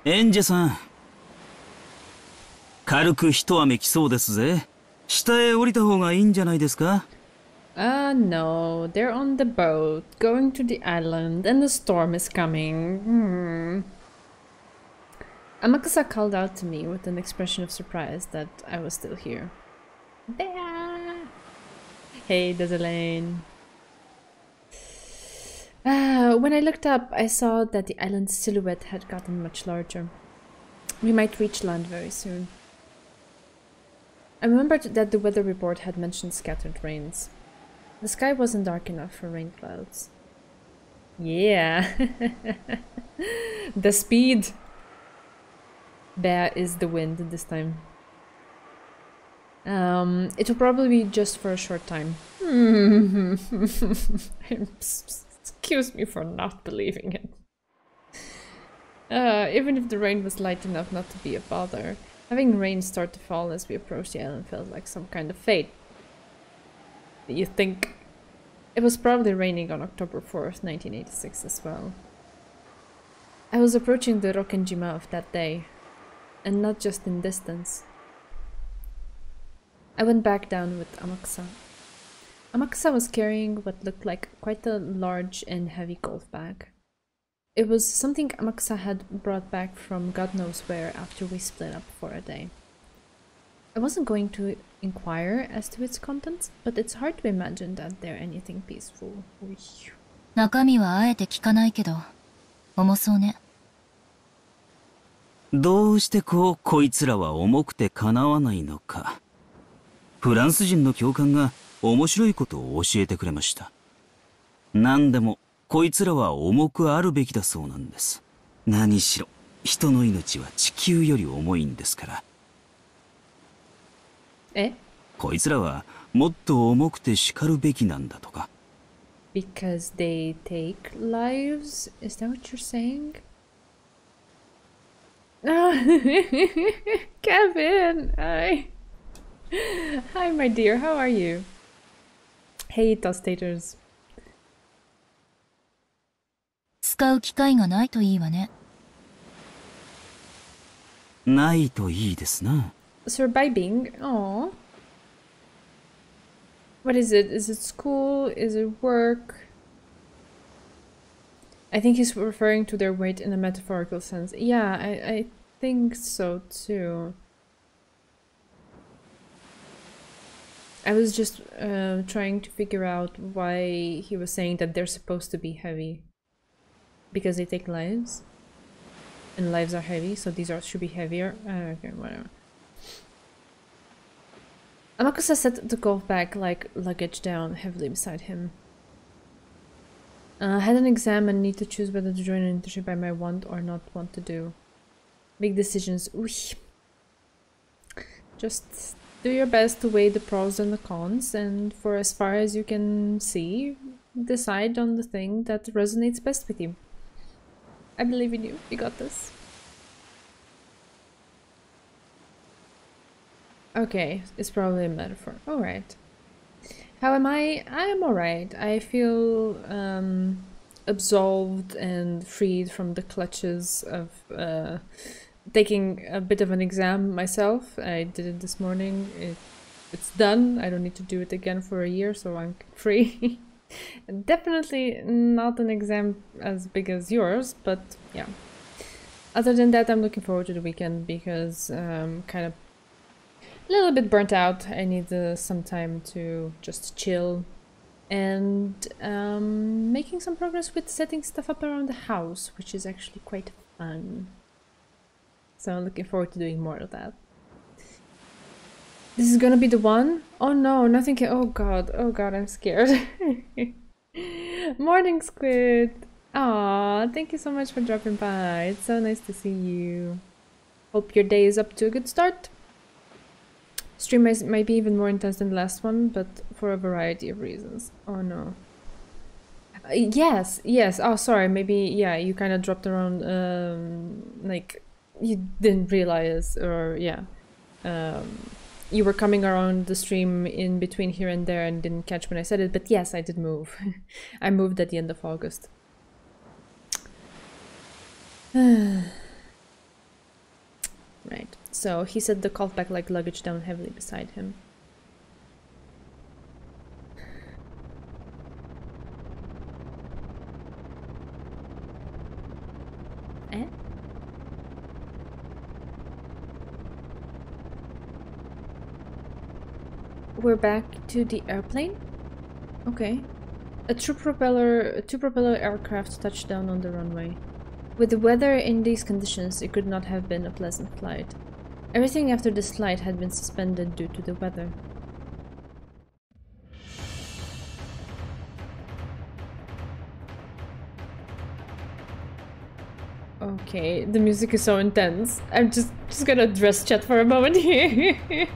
演者さん、軽く一雨来そうですぜ。下へ降りた方がいいんじゃないですか? No, they're on the boat, going to the island, and the storm is coming. Amakusa called out to me with an expression of surprise that I was still here. There! Hey, Desalane. When I looked up, I saw that the island's silhouette had gotten much larger. We might reach land very soon. I remembered that the weather report had mentioned scattered rains. The sky wasn't dark enough for rain clouds. Yeah! The speed! There is the wind this time. It will probably be just for a short time. Excuse me for not believing it. Even if the rain was light enough not to be a bother, having rain start to fall as we approached the island felt like some kind of fate. You think? It was probably raining on October 4th, 1986 as well. I was approaching the Rokkenjima of that day, and not just in distance. I went back down with Amakusa. Amakusa was carrying what looked like quite a large and heavy golf bag. It was something Amakusa had brought back from God knows where after we split up for a day. I wasn't going to inquire as to its contents, but it's hard to imagine that they're anything peaceful. 中身はあえて聞かないけど、重そうね。どうしてこいつらは重くてかなわないのか。フランス人の教官が面白いことを教えてくれました。何でもこいつらは重くあるべきだそうなんです。何しろ人の命は地球より重いんですから。こいつらはもっと重くて叱るべきなんだとか。Because they take lives? Is that what you're saying? Kevin! Hi, my dear, how are you? Hey, Tostaters. 使う機会がないといいわね。ないといいですな。Surviving? Aww. What is it? Is it school? Is it work? I think he's referring to their weight in a metaphorical sense. Yeah, I think so too. I was just trying to figure out why he was saying that they're supposed to be heavy. Because they take lives? And lives are heavy, so these should be heavier. Okay, whatever. Amakusa set the golf bag like luggage down heavily beside him. Had an exam and need to choose whether to join an internship I might want or not want to do. Big decisions. Ooh. Just do your best to weigh the pros and the cons, and for as far as you can see, decide on the thing that resonates best with you. I believe in you. You got this. Okay, it's probably a metaphor. Alright. How am I? I'm alright. I feel absolved and freed from the clutches of taking a bit of an exam myself. I did it this morning. It's done. I don't need to do it again for a year, so I'm free. Definitely not an exam as big as yours, but yeah. Other than that, I'm looking forward to the weekend because kind of a little bit burnt out. I need some time to just chill and making some progress with setting stuff up around the house, which is actually quite fun. So I'm looking forward to doing more of that. This is gonna be the one? Oh no, nothing can— oh god, I'm scared. Morning, Squid! Aw, thank you so much for dropping by. It's so nice to see you. Hope your day is up to a good start. Stream might be even more intense than the last one, but for a variety of reasons. Oh no. Yes, yes. Oh, sorry. Maybe, yeah, you kind of dropped around, like, you didn't realize, or, yeah. You were coming around the stream in between here and there and didn't catch when I said it, but yes, I did move. I moved at the end of August. Right. So he set the cult-back like luggage down heavily beside him. Eh? We're back to the airplane? Okay. Two propeller aircraft touched down on the runway. With the weather in these conditions, it could not have been a pleasant flight. Everything after this flight had been suspended due to the weather. Okay, the music is so intense. I'm just gonna address chat for a moment here.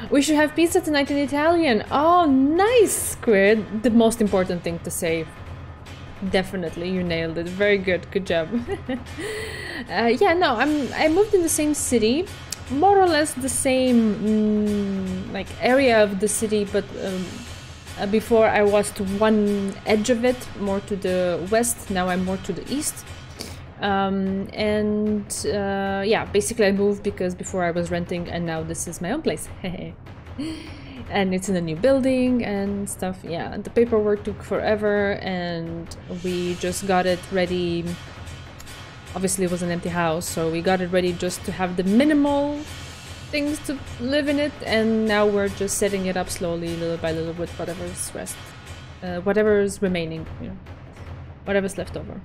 We should have pizza tonight in Italian. Oh, nice, Squid. The most important thing to say. Definitely, you nailed it. Very good. Good job. Yeah, no, I moved in the same city, more or less the same like area of the city, but before I was to one edge of it, more to the west. Now I'm more to the east. Yeah, basically I moved because before I was renting, and now this is my own place. And it's in a new building and stuff. Yeah, the paperwork took forever and we just got it ready. Obviously it was an empty house, so we got it ready just to have the minimal things to live in it, and now we're just setting it up slowly, little by little, with whatever's whatever's remaining, you know, whatever's left over.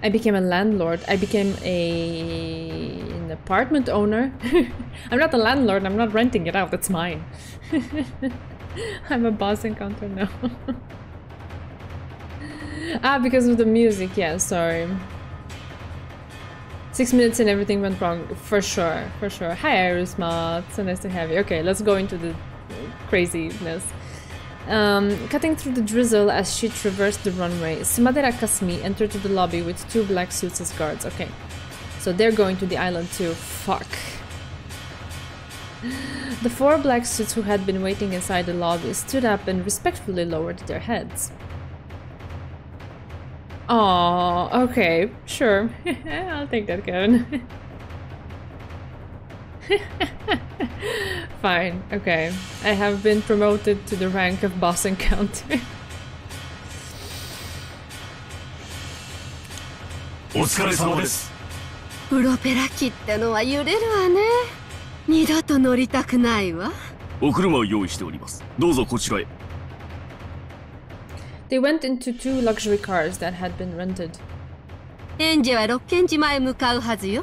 I became a landlord. I became an apartment owner. I'm not a landlord, I'm not renting it out, it's mine. I'm a boss encounter now. Ah, because of the music, yeah, sorry. 6 minutes and everything went wrong, for sure, for sure. Hi Irisma, so nice to have you. Okay, let's go into the craziness. Cutting through the drizzle as she traversed the runway, Sumadera Kasumi entered the lobby with 2 black suits as guards. Okay, so they're going to the island too. Fuck. The 4 black suits who had been waiting inside the lobby stood up and respectfully lowered their heads. Aww, okay, sure. I'll take that, Kevin. Fine, okay. I have been promoted to the rank of boss encounter. お疲れ様です。プロペラ機ってのは揺れるわね。二度と乗りたくないわ。お車を用意しております。どうぞこちらへ。They went into 2 luxury cars that had been rented. エンジェは六軒島へ向かうはずよ。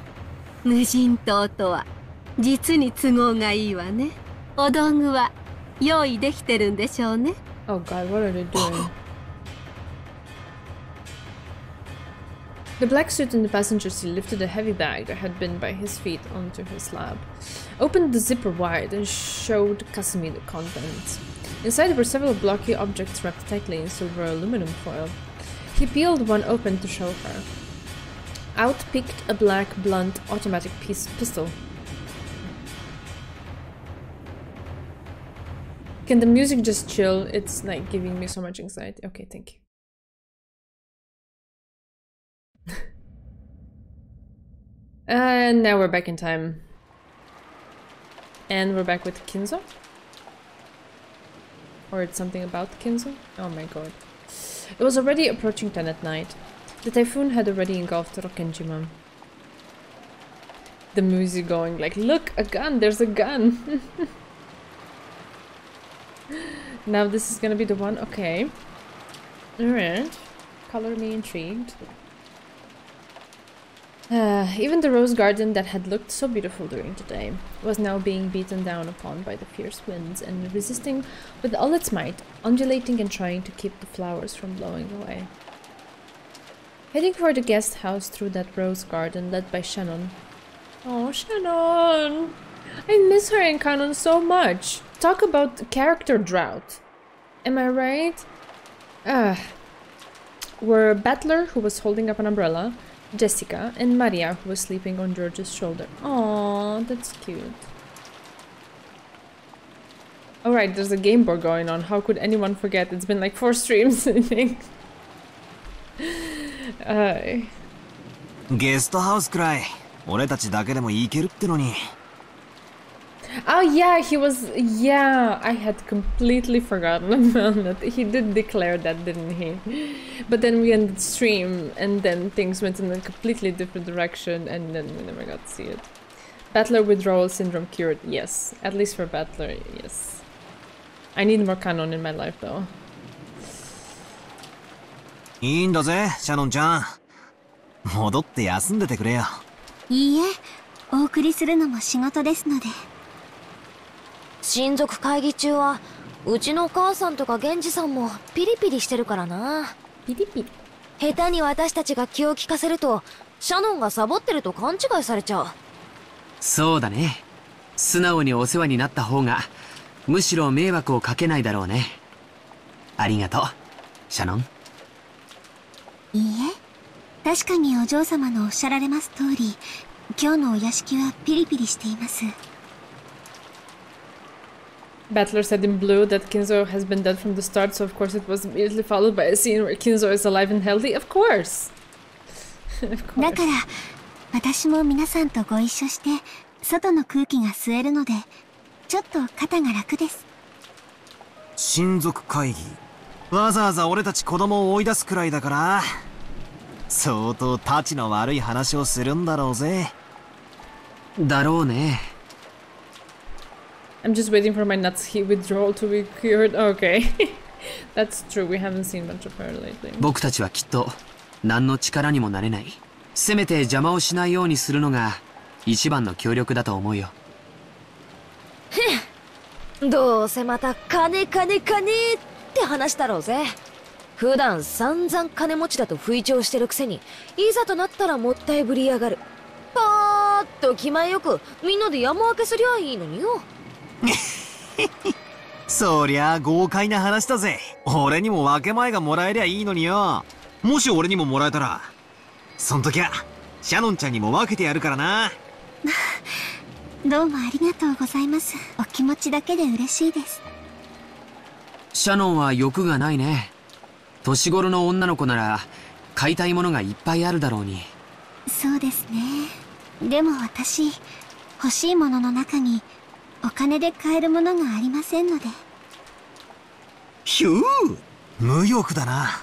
無人島とは実に都合がいいわね。お道具は用意できてるんでしょうね。Oh god, what are they doing? The black suit in the passenger seat lifted a heavy bag that had been by his feet onto his lap, opened the zipper wide and showed Kasumi the contents. Inside were several blocky objects wrapped tightly in silver aluminum foil. He peeled one open to show her. Out peeked a black, blunt, automatic pistol. Can the music just chill? It's like giving me so much anxiety. Okay, thank you. And now we're back in time. And we're back with Kinzo? Or it's something about Kinzo? Oh my god. It was already approaching 10 at night. The typhoon had already engulfed Rokkenjima. The music going like, look, a gun, there's a gun! Now this is gonna be the one, okay. Alright. Color me intrigued. Even the rose garden that had looked so beautiful during the day was now being beaten down upon by the fierce winds and resisting with all its might, undulating and trying to keep the flowers from blowing away. Heading for the guest house through that rose garden led by Shannon, Oh, Shannon. I miss her in canon so much. Talk about character drought. Am I right? Were Battler, who was holding up an umbrella, Jessica, and Maria, who was sleeping on George's shoulder. Aww, that's cute. Alright, there's a game board going on. How could anyone forget? It's been like 4 streams, I think. ゲストハウスくらい俺たちだけでも行けるってのに。 Oh yeah, he was... Yeah, I had completely forgotten about that. He did declare that, didn't he? But then we ended stream, and then things went in a completely different direction, and then we never got to see it. Battler withdrawal syndrome cured. Yes, at least for Battler, yes. I need more canon in my life, though. いいんだぜ、シャノンちゃん。戻って休んでてくれよ。いいえ、お送りするのも仕事ですので。親族会議中はうちのお母さんとか源氏さんもピリピリしてるからな。ピリピリ。下手に私たちが気を利かせるとシャノンがサボってると勘違いされちゃう。そうだね。素直にお世話になった方がむしろ迷惑をかけないだろうね。ありがとう、シャノン。いいえ、確かにお嬢様のおっしゃられます通り、今日のお屋敷はピリピリしています。Battler said in blue that Kinzo has been dead from the start, so of course it was immediately followed by a scene where Kinzo is alive and healthy. Of course! Of course. だから、私も皆さんとご一緒して、外の空気が吸えるので、ちょっと肩が楽です。親族会議。わざわざ俺たち子供を追い出すくらいだから、相当タチの悪い話をするんだろうぜ。だろうね。I'm just waiting for my Natsuki withdrawal to be cured. Okay. That's true. We haven't seen much of her lately. 僕たちはきっと何の力にもなれない。せめて邪魔をしないようにするのが一番の協力だと思うよ。どうせまた金って話だろうぜ。普段散々金持ちだと吹聴してるくせに、いざとなったらもったいぶりやがる。パーッと気前よくみんなで山分けすりゃいいのによ。そりゃあ豪快な話だぜ。俺にも分け前がもらえりゃいいのによ。もし俺にももらえたら、そん時はシャノンちゃんにも分けてやるからな。どうもありがとうございます。お気持ちだけで嬉しいです。シャノンは欲がないね。年頃の女の子なら買いたいものがいっぱいあるだろうに。そうですね。でも私、欲しいものの中にお金で買えるものがありませんので。ひゅー、無欲だな。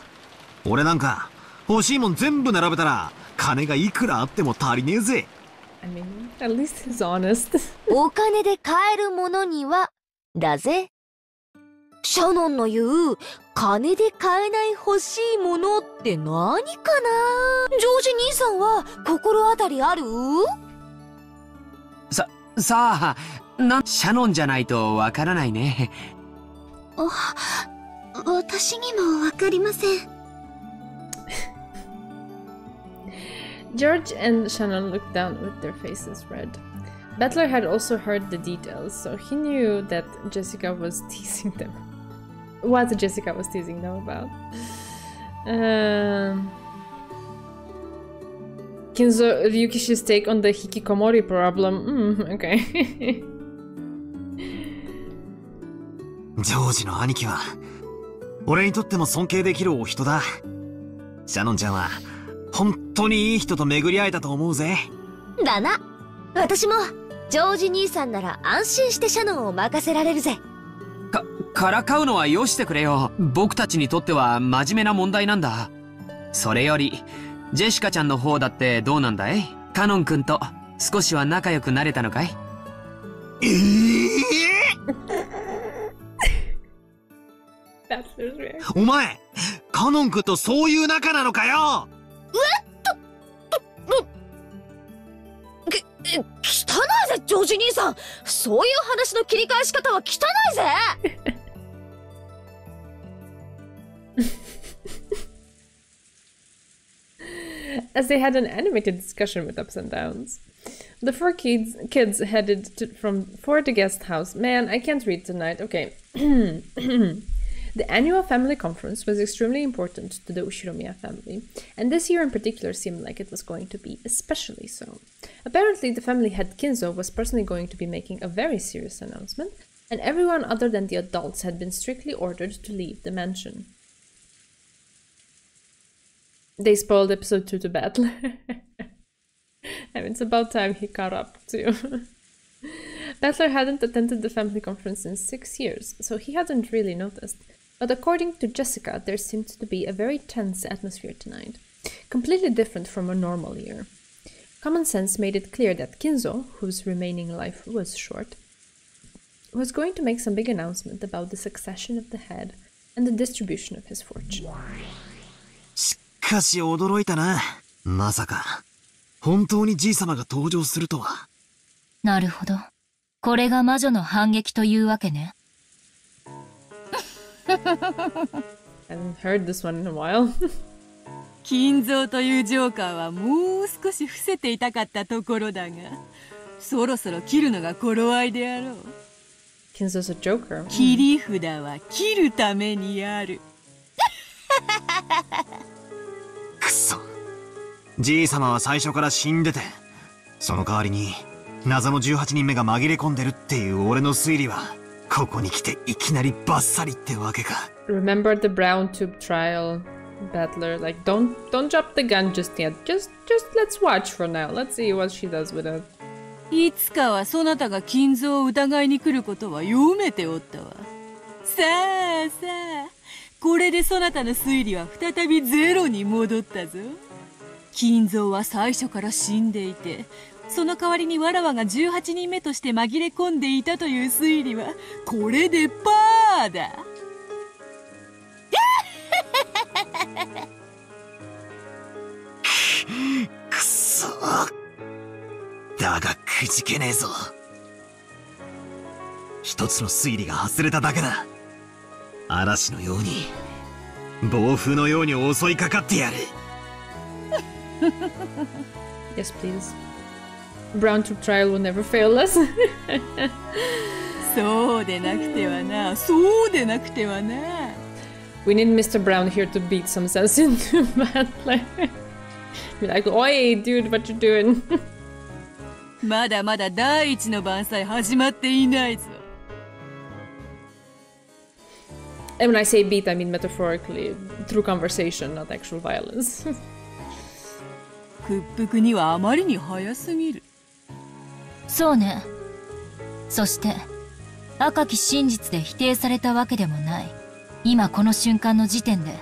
俺なんか欲しいもん全部並べたら金がいくらあっても足りねえぜ。I mean, at least he's honest. お金で買えるものにはだぜ。シャノンの言う金で買えない欲しいものって何かな。ジョージ兄さんは心当たりある？さあ、シャノンじゃないとわからないね。私にもわかりません。George and Shannon looked down with their faces red. Battler had also heard the details, so he knew that Jessica was teasing them. What Jessica was teasing them about. Kinzo Ryukishi's take on the hikikomori problem. Okay. ジョージの兄貴は俺にとっても尊敬できるお人だ。シャノンちゃんは本当にいい人と巡り会えたと思うぜ。だな。私もジョージ兄さんなら安心してシャノンを任せられるぜ。からかうのはよしてくれよ。僕たちにとっては真面目な問題なんだ。それよりジェシカちゃんの方だってどうなんだい？カノン君と少しは仲良くなれたのかい？お前、カノン君とそういう仲なのかよ。汚いぜ、ジョージ兄さん。そういう話の切り返し方は汚いぜ。As they had an animated discussion with ups and downs. The four kids headed for the guest house. Man, I can't read tonight. Okay. The annual family conference was extremely important to the Ushiromiya family, and this year in particular seemed like it was going to be especially so. Apparently, the family head Kinzo was personally going to be making a very serious announcement, and everyone other than the adults had been strictly ordered to leave the mansion. They spoiled episode 2 to Battler. I mean, it's about time he caught up, too. Battler hadn't attended the family conference in 6 years, so he hadn't really noticed. But according to Jessica, there seemed to be a very tense atmosphere tonight, completely different from a normal year. Common sense made it clear that Kinzo, whose remaining life was short, was going to make some big announcement about the succession of the head and the distribution of his fortune. しかし驚いたな。まさか本当にじい様が登場するとは。なるほど。これが魔女の反撃というわけね。I haven't heard this one in a while. 金蔵というジョーカーはもう少し伏せていたかったところだが、そろそろ切るのが頃合いであろう。Kinzo's a joker. 切り札は切るためにある。くそ。じい様は最初から死んでて、その代わりに謎の18人目が紛れ込んでるっていう俺の推理は、ここに来ていきなりバッサリってわけか。Remember the brown tube trial, Battler. Like, don't drop the gun just yet. Just let's watch for now. Let's see what she does with it. いつかはそなたが金蔵を疑いに来ることは読めておったわ。さあさあ、これでそなたの推理は再びゼロに戻ったぞ。金蔵は最初から死んでいて、その代わりにわらわが18人目として紛れ込んでいたという推理はこれでパーだ。くそ。だがくじけねえぞ。一つの推理が外れただけだ。嵐のように暴風のように襲いかかってやる。Yes, please. Brown tube trial will never fail us. そうでなくてはな、そうでなくてはな。We need Mr. Brown here to beat some sense into Battler. Be like, oi, dude, what you doing? まだまだ第一の晩祭始まっていないぞ。And when I say beat, I mean metaphorically, through conversation, not actual violence. 屈服にはあまりに早すぎる。そうね。そして赤き真実で否定されたわけでもない。今この瞬間の時点で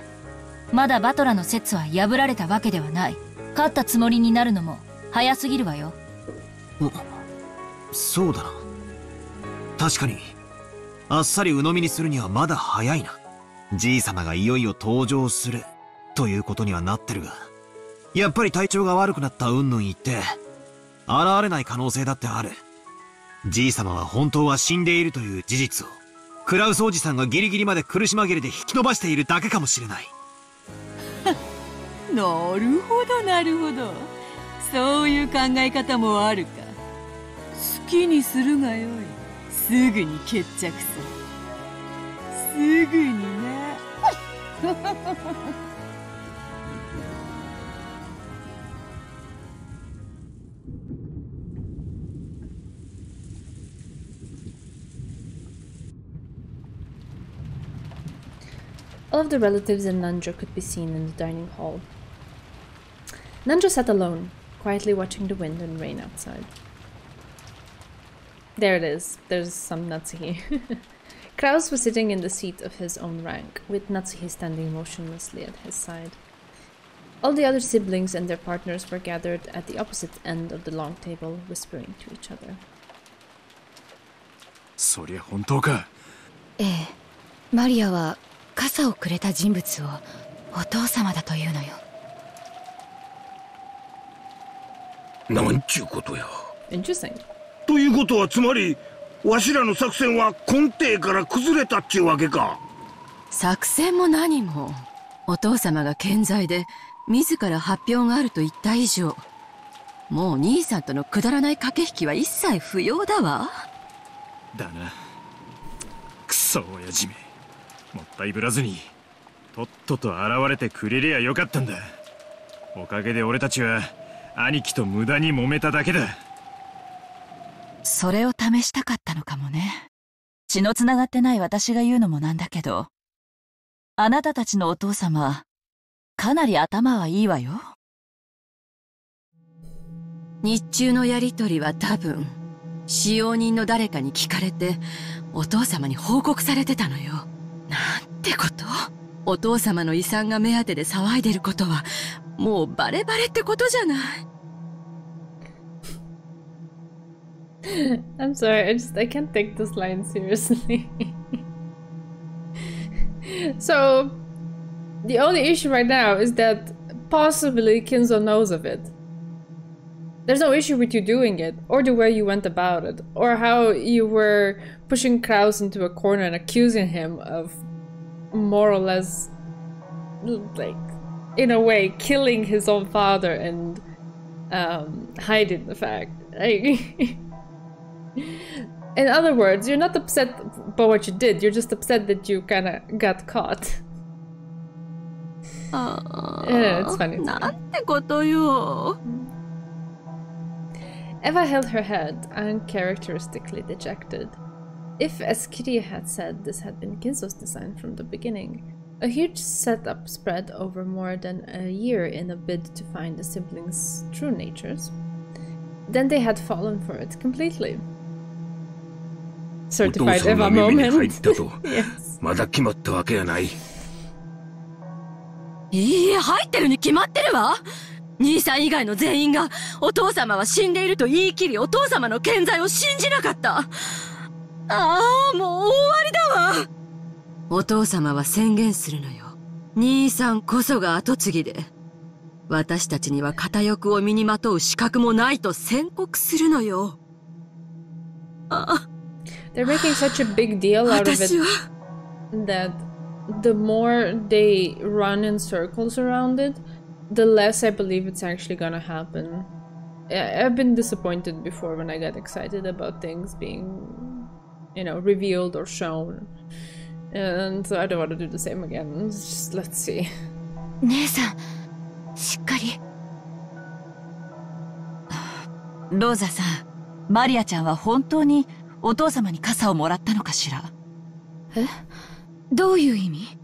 まだバトラの説は破られたわけではない。勝ったつもりになるのも早すぎるわよ。そうだな。確かにあっさり鵜呑みにするにはまだ早いな。じい様がいよいよ登場するということにはなってるが、やっぱり体調が悪くなった云々言って現れない可能性だってある。じい様は本当は死んでいるという事実をクラウスおじさんがギリギリまで苦し紛れで引き延ばしているだけかもしれない。なるほどなるほど、そういう考え方もあるか。好きにするがよい。すぐに決着する。すぐにな。All of the relatives and Nanjo could be seen in the dining hall. Nanjo sat alone, quietly watching the wind and rain outside. There it is. There's some Natsuhi. Kraus was sitting in the seat of his own rank, with Natsuhi standing motionlessly at his side. All the other siblings and their partners were gathered at the opposite end of the long table, whispering to each other. そりゃ本当か。ええ、マリアは傘をくれた人物をお父様だというのよ。なんちゅうことや。Interesting. ということはつまりわしらの作戦は根底から崩れたっちゅうわけか。作戦も何もお父様が健在で自ら発表があると言った以上もう兄さんとのくだらない駆け引きは一切不要だわ。だな。クソ親父め。もったいぶらずにとっとと現れてくれりゃよかったんだ。おかげで俺たちは兄貴と無駄に揉めただけだ。それを試したかったのかもね。血のつながってない私が言うのもなんだけど、あなたたちのお父様、かなり頭はいいわよ。日中のやりとりは多分、使用人の誰かに聞かれて、お父様に報告されてたのよ。なんてこと。お父様の遺産が目当てで騒いでることは、もうバレバレってことじゃない。I'm sorry, I can't take this line seriously. So, the only issue right now is that possibly Kinzo knows of it. There's no issue with you doing it, or the way you went about it, or how you were pushing Kraus into a corner and accusing him of more or less, like, in a way, killing his own father and hiding the fact. Like, in other words, you're not upset about what you did, you're just upset that you kinda got caught. Yeah, it's funny. Eva held her head, uncharacteristically dejected. If, as Kitty had said, this had been Kinzo's design from the beginning, a huge setup spread over more than a year in a bid to find the siblings' true natures, then they had fallen for it completely. Certified Eva moment. Yes. まだ決まったわけやない。いいえ、入ってるに決まってるわ。兄さん以外の全員がお父様は死んでいると言い切り、お父様の健在を信じなかった。ああ、もう終わりだわ。お父様は宣言するのよ。兄さんこそが跡継ぎで、私たちには片翼を身にまとう資格もないと宣告するのよ。They're making such a big deal out of it that the more they run in circles around it, the less I believe it's actually gonna happen. I've been disappointed before when I got excited about things being, you know, revealed or shown. And so I don't want to do the same again. Just let's see. 姉さん、しっかり。ローザさん、マリアちゃんは本当にお父様に傘をもらったのかしら？え？どういう意味？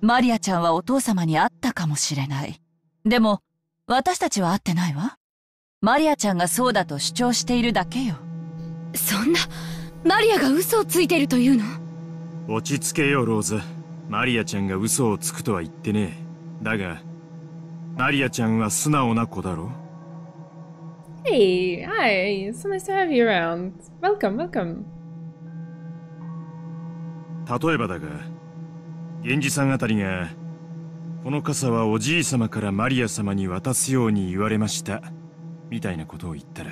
マリアちゃんはお父様に会ったかもしれない。でも、私たちは会ってないわ。マリアちゃんがそうだと主張しているだけよ。そんな、マリアが嘘をついているというの？落ち着けよ、ローズ。マリアちゃんが嘘をつくとは言ってねえ。だが、マリアちゃんは素直な子だろ。Hey, hi, it's nice to have you around. Welcome, welcome. 例えばだが、源氏さんあたりが、この傘はおじい様からマリア様に渡すように言われました、みたいなことを言ったら、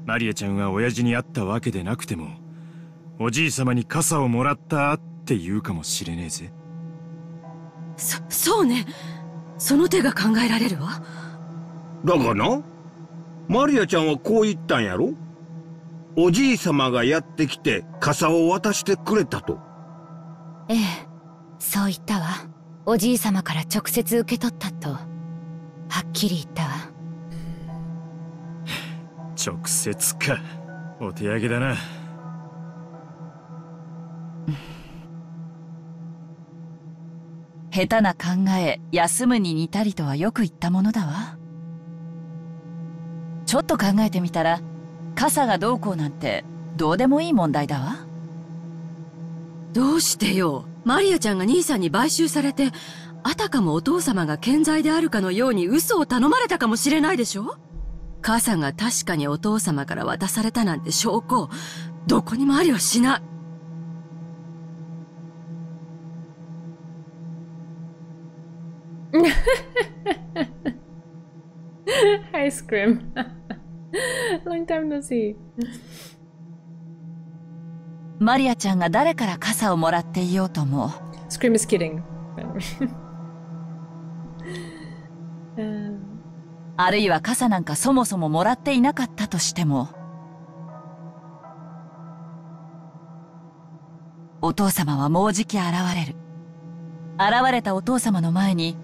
マリアちゃんは親父に会ったわけでなくても、おじい様に傘をもらったって言うかもしれねえぜ。そうね。その手が考えられるわ。だがな、マリアちゃんはこう言ったんやろ？おじい様がやってきて傘を渡してくれたと。ええ、そう言ったわ。おじい様から直接受け取ったと、はっきり言ったわ。直接か。お手上げだな。下手な考え、休むに似たりとはよく言ったものだわ。ちょっと考えてみたら、傘がどうこうなんてどうでもいい問題だわ。どうしてよ。マリアちゃんが兄さんに買収されて、あたかもお父様が健在であるかのように嘘を頼まれたかもしれないでしょ？傘が確かにお父様から渡されたなんて証拠、どこにもありはしない。Hi, Scrim. Long time no see. マリアちゃんが誰から傘をもらっていようとも。Scrim is kidding. あるいは傘なんかそもそももらっていなかったとしても、お父様はもうじき現れる。現れたお父様の前に、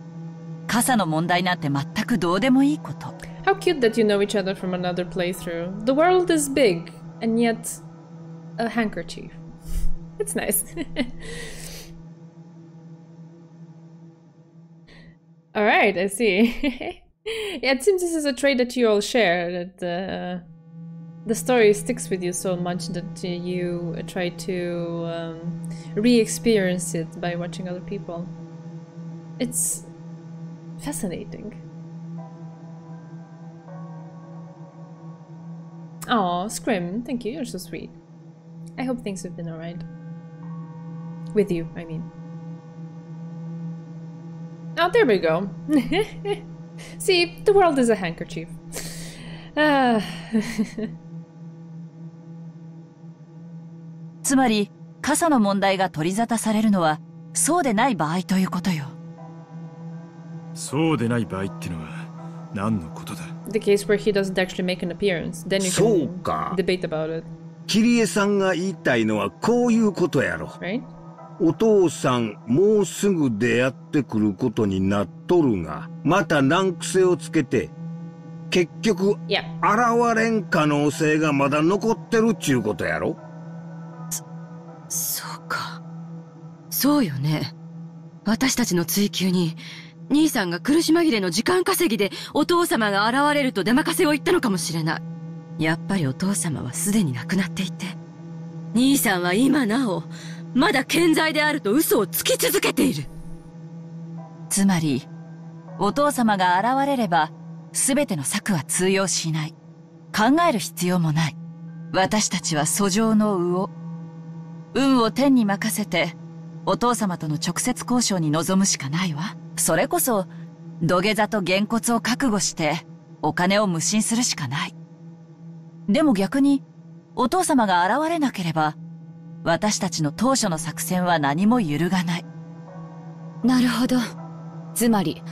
傘の問題なんて全くどうでもいいこと。How cute that you know each other from another playthrough. The world is big, and yet a handkerchief. It's nice. Alright, I see. Yeah, it seems this is a trait that you all share, that the story sticks with you so much that you try to re-experience it by watching other people. It's fascinating. Aw, Scrim, thank you, you're so sweet. I hope things have been alright. With you, I mean. Oh, there we go. See, the world is a handkerchief. Ah. つまり、傘の問題が取り沙汰されるのは、そうでない場合ということよ。そうでない場合ってのは何のことだ？ The case where he doesn't actually make an appearance. Then you can debate about it. キリエさんが言いたいのはこういうことやろ。Right? お父さん、もうすぐ出会ってくることになっとるが、また難癖をつけて、結局、現れん可能性がまだ残ってるっちゅうことやろ。そうか。そうよね。私たちの追求に、兄さんが苦し紛れの時間稼ぎでお父様が現れると出任せを言ったのかもしれない。やっぱりお父様はすでに亡くなっていて、兄さんは今なお、まだ健在であると嘘をつき続けている。つまり、お父様が現れれば、すべての策は通用しない。考える必要もない。私たちは訴状の魚。運を天に任せて、お父様との直接交渉に臨むしかないわ。それこそ、土下座とげんこつを覚悟して、お金を無心するしかない。でも逆に、お父様が現れなければ、私たちの当初の作戦は何も揺るがない。なるほど。つまり、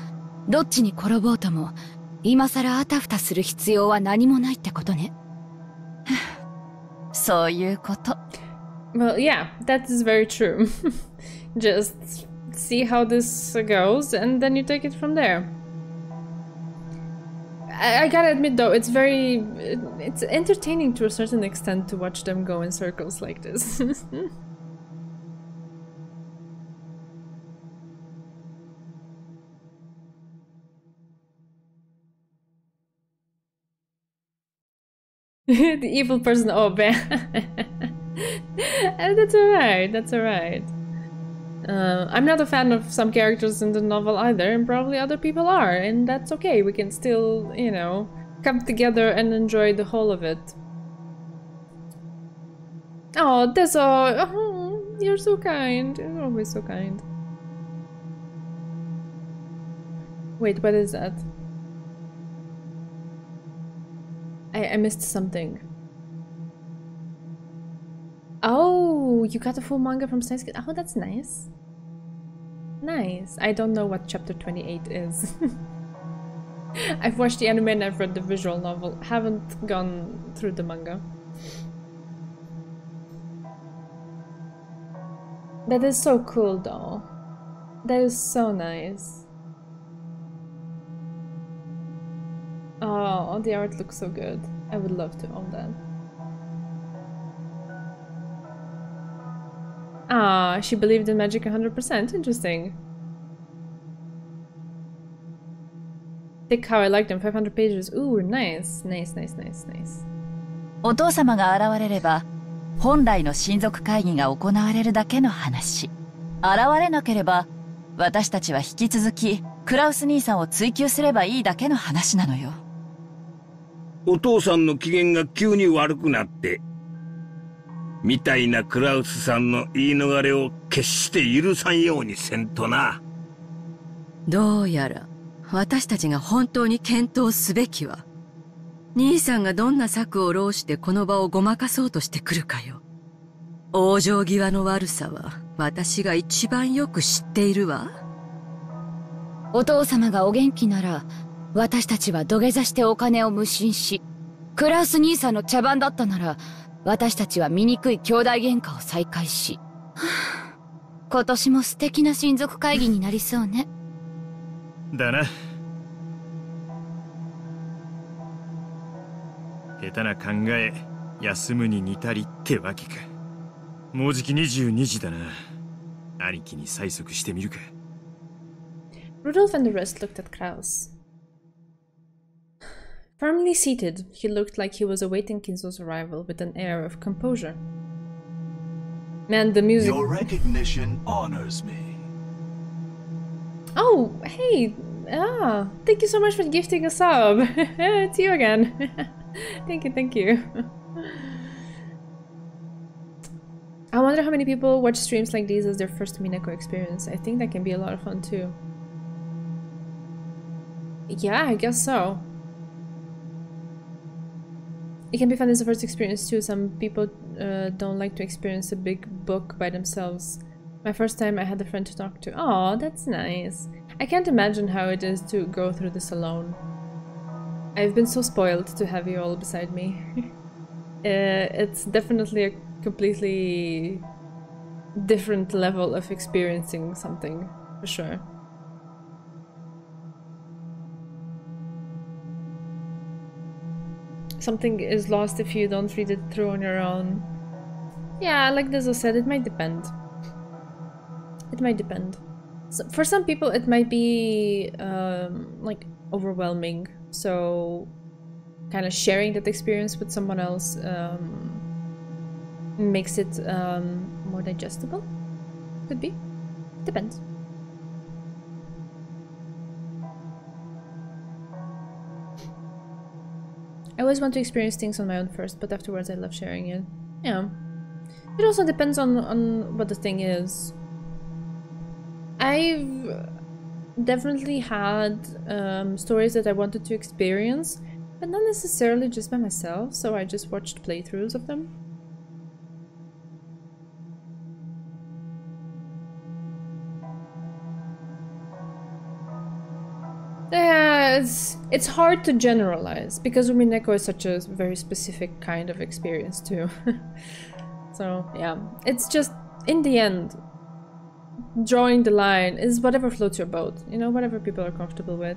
どっちに転ぼうとも、今更あたふたする必要は何もないってことね。そういうこと。Well, yeah, that is very true. Just see how this goes, and then you take it from there. I gotta admit though, it's entertaining to a certain extent to watch them go in circles like this. The evil person, oh man. That's alright, that's alright. I'm not a fan of some characters in the novel either, and probably other people are, and that's okay. We can still, you know, come together and enjoy the whole of it. Oh, that's all. Oh, you're so kind. You're always so kind. Wait, what is that? I missed something. Oh, you got the full manga from Science. Oh, that's nice. Nice. I don't know what chapter 28 is. I've watched the anime and I've read the visual novel. Haven't gone through the manga. That is so cool though. That is so nice. Oh, the art looks so good. I would love to own that. Ah, she believed in magic 100%. Interesting. Thick how I like them. 500 pages. Ooh, nice. Nice, nice, nice, nice. お父様が現れれば、本来の親族会議が行われるだけの話。現れなければ、私たちは引き続き、クラウス兄さんを追求すればいいだけの話なのよ。お父さんの機嫌が急に悪くなって、みたいなクラウスさんの言い逃れを決して許さんようにせんとな。どうやら私たちが本当に検討すべきは、兄さんがどんな策を弄してこの場をごまかそうとしてくるかよ。往生際の悪さは私が一番よく知っているわ。お父様がお元気なら、私たちは土下座してお金を無心し、クラウス兄さんの茶番だったなら、私たちは醜い兄弟喧嘩を再開し、今年も素敵な親族会議になりそうね。だな。下手な考え、休むに似たりってわけか。もうじき22時だな。兄貴に催促してみるか。Rudolph and the rest looked at Kraus. Firmly seated, he looked like he was awaiting Kinzo's arrival with an air of composure. Man, the music... Your recognition honors me. Oh, hey! Ah, thank you so much for gifting a sub. It's you again. Thank you. I wonder how many people watch streams like these as their first Umineko experience. I think that can be a lot of fun too. Yeah, I guess so. It can be fun as a first experience too. Some people don't like to experience a big book by themselves. My first time I had a friend to talk to. Oh, that's nice. I can't imagine how it is to go through this alone. I've been so spoiled to have you all beside me. It's definitely a completely different level of experiencing something, for sure. Something is lost if you don't read it through on your own. Yeah, like Dizzle said, it might depend. It might depend. So for some people it might be like overwhelming, so kind of sharing that experience with someone else makes it more digestible. Could be. Depends. I always want to experience things on my own first, but afterwards I love sharing it. Yeah. It also depends on what the thing is. I've definitely had stories that I wanted to experience, but not necessarily just by myself, so I just watched playthroughs of them. Yeah, it's hard to generalize, because Umineko is such a very specific kind of experience too. So yeah, it's just, in the end, drawing the line is whatever floats your boat, you know, whatever people are comfortable with.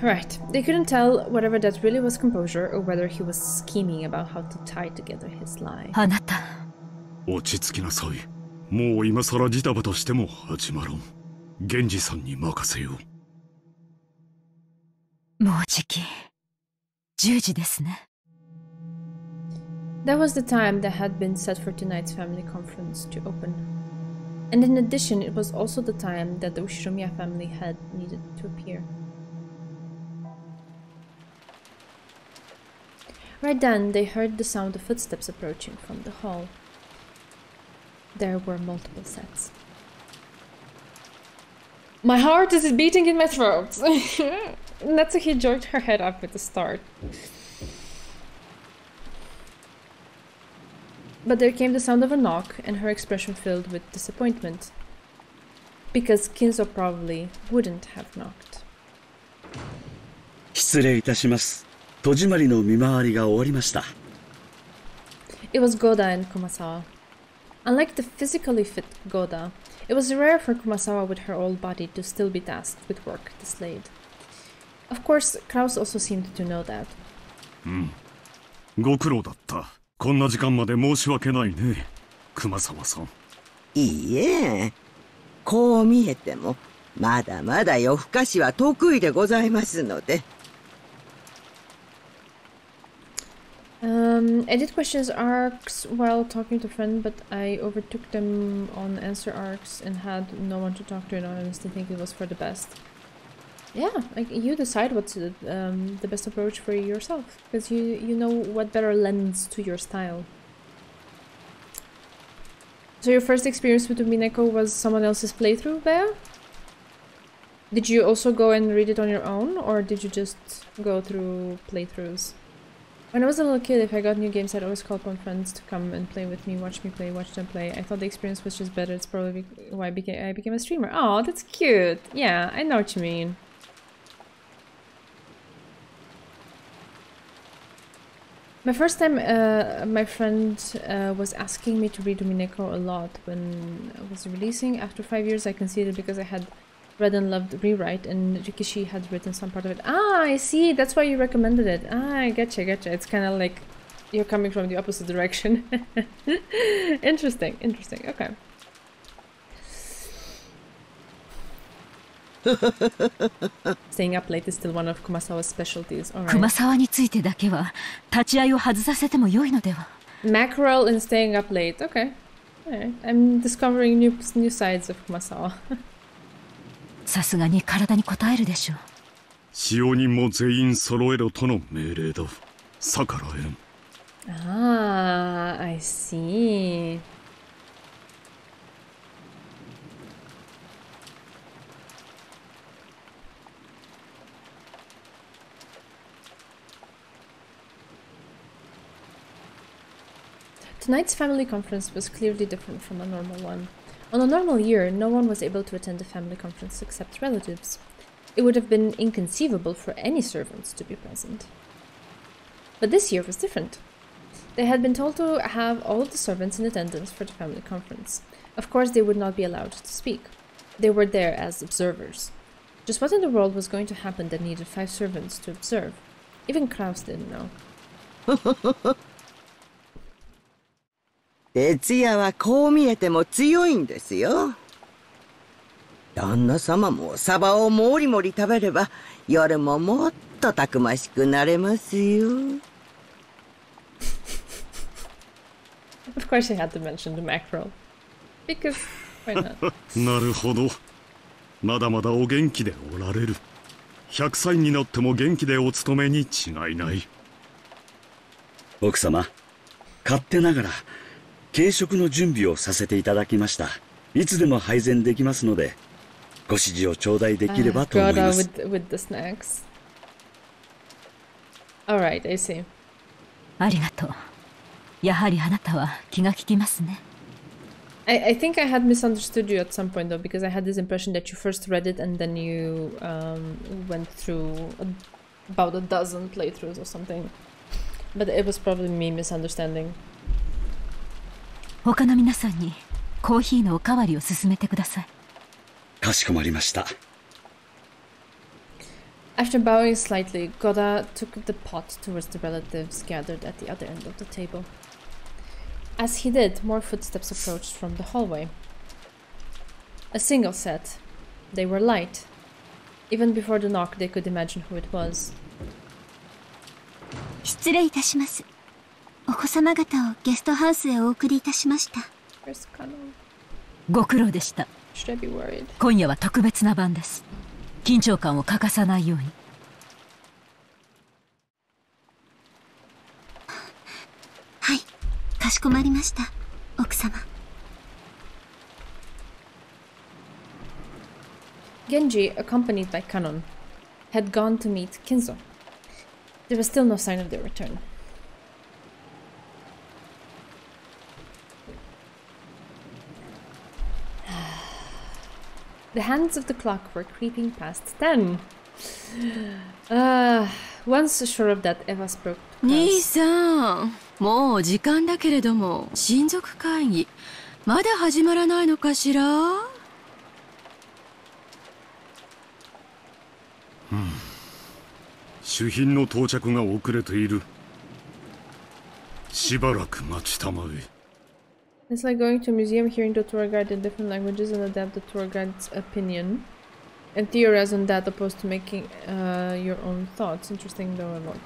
Right, they couldn't tell whether that really was composure or whether he was scheming about how to tie together his lie. あなた。落ち着きなさい。もう今さらジタバタしても始まらん。源氏さんに任せよう。もうじき10時ですね。That was the time that had been set for tonight's family conference to open. And in addition, it was also the time that the Ushiromiya family had needed to appear. Right then, they heard the sound of footsteps approaching from the hall. There were multiple sets. My heart is beating in my throat! Natsuki jerked her head up with a start. But there came the sound of a knock, and her expression filled with disappointment. Because Kinzo probably wouldn't have knocked. 失礼いたします。戸締まりの見回りが終わりました。It was Goda and Kumasawa. Unlike the physically fit Goda, it was rare for Kumasawa with her old body to still be tasked with work this late. Of course, Kraus also seemed to know that. ご苦労だった。こんな時間まで申し訳ないね、熊沢さん。いいえ、こう見えてもまだまだ夜更かしは得意でございますので。I did questions arcs while talking to a friend, but I overtook them on answer arcs and had no one to talk to, and I honestly think it was for the best. Yeah, like you decide what's the best approach for yourself, because you know what better lends to your style. So your first experience with Umineko was someone else's playthrough, Bea? Did you also go and read it on your own, or did you just go through playthroughs? When I was a little kid, if I got new games, I'd always call upon friends to come and play with me, watch me play, watch them play. I thought the experience was just better. It's probably why I became a streamer. Oh, that's cute. Yeah, I know what you mean. My first time, my friend was asking me to read Umineko a lot when I was releasing. After 5 years, I conceded because I had read and loved Rewrite, and Rikishi had written some part of it. Ah, I see. That's why you recommended it. Ah, I getcha. It's kind of like you're coming from the opposite direction. Interesting. Okay. Staying up late is still one of Kumasawa's specialties. All right. 熊沢についてだけは立ち会いを外させても良いのでは。 Mackerel and staying up late. Okay. Alright. I'm discovering new sides of Kumasawa. さすがに体に応えるでしょう。使用人も全員揃えろとの命令だ。逆らえん。Ah, I see. Tonight's family conference was clearly different from a normal one. On a normal year, no one was able to attend a family conference except relatives. It would have been inconceivable for any servants to be present. But this year was different. They had been told to have all of the servants in attendance for the family conference. Of course, they would not be allowed to speak. They were there as observers. Just what in the world was going to happen that needed 5 servants to observe? Even Kraus didn't know. 徹夜はこう見えても強いんですよ。旦那様もサバをもりもり食べれば夜ももっとたくましくなれますよ。Of course, I had to mention the mackerel. Because why not? なるほど。まだまだお元気でおられる。100歳になっても元気でお勤めに違いない。奥様、勝手ながら軽食の準備をさせていただきました。いつでも配膳できますので、ご指示を頂戴できればと思います。with the snacks. All right, I see. ありがとう。やはりあなたは気が利きますね。I think I had misunderstood you at some point though, because I had this impression that you first read it and then you went through about a dozen playthroughs or something. But it was probably me misunderstanding. 他の皆さんにコーヒーのおかわりを勧めてください。かしこまりました。After bowing slightly, Goda took the pot towards the relatives gathered at the other end of the table. As he did, more footsteps approached from the hallway. A single set. They were light. Even before the knock, they could imagine who it was. 失礼いたします。お子様方をゲストハウスへお送りいたしました。ご苦労でした。今夜は特別な晩です。緊張感を欠かさないように。はい、かしこまりました、奥様。Genji, accompanied by Kanon, had gone to meet Kinzo. There was still no sign of their return. The hands of the clock were creeping past 10. Once sure of that, Eva spoke. 兄さん、もう時間だけれども、親族会議、まだ始まらないのかしら？主賓の到着が遅れている。しばらく待ちたまえ。It's like going to a museum, hearing the tour guide in different languages and adapt the tour guide's opinion and theorize on that opposed to making your own thoughts. Interesting though a lot.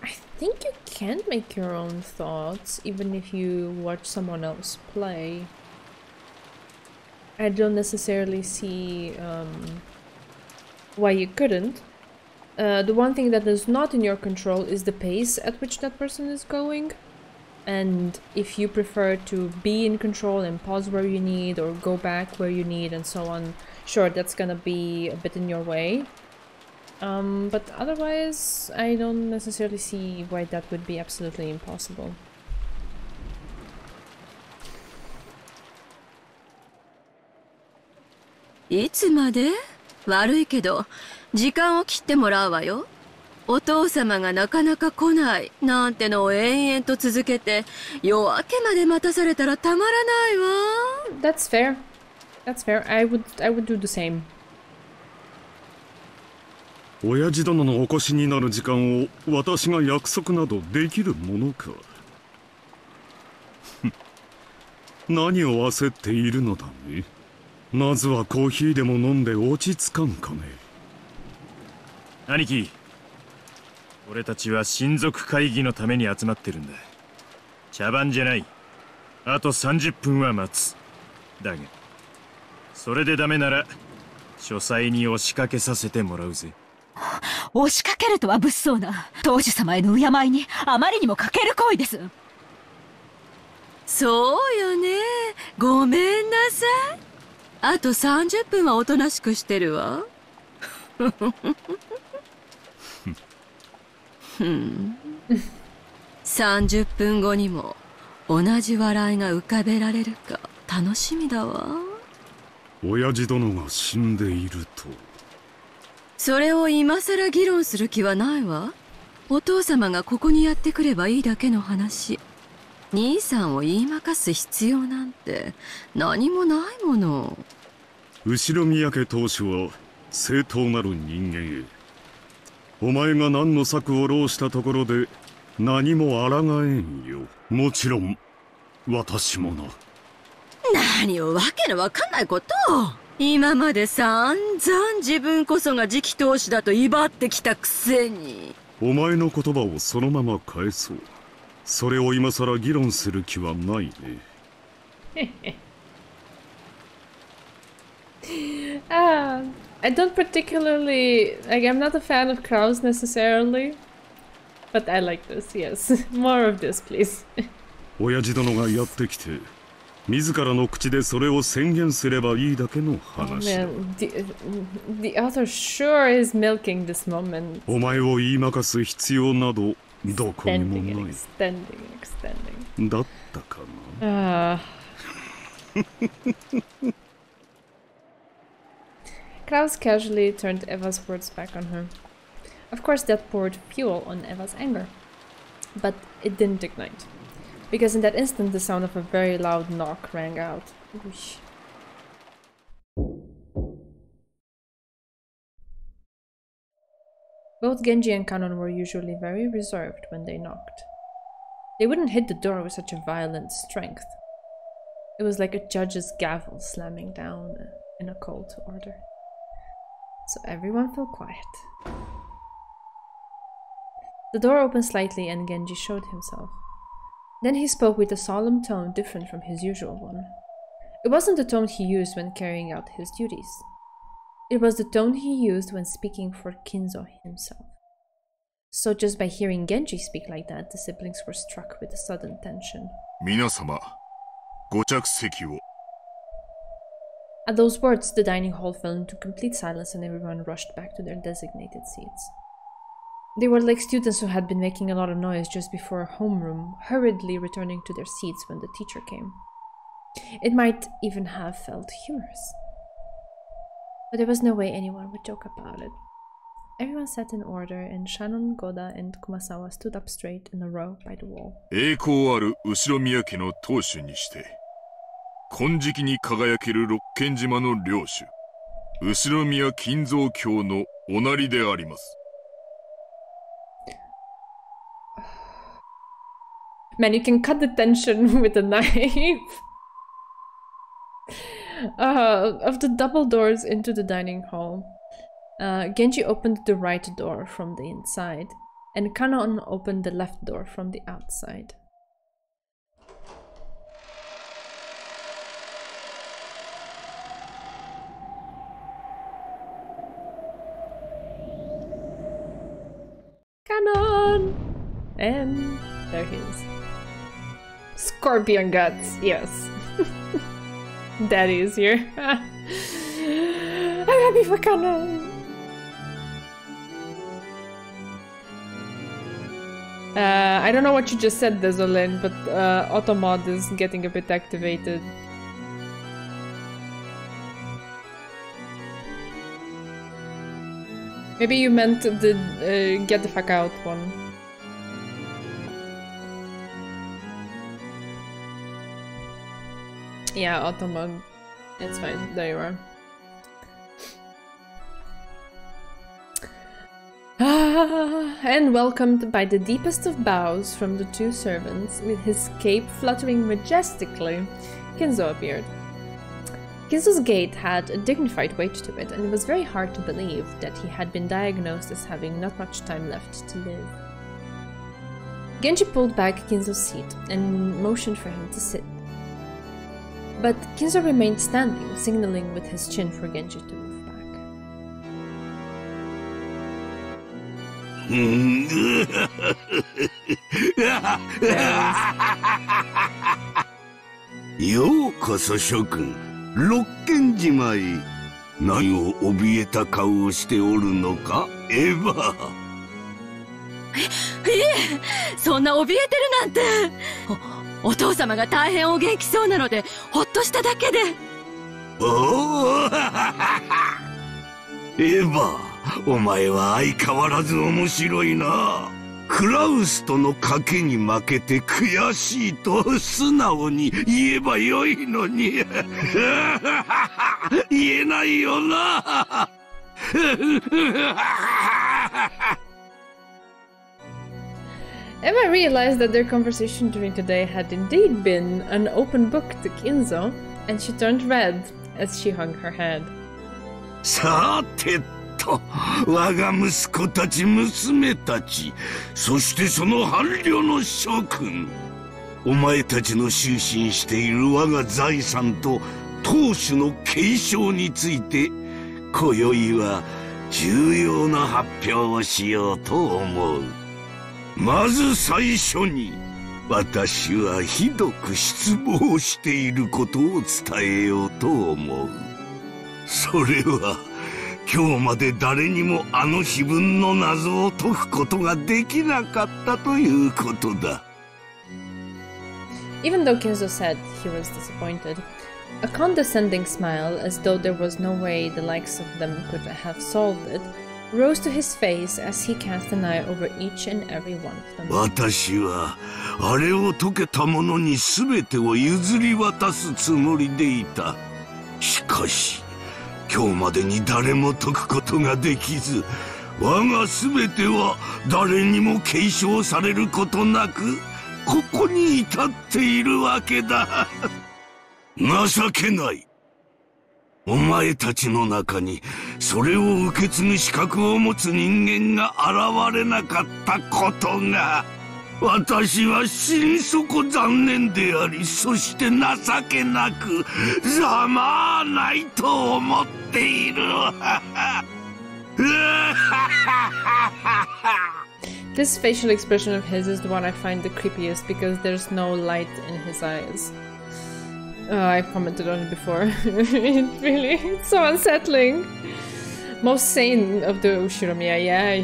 I think you can make your own thoughts even if you watch someone else play. I don't necessarily see why you couldn't. The one thing that is not in your control is the pace at which that person is going. And if you prefer to be in control and pause where you need or go back where you need and so on, sure, that's gonna be a bit in your way. But otherwise, I don't necessarily see why that would be absolutely impossible.いつまで？悪いけど、時間を切ってもらうわよ。お父様がなかなか来ないなんてのを延々と続けて、夜明けまで待たされたらたまらないわ。That's fair. That's fair. I would do the same. 親父殿のお越しになる時間を私が約束などできるものか。何を焦っているのだね。まずはコーヒーでも飲んで落ち着かんかね。兄貴、俺たちは親族会議のために集まってるんだ。茶番じゃない。あと30分は待つ。だがそれでダメなら書斎に押しかけさせてもらうぜ。押しかけるとは物騒な当主様への敬いにあまりにも欠ける行為です。そうよね。ごめんなさい。あと30分はおとなしくしてるわ。30分後にも同じ笑いが浮かべられるか楽しみだわ。親父殿が死んでいると。それを今さら議論する気はないわ。お父様がここにやってくればいいだけの話。兄さんを言いまかす必要なんて何もないもの。後宮家当主は正当なる人間へ。お前が何の策を弄したところで何も抗えんよ。もちろん私もな。何をわけのわかんないことを。今まで散々自分こそが次期当主だと威張ってきたくせに。お前の言葉をそのまま返そう。それを今さら議論する気はないね。I don't particularly like. I'm not a fan of crows necessarily, but I like this. Yes, more of this, please. 親父殿がやってきて、自らの口でそれを宣言すればいいだけの話。Oh, man. The author sure is milking this moment. お前を言いまかす必要などどこにもない。Extending. だったかな。Klaus casually turned Eva's words back on her. Of course, that poured fuel on Eva's anger. But it didn't ignite. Because in that instant, the sound of a very loud knock rang out. Whoosh. Both Genji and Kanon were usually very reserved when they knocked. They wouldn't hit the door with such a violent strength. It was like a judge's gavel slamming down in a call to order. So everyone fell quiet. The door opened slightly and Genji showed himself. Then he spoke with a solemn tone different from his usual one. It wasn't the tone he used when carrying out his duties. It was the tone he used when speaking for Kinzo himself. So just by hearing Genji speak like that, the siblings were struck with a sudden tension. 皆様、ご着席を。At those words, the dining hall fell into complete silence and everyone rushed back to their designated seats. They were like students who had been making a lot of noise just before homeroom, hurriedly returning to their seats when the teacher came. It might even have felt humorous. But there was no way anyone would joke about it. Everyone sat in order, and Shannon, Goda, and Kumasawa stood up straight in a row by the wall. 栄光ある後宮家の当主にして、金色に輝ける六軒島の領主、後宮金蔵卿のおなりであります。Man, you can cut the tension with a knife. Of the double doors into the dining hall, Genji opened the right door from the inside, and Kanon opened the left door from the outside. Kanon! And there he is. Scorpion guts, yes. Daddy is here. I'm happy for Kanon. I don't know what you just said, Desolin, but Automod is getting a bit activated. Maybe you meant the get the fuck out one. Yeah, Automod. It's fine. There you are. And welcomed by the deepest of bows from the two servants, with his cape fluttering majestically, Kinzo appeared. Kinzo's gait had a dignified weight to it, and it was very hard to believe that he had been diagnosed as having not much time left to live. Genji pulled back Kinzo's seat and motioned for him to sit. But Kinzo remained standing, signaling with his chin for Genji to move back. Yokoso, Shokun. 六軒島へ何を怯えた顔をしておるのか、エヴァ。いえ、そんな怯えてるなんて。お父様が大変お元気そうなのでほっとしただけで。おおエヴァ、お前は相変わらず面白いな。クラウスとの賭けに負けて悔しいと素直に言えばよいのに言えないよな。Eva realized that their conversation during the day had indeed been an open book to Kinzo, and she turned red as she hung her head. さてと、我が息子たち娘たち、そしてその伴侶の諸君、お前たちの就寝している我が財産と当主の継承について、今宵は重要な発表をしようと思う。まず最初に、私はひどく失望していることを伝えようと思う。それは、今日まで誰にもあの碑文の謎を解くことができなかったということだ。Even though Kinzo said he was disappointed, a condescending smile, as though there was no way the likes of them could have solved it, rose to his face as he cast an eye over each and every one of them. 私はあれを解けた者に全てを譲り渡すつもりでいた。しかし今日までに誰も解くことができず、我が全ては誰にも継承されることなく、ここに至っているわけだ。情けない。お前たちの中にそれを受け継ぐ資格を持つ人間が現れなかったことが、私は心底残念であり、そして情けなくざまあないと思っている。This facial expression of his is the one I find the creepiest because there's no light in his eyes. I've commented on it before. It's so unsettling. Most sane of the Ushiromiya, yeah.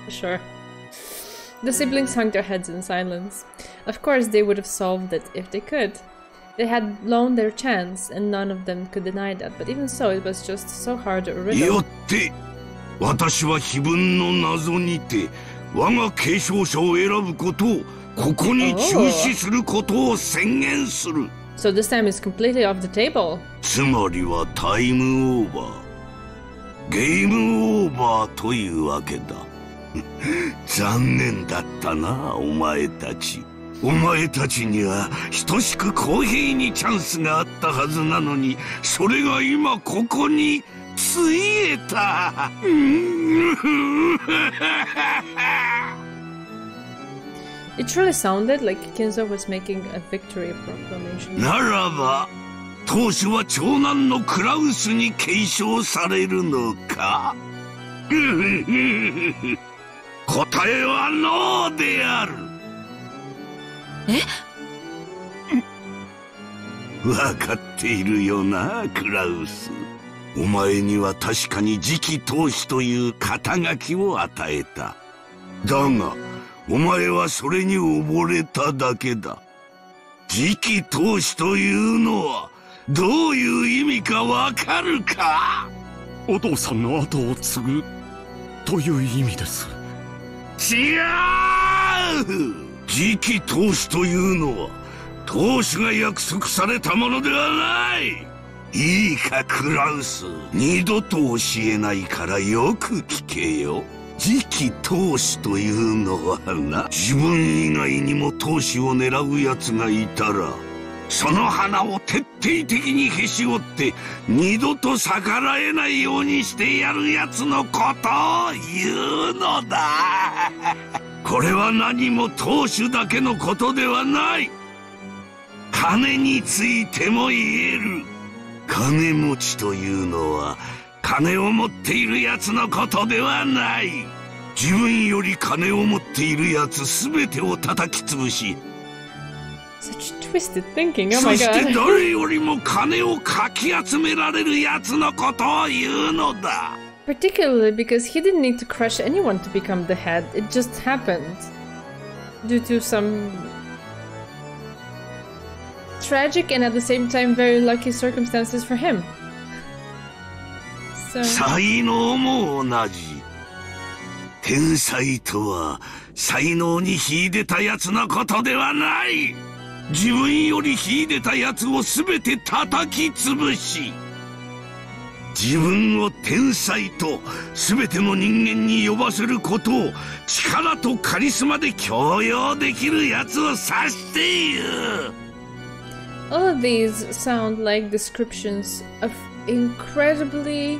Sure. The siblings hung their heads in silence. Of course, they would have solved it if they could. They had blown their chance, and none of them could deny that. But even so, it was just so hard to riddle. よって、私は碑文の謎にて、我が継承者を選ぶことを、ここに中止することを宣言する。So this time is completely off the table. つまりはタイムオーバー、ゲームオーバーというわけだ。残念だったな、お前たち。お前たちには等しく公平にチャンスがあったはずなのに、それが今ここについえた。It truly sounded like Kinzo was making a victory proclamation. ならば、当主は長男のクラウスに継承されるのか？答えはノーである。わかっているよな、クラウス。お前には確かに次期当主という肩書きを与えた。だがお前はそれに溺れただけだ。次期当主というのはどういう意味かわかるか？お父さんの後を継ぐという意味です。違う！次期当主というのは当主が約束されたものではない。いいかクラウス、二度と教えないからよく聞けよ。次期当主というのはな、自分以外にも当主を狙う奴がいたらその花を徹底的にへし折って二度と逆らえないようにしてやる奴のことを言うのだ。これは何も当主だけのことではない。金についても言える。金持ちというのは金を持っている奴のことではない。自分より金を持っている奴すべてを叩き潰し、Such twisted thinking. Oh そ my して god. 誰よりも金をかき集められる奴のことを言うのだ。Particularly because he didn't need to crush anyone to become the head. It just happened due to some tragic and at the same time very lucky circumstances for him. So... 才能も同じ。天才とは才能に秀でた奴のことではない。自分より秀でた奴を全て叩き潰し、自分を天才と全ての人間に呼ばせることを力とカリスマで強要できる奴を指している。All of these sound like descriptions of incredibly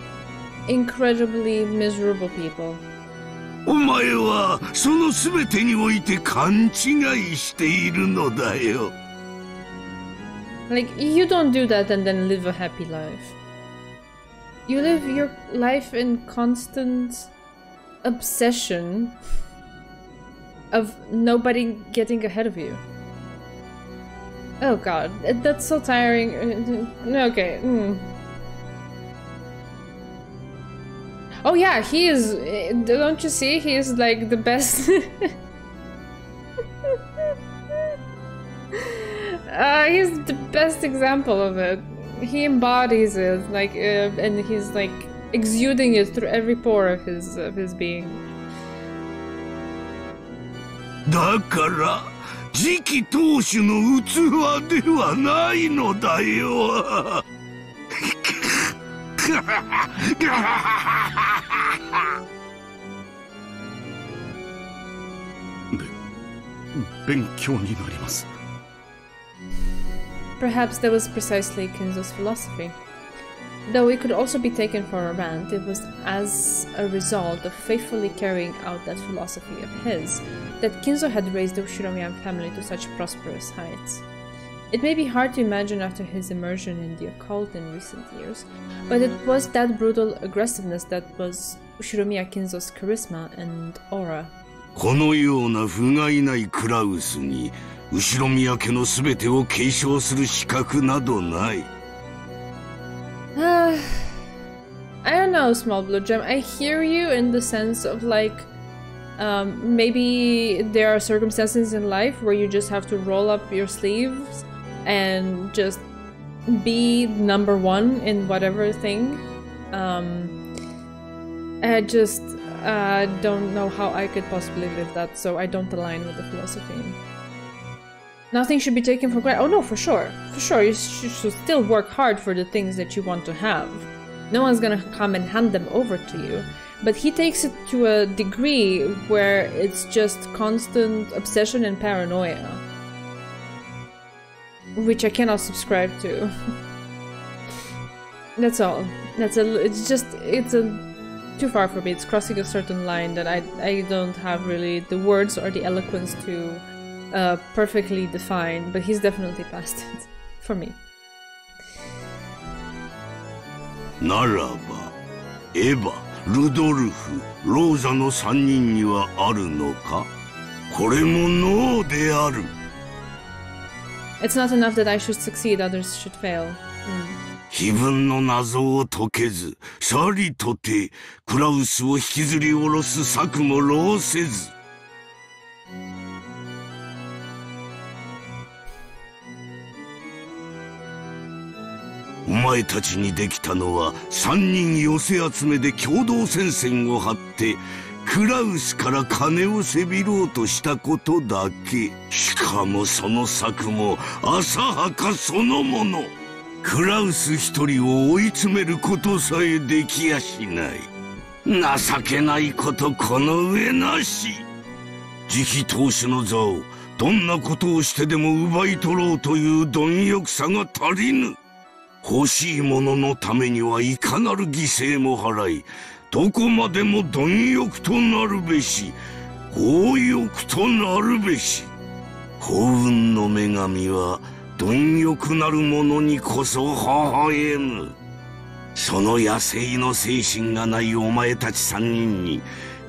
miserable people. お前はその全てにおいて勘違いしているのだよ。Like, you don't do that and then live a happy life. You live your life in constant obsession of nobody getting ahead of you. Oh god, that's so tiring. Okay. Oh yeah, he is... Don't you see? He is like the best... he's the best example of it. He embodies it, like, and he's like exuding it through every pore of his being. だから次期当主の器ではないのだよ。勉強になります。 Perhaps that was precisely Kinzo's philosophy. Though it could also be taken for a rant, it was as a result of faithfully carrying out that philosophy of his that Kinzo had raised the Shiromiya family to such prosperous heights. It may be hard to imagine after his immersion in the occult in recent years, but it was that brutal aggressiveness that was Shiromiya Kinzo's charisma and aura. このような不甲斐ないクラウスに後ろ宮家のすべてを継承する資格などない。I don't know, Small Blue Gem. I hear you in the sense of like, maybe there are circumstances in life where you just have to roll up your sleeves and just be number one in whatever thing. I just don't know how I could possibly live that, so I don't align with the philosophy. Nothing should be taken for granted. Oh no, for sure. For sure, you should still work hard for the things that you want to have. No one's gonna come and hand them over to you. But he takes it to a degree where it's just constant obsession and paranoia. Which I cannot subscribe to. That's all. It's too far for me. It's crossing a certain line that I don't have really the words or the eloquence to perfectly define, but he's definitely past it for me. ならば、エヴァ、ルドルフ、ローザの3人にはあるのか？これもノーである。It's not enough that I should succeed, others should fail. 非分の謎を解けず、さりとてクラウスを引きずり下ろす策も浪せず。お前たちにできたのは3人寄せ集めで共同戦線を張ってクラウスから金をせびろうとしたことだけ。しかもその策も浅はかそのもの。クラウス一人を追い詰めることさえできやしない。情けないことこの上なし。次期当主の座をどんなことをしてでも奪い取ろうという貪欲さが足りぬ。欲しいもののためにはいかなる犠牲も払い、どこまでも貪欲となるべし、強欲となるべし。幸運の女神は貪欲なる者にこそ微笑む。その野生の精神がないお前たち3人に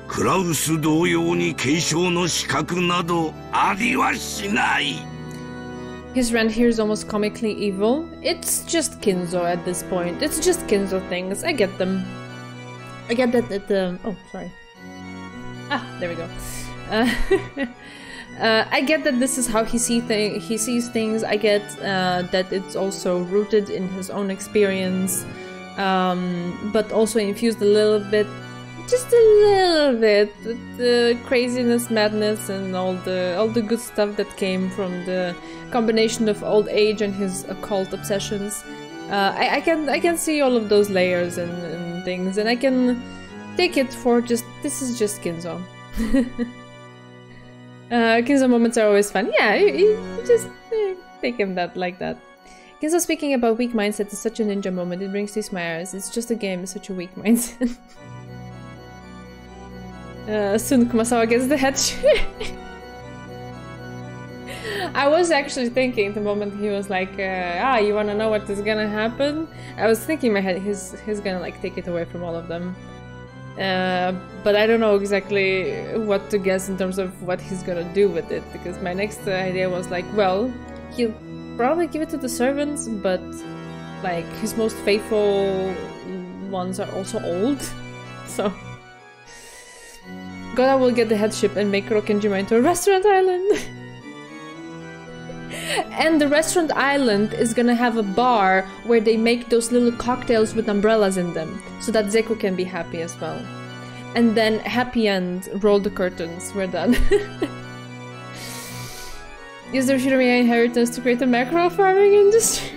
クラウス同様に継承の資格などありはしない。His rant here is almost comically evil. It's just Kinzo at this point. It's just Kinzo things. I get them. I get that oh, sorry. Ah, there we go. I get that this is how he sees things. I get that it's also rooted in his own experience, but also infused a little bit, just a little bit, with the craziness, madness, and all the good stuff that came from the combination of old age and his occult obsessions. I can see all of those layers and things, and I can take it for just, this is just Kinzo. Kinzo moments are always fun. Yeah, you just take him like that. Kinzo speaking about weak mindset is such a ninja moment. It brings tears to my eyes. It's just a game with such a weak mindset. Soon Kumasawa gets the head. I was actually thinking the moment he was like, you wanna know what is gonna happen? I was thinking in my head, he's gonna like take it away from all of them. But I don't know exactly what to guess in terms of what he's gonna do with it, because my next idea was like, well, he'll probably give it to the servants, but like his most faithful ones are also old, so Goda will get the headship and make Rokkenjima into a restaurant island. And the restaurant island is gonna have a bar where they make those little cocktails with umbrellas in them, so that Zeku can be happy as well. And then happy end, roll the curtains, we're done. Use the Shiromiya inheritance to create a macro farming industry.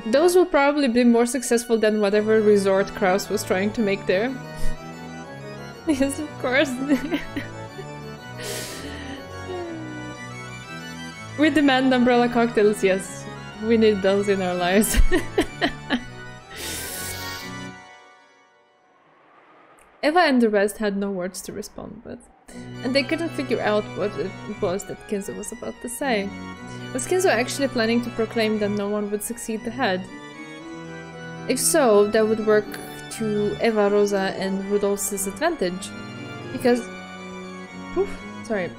Those will probably be more successful than whatever resort Kraus was trying to make there. Yes, of course. We demand umbrella cocktails, yes. We need those in our lives. Eva and the rest had no words to respond with, and they couldn't figure out what it was that Kinzo was about to say. Was Kinzo actually planning to proclaim that no one would succeed the head? If so, that would work to Eva, Rosa, and Rudolph's advantage, because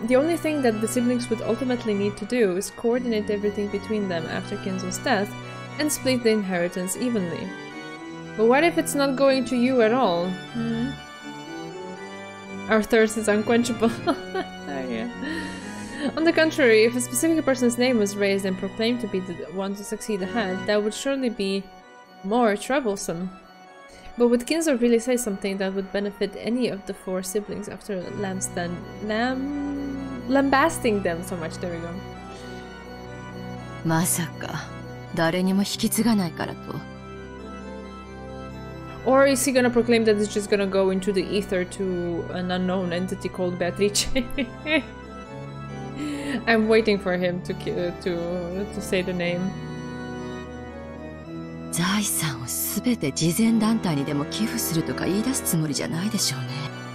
the only thing that the siblings would ultimately need to do is coordinate everything between them after Kinzo's death and split the inheritance evenly. But what if it's not going to you at all? Our thirst is unquenchable. Yeah. On the contrary, if a specific person's name was raised and proclaimed to be the one to succeed the head, that would surely be more troublesome. But would Kinzo really say something that would benefit any of the 4 siblings after lambasting them so much? There we go. まさか誰にも引き継がないからと。 Or is he gonna proclaim that it's just gonna go into the ether to an unknown entity called Beatrice? I'm waiting for him to say the name. 財産をすべて慈善団体にでも寄付するとか言い出すつもりじゃないでしょうね。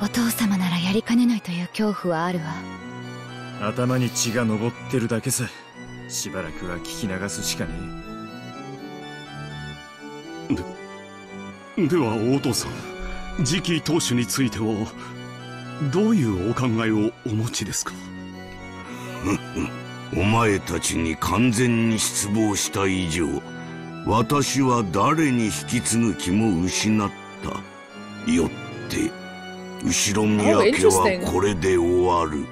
お父様ならやりかねないという恐怖はあるわ。頭に血が上ってるだけさ。しばらくは聞き流すしかねえ。ではお父さん、次期当主についてはどういうお考えをお持ちですか？お前たちに完全に失望した以上、私は誰に引き継ぐ気も失った。よって後ろ宮家はこれで終わる。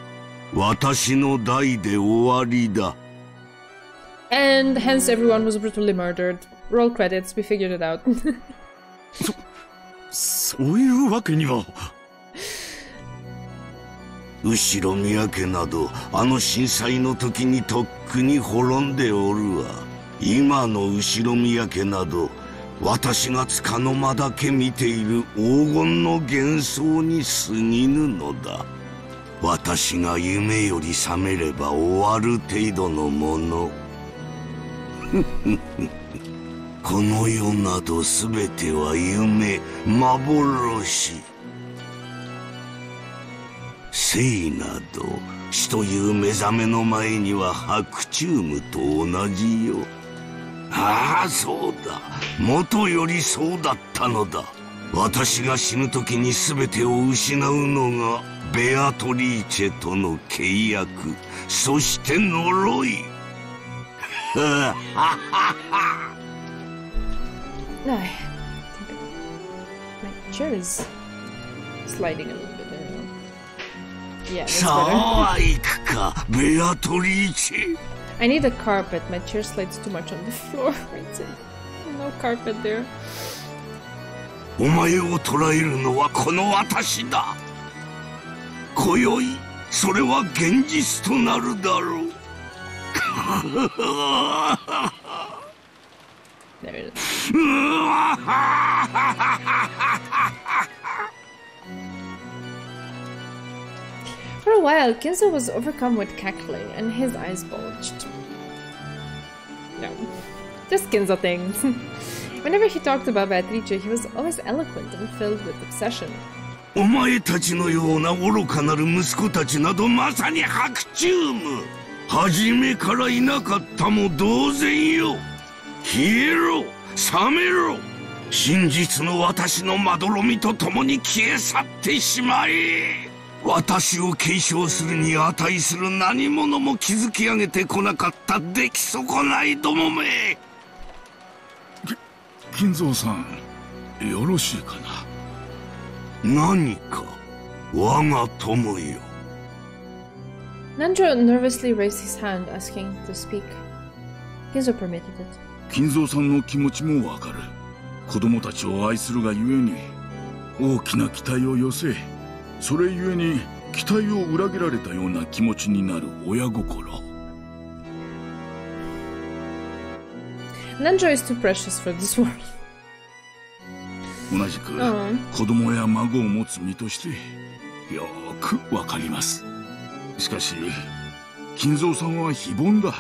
私の代で終わりだ。 And hence everyone was brutally murdered. Roll credits, we figured it out. そういうわけには。後ろ宮家などあの震災の時にとっくに滅んでおるわ。今の後ろ宮家など私が束の間だけ見ている黄金の幻想に過ぎぬのだ。私が夢より覚めれば終わる程度のもの。この世など全ては夢、幻。生など死という目覚めの前には白チュームと同じよ。ああ、そうだ。元よりそうだったのだ。私が死ぬ時に全てを失うのがベアトリーチェとの契約、そして呪い。No, I think my chair is sliding a little bit. Yeah, that's better. I need a carpet. My chair slides too much on the floor. No carpet there. お前を捕らえるのはこの私だ。今宵それは現実となるだろう。There it is. For a while, Kinzo was overcome with cackling, and his eyes bulged. No, just Kinzo things. Whenever he talked about Beatrice, he was always eloquent and filled with obsession. お前たちのような愚かなる息子たちなどまさに白チューム。初めからいなかったも同然よ。消えろ、覚めろ。真実の私のまどろみと共に消え去ってしまえ。私を継承するに値する何者も築き上げてこなかった出来損ないどもめ。金蔵さん、よろしいかな。何か我が友よ。Nanjo nervously raised his hand, asking to speak. Kinzo permitted it. 金蔵さんの気持ちもわかる。子供たちを愛するがゆえに大きな期待を寄せ、それゆえに期待を裏切られたような気持ちになる親心。Nanjo is too precious for this world. 同じく子供や孫を持つ身としてよくわかります。しかし金蔵さんは非凡だ、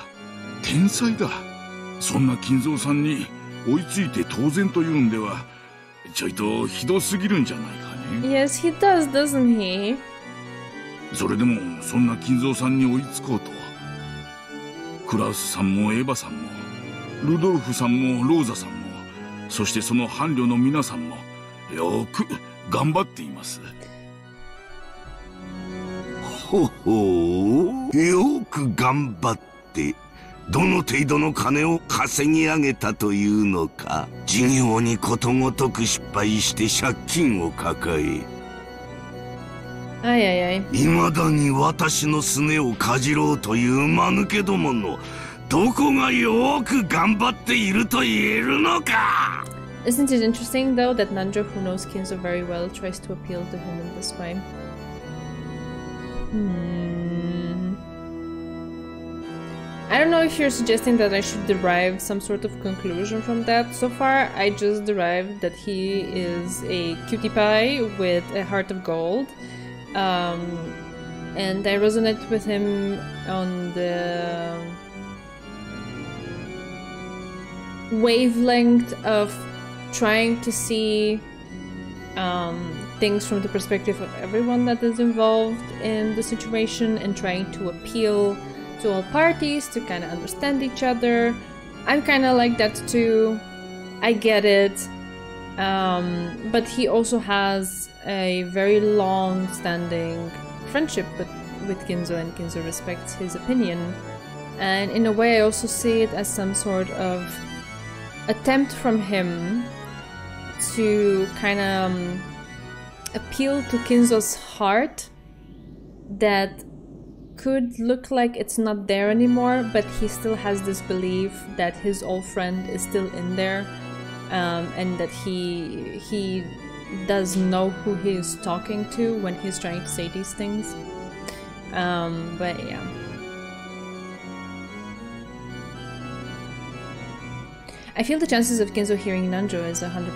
天才だ。そんな金蔵さんに追いついて当然というんではちょいとひどすぎるんじゃないかね。 Yes, he does, doesn't he? それでもそんな金蔵さんに追いつこうとクラウスさんもエヴァさんもルドルフさんもローザさんも、そしてその伴侶の皆さんもよく頑張っています。ほほう、よく頑張ってどの程度の金を稼ぎ上げたというのか。事業にことごとく失敗して借金を抱え、未だに私のすねをかじろうという間抜けどものどこがよく頑張っていると言えるのか。 Isn't it interesting though that Nanjo, who knows Kinzo very well, tries to appeal to him in this way? I don't know if you're suggesting that I should derive some sort of conclusion from that. So far, I just derived that he is a cutie pie with a heart of gold. And I resonate with him on the wavelength of trying to see things from the perspective of everyone that is involved in the situation and trying to appeal to all parties to kind of understand each other. I'm kind of like that too. I get it. But he also has a very long-standing friendship with Kinzo, and Kinzo respects his opinion. And in a way, I also see it as some sort of attempt from him to kind of appeal to Kinzo's heart that could look like it's not there anymore, but he still has this belief that his old friend is still in there, and that he does know who he is talking to when he's trying to say these things. But yeah. I feel the chances of Kinzo hearing Nanjo is 100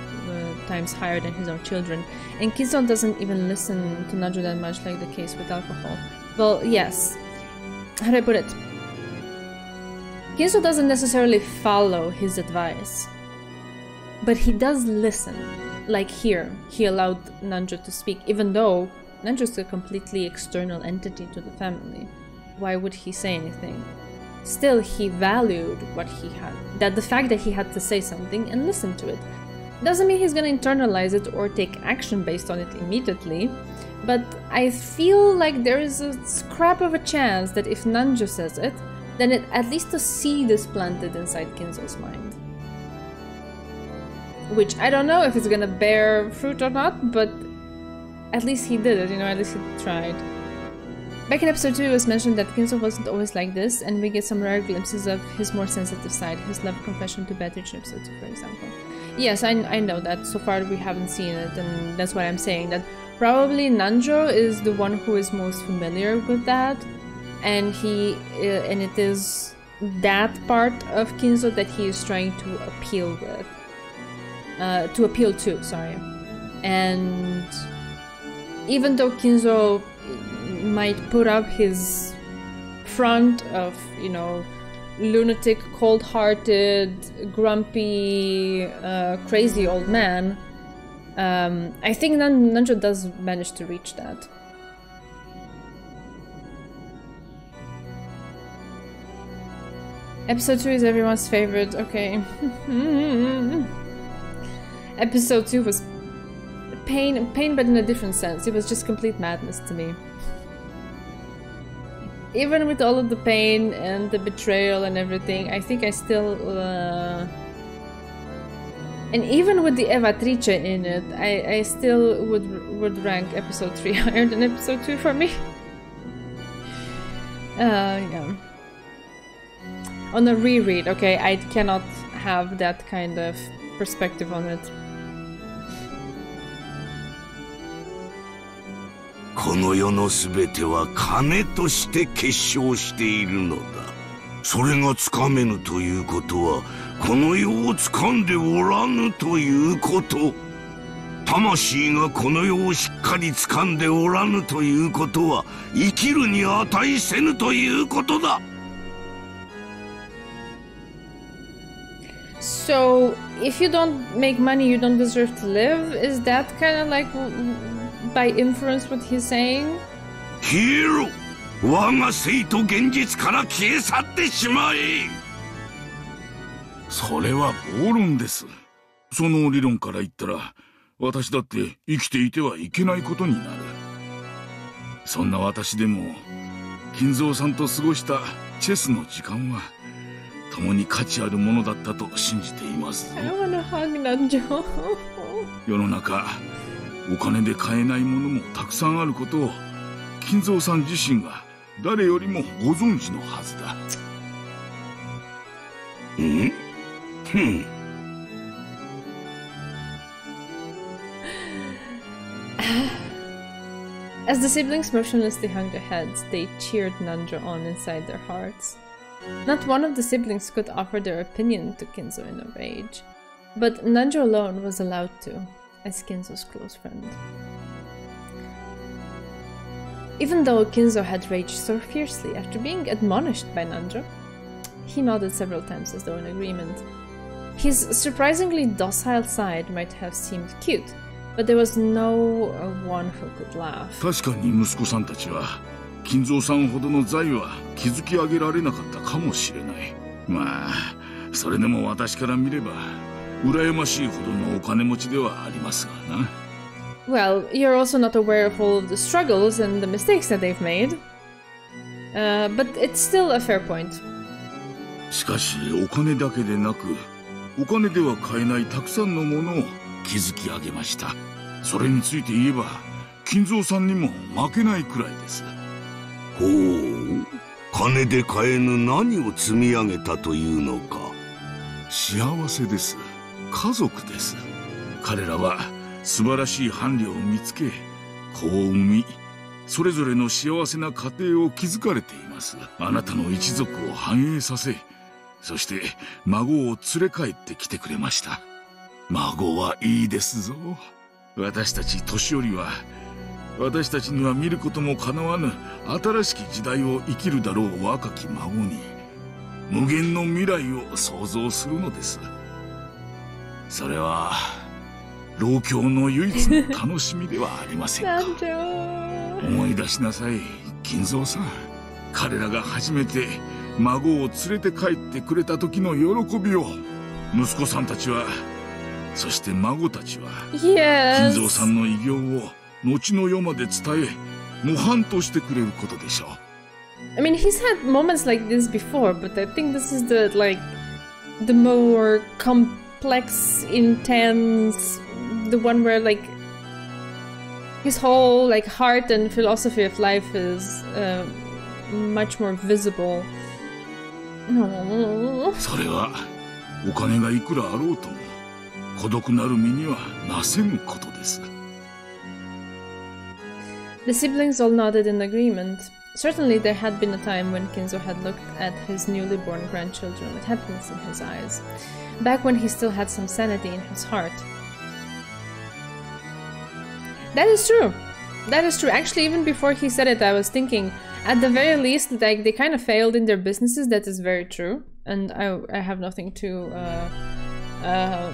times higher than his own children, and Kinzo doesn't even listen to Nanjo that much, like the case with alcohol. Well, yes. How do I put it? Kinzo doesn't necessarily follow his advice, but he does listen. Like here, he allowed Nanjo to speak, even though Nanjo is a completely external entity to the family. Why would he say anything? Still, he valued what he had. That the fact that he had to say something and listen to it. Doesn't mean he's gonna internalize it or take action based on it immediately, but I feel like there is a scrap of a chance that if Nanjo says it, then at least a seed is planted inside Kinzo's mind. Which I don't know if it's gonna bear fruit or not, but at least he did it, you know, at least he tried. Back in episode 2 it was mentioned that Kinzo wasn't always like this, and we get some rare glimpses of his more sensitive side, his love confession to Beatrice in episode 2, for example. Yes, I know that. So far we haven't seen it, and that's why I'm saying that probably Nanjo is the one who is most familiar with that, and it is that part of Kinzo that he is trying to appeal to, sorry. And even though Kinzo might put up his front of, you know, lunatic, cold-hearted, grumpy, crazy old man, I think Nanjo does manage to reach that. Episode 2 is everyone's favorite, okay. Episode 2 was pain but in a different sense. It was just complete madness to me. Even with all of the pain and the betrayal and everything, I think I still... and even with the Evatrice in it, I still would rank episode 3 higher than episode 2 for me. Yeah. On a reread, okay, I cannot have that kind of perspective on it. この世のすべては金として結晶しているのだ。それがつかめぬということは、この世を掴んでおらぬということ。魂がこの世をしっかり掴んでおらぬということは、生きるに値せぬということだ。So, if you don't make money, you don't deserve to live? Is that kind of like by inference what he's saying? 消えろ！我が生と現実から消え去ってしまえ！それは暴論です。その理論から言ったら、私だって生きていてはいけないことになる。そんな私でも、金蔵さんと過ごしたチェスの時間は、共に価値あるものだったと信じています。世の中、お金で買えないものもたくさんあることを、金蔵さん自身が誰よりもご存知のはずだ。As the siblings motionlessly hung their heads, they cheered Nanjo on inside their hearts. Not one of the siblings could offer their opinion to Kinzo in a rage, but Nanjo alone was allowed to, as Kinzo's close friend. Even though Kinzo had raged so fiercely after being admonished by Nanjo, he nodded several times as though in agreement. His surprisingly docile side might have seemed cute, but there was no one who could laugh. 確かに息子さんたちは金蔵さんほどの財は築き上げられなかったかもしれない。まあ、それでも私から見れば羨ましいほどのお金持ちではありますがな。Well, you're also not aware of all of the struggles and the mistakes that they've made. But it's still a fair point. しかし、お金だけでなく、お金では買えないたくさんのものを築き上げました。それについて言えば、金蔵さんにも負けないくらいです。ほう。金で買えぬ何を積み上げたというのか。幸せです。家族です。彼らは素晴らしい伴侶を見つけ、子を産み、それぞれの幸せな家庭を築かれています。あなたの一族を繁栄させ、そして孫を連れ帰ってきてくれました。孫はいいですぞ。私たち年寄りは、私たちには見ることもかなわぬ新しき時代を生きるだろう若き孫に、無限の未来を想像するのです。それは老境の唯一の楽しみではありませんか。思い出しなさい、金蔵さん。彼らが初めて孫を連れて帰ってくれた時の喜びを、息子さんたちは、そして孫たちは、金蔵さんの偉業を後の世まで伝え、模範としてくれることでしょう。I mean, he's had moments like this before, but I think this is the more complex, intense, the one where his whole heart and philosophy of life is much more visible.それはお金がいくらあろうとも孤独なる身にはなせぬことです。The siblings all nodded in agreement. Certainly there had been a time when Kinzo had looked at his newly born grandchildren with happiness in his eyes, back when he still had some sanity in his heart. That is true. That is true. Actually, even before he said it, I was thinking, at the very least, they kind of failed in their businesses. That is very true. And I have nothing to, I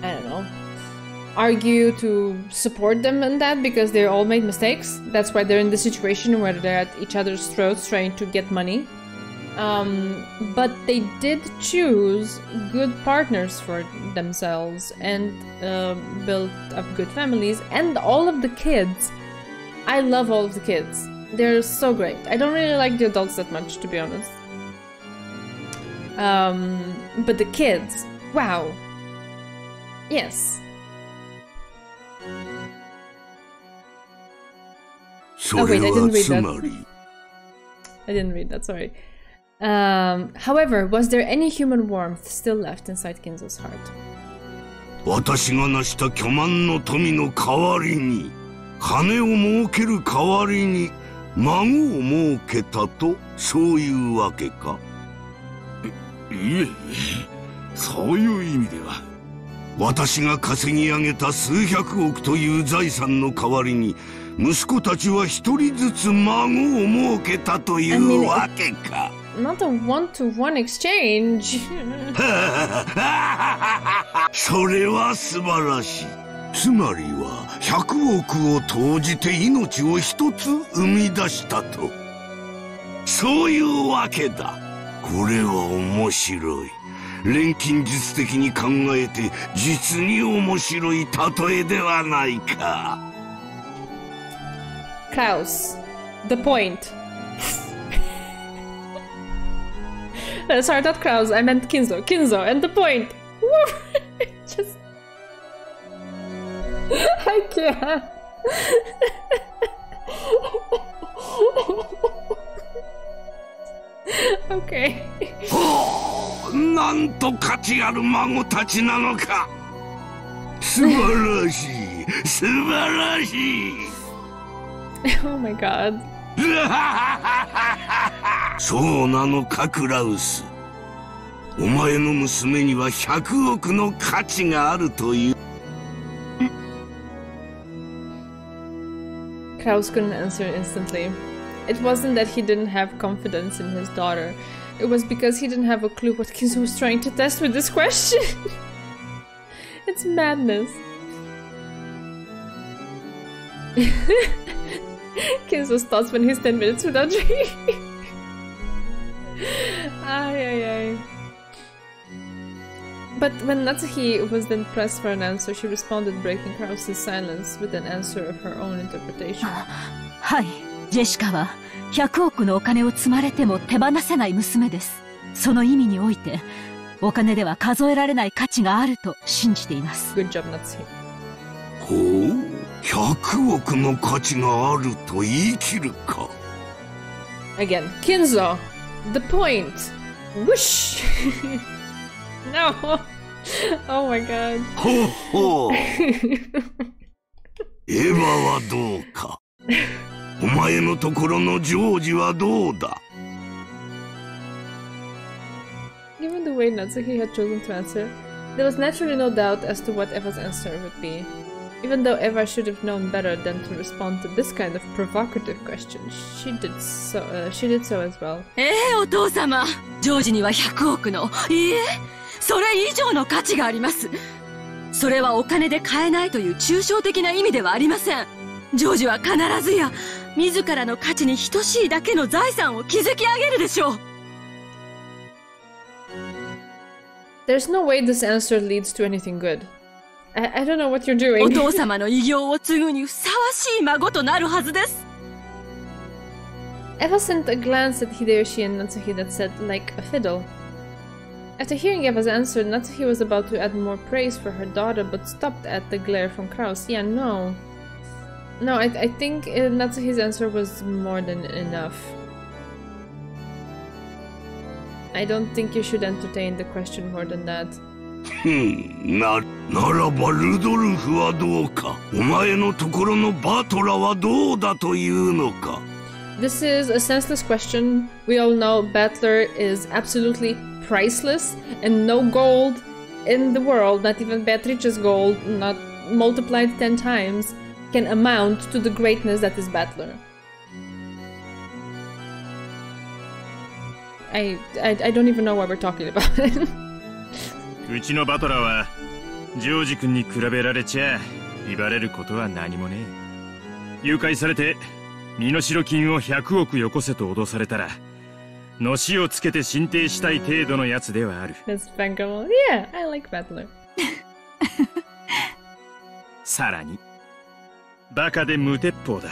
don't know, argue to support them in that, because they all made mistakes. That's why they're in the situation where they're at each other's throats trying to get money. But they did choose good partners for themselves and built up good families. And all of the kids, I love all of the kids. They're so great. I don't really like the adults that much, to be honest. But the kids, wow. Yes. Oh wait, I didn't read that. I didn't read that, sorry. However, was there any human warmth still left inside Kinzo's heart? 私が成した巨万の富の代わりに、金を儲ける代わりに孫を儲けたと、そういうわけか。いえいえ、そういう意味では。私が稼ぎ上げた数百億という財産の代わりに、息子たちは一人ずつ孫を儲けたというわけか。Not a one-to-one exchange. それは素晴らしい。つまりは100億を投じて命を一つ生み出したと。そういうわけだ。これは面白い。錬金術的に考えて実に面白い例えではないか。Klaus, the point. Sorry, not Klaus, I meant Kinzo. Kinzo, and the point. Just... I can't. Okay. なんと価値ある孫たちなのか。素晴らしい、素晴らしい。Oh my god. そうなのか、クラウス。お前の娘には100億の価値があるという。Klaus couldn't answer instantly. It wasn't that he didn't have confidence in his daughter. It was because he didn't have a clue what Kinzo was trying to test with this question. It's madness. Kinzo's thoughts when he's 10 minutes without drinking. Ay, ay, ay. But when Natsuhi was then pressed for an answer, she responded, breaking Klaus's silence with an answer of her own interpretation. はい、ジェシカは100億のお金を積まれても手放せない娘です。その意味において、お金では数えられない価値があると信じています。Good job, Natsuhi. ほう、100億の価値があると言い切るか。Again, Kinzo, the point. Whoosh! No. Oh my god. ほうほう。エヴァはどうか。お前のところのジョージはどうだ。 Given the way Natsuki had chosen to answer, there was naturally no doubt as to what Eva's answer would be. Even though Eva should have known better than to respond to this kind of provocative question, she did so as well. お父様、ジョージには100億の、いいえ、それ以上の価値があります。それはお金で買えないという抽象的な意味ではありません。ジョージは必ずや自らの価値に等しいだけの財産を築き上げるでしょう。There's no way this answer leads to anything good. I don't know what you're doing. お父様の偉業を継ぐにふさわしい孫となるはずです。Eva sent a glance at Hideyoshi and Natsuki that said, like a fiddle. After hearing Eva's answer, Natsuki was about to add more praise for her daughter, but stopped at the glare from Kraus. Yeah, no. No, I think Natsuki's answer was more than enough. I don't think you should entertain the question more than that. ならばルドルフはどうか。お前のところのバトラはどうだというのか。This is a senseless question. We all know Battler is absolutely priceless, and no gold in the world, not even Beatrice's gold, not multiplied 10 times, can amount to the greatness that is Battler. I don't even know why we're talking about it. うちのバトラーはジョージ君に比べられちゃ言われることは何もねえ。誘拐されて身代金を100億よこせと脅されたらのしをつけて進呈したい程度のやつではある。That's bankable. Yeah, I like Battler. さらにバカで無鉄砲だ。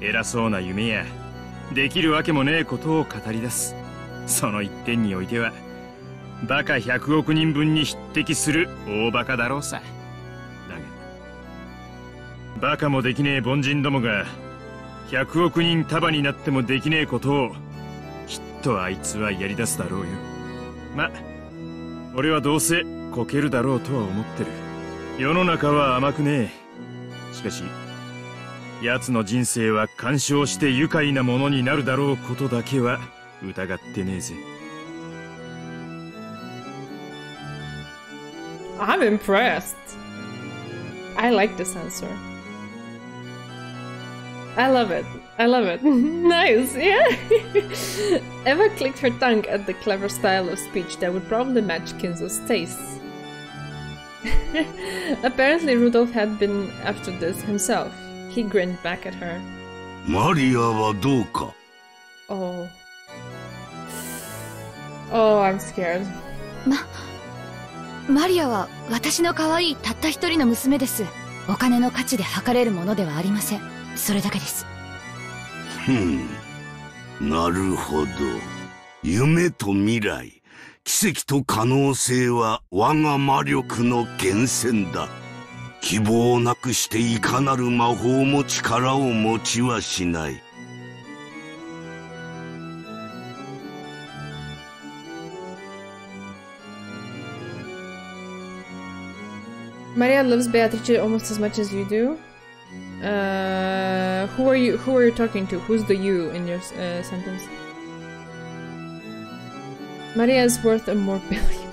偉そうな夢やできるわけもねえことを語り出す。その一点においてはバカ100億人分に匹敵する大バカだろうさ。だがバカもできねえ凡人どもが100億人束になってもできねえことをきっとあいつはやり出すだろうよ。ま、俺はどうせこけるだろうとは思ってる。世の中は甘くねえ。しかし奴の人生は干渉して愉快なものになるだろうことだけは疑ってねえぜ。I'm impressed. I like this answer. I love it. I love it. Nice, yeah. Eva clicked her tongue at the clever style of speech that would probably match Kinzo's tastes. Apparently Rudolph had been after this himself. He grinned back at her. Maria wa dou ka? Oh. Oh, I'm scared. マリアは私の可愛いたった一人の娘です。お金の価値で測れるものではありません。それだけです。なるほど。夢と未来、奇跡と可能性は我が魔力の源泉だ。希望をなくしていかなる魔法も力を持ちはしない。Maria loves Beatrice almost as much as you do. Who are you talking to? Who's the you in your sentence? Maria is worth a more billion.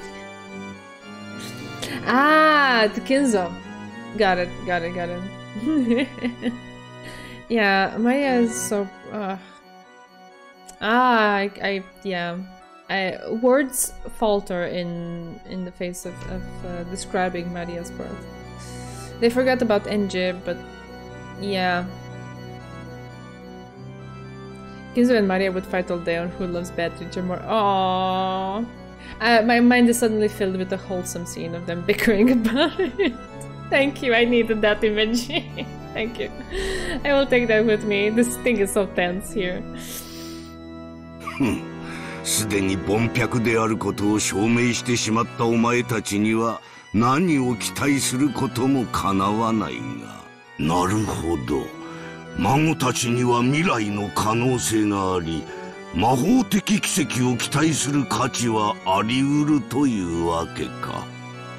Ah, to Kinzo. Got it. Yeah, Maria is so... words falter in the face of describing Maria's birth. They forgot about NJ, but yeah. Kinzo and Maria would fight all day on who loves Beatrice more. Aww. My mind is suddenly filled with a wholesome scene of them bickering about it. Thank you, I needed that image. Thank you. I will take that with me. This thing is so tense here. すでに凡客であることを証明してしまったお前たちには何を期待することもかなわないが。なるほど。孫たちには未来の可能性があり、魔法的奇跡を期待する価値はあり得るというわけか。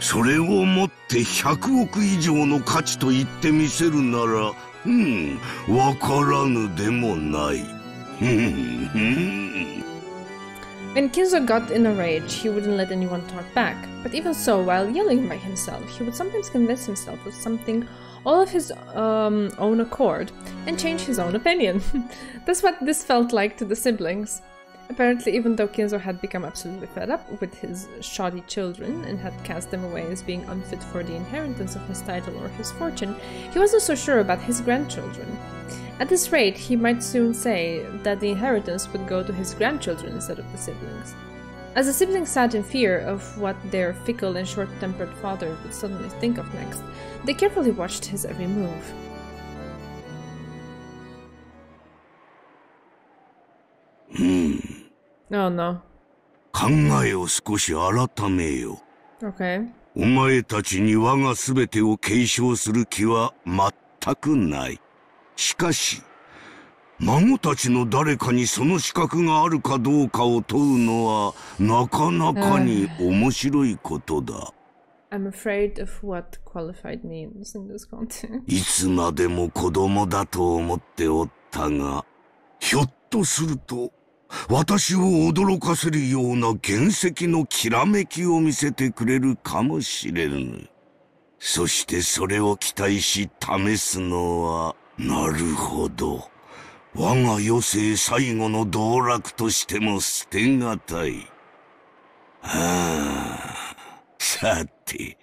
それをもって100億以上の価値と言ってみせるなら、わからぬでもない。When Kinzo got in a rage, he wouldn't let anyone talk back. But even so, while yelling by himself, he would sometimes convince himself of something all of his own accord and change his own opinion. That's what this felt like to the siblings. Apparently, even though Kinzo had become absolutely fed up with his shoddy children and had cast them away as being unfit for the inheritance of his title or his fortune, he wasn't so sure about his grandchildren. At this rate, he might soon say that the inheritance would go to his grandchildren instead of the siblings. As the siblings sat in fear of what their fickle and short-tempered father would suddenly think of next, they carefully watched his every move. Oh no. 考えを少し改めよ。Okay. お前たちに我が全てを継承する気は全くない。しかし、孫たちの誰かにその資格があるかどうかを問うのはなかなかに面白いことだ。I'm afraid of what qualified means in this context. いつまでも子供だと思っておったが、ひょっとすると私を驚かせるような原石のきらめきを見せてくれるかもしれぬ。そしてそれを期待し試すのは、なるほど。我が余生最後の道楽としても捨てがたい。さて、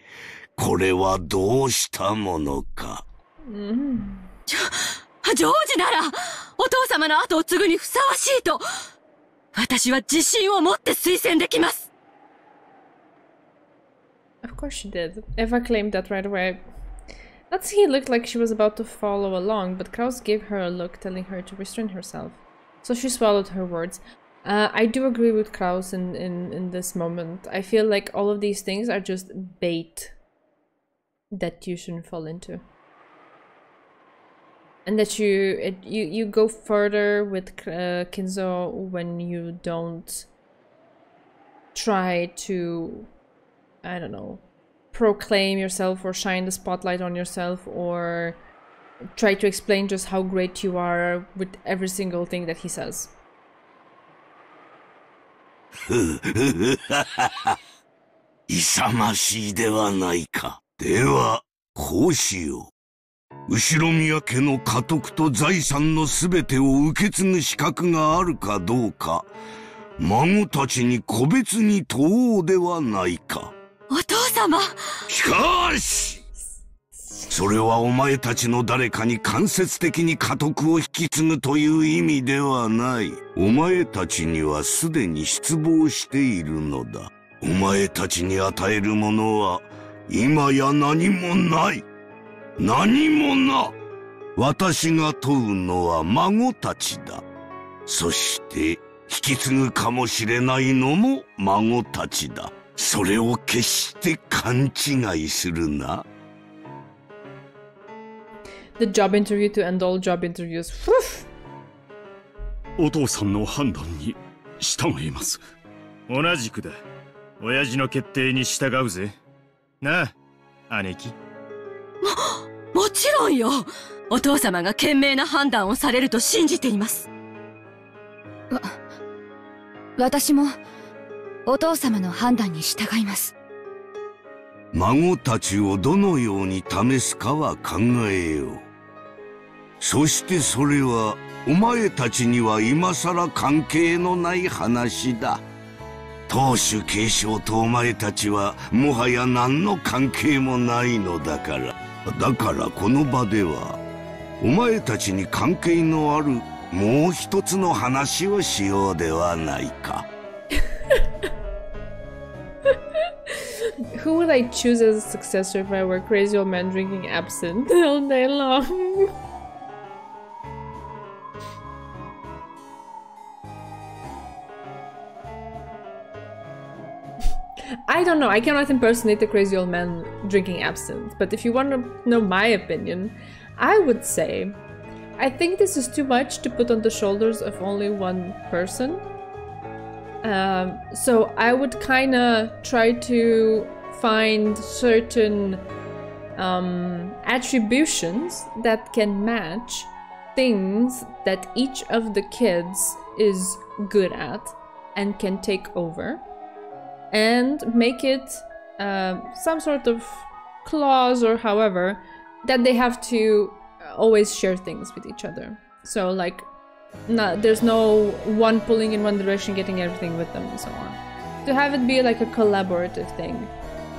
これはどうしたものか。ジョージなら、お父様の後を継ぐにふさわしいと、私は自信を持って推薦できます。Of course she did. Eva claimed that right away. Natsuki looked like she was about to follow along, but Kraus gave her a look telling her to restrain herself. So she swallowed her words. I do agree with Kraus in this moment. I feel like all of these things are just bait that you shouldn't fall into. And that you go further with Kinzo when you don't try to, I don't know, proclaim yourself or shine the spotlight on yourself or try to explain just how great you are with every single thing that he says. 勇ましいではないか。では、こうしよう。後宮家の家督と財産のすべてを受け継ぐ資格があるかどうか、孫たちに個別に問おうではないか。お父様！しかし！それはお前たちの誰かに間接的に家督を引き継ぐという意味ではない。お前たちにはすでに失望しているのだ。お前たちに与えるものは今や何もない。何もな。私が問うのは孫たちだ。そして引き継ぐかもしれないのも孫たちだ。それを決して勘違いするな。The job interview to end all job interviews. お父さんの判断に従います。同じくだ。親父の決定に従うぜ。なあ、姉貴。もちろんよ。お父様が賢明な判断をされると信じています。私もお父様の判断に従います。孫たちをどのように試すかは考えよう。そしてそれはお前たちには今さら関係のない話だ。当主継承とお前たちはもはや何の関係もないのだから。だからこの場ではお前たちに関係のあるもう一つの話をしようではないか。Who would I choose as a successor if I were a crazy old man drinking absinthe all day long? I don't know, I cannot impersonate a crazy old man drinking absinthe, but if you want to know my opinion, I would say I think this is too much to put on the shoulders of only one person. So I would kind of try to find certain attributions that can match things that each of the kids is good at and can take over, and make it some sort of clause or however that they have to always share things with each other. So like, there's no one pulling in one direction, getting everything with them and so on. To have it be like a collaborative thing,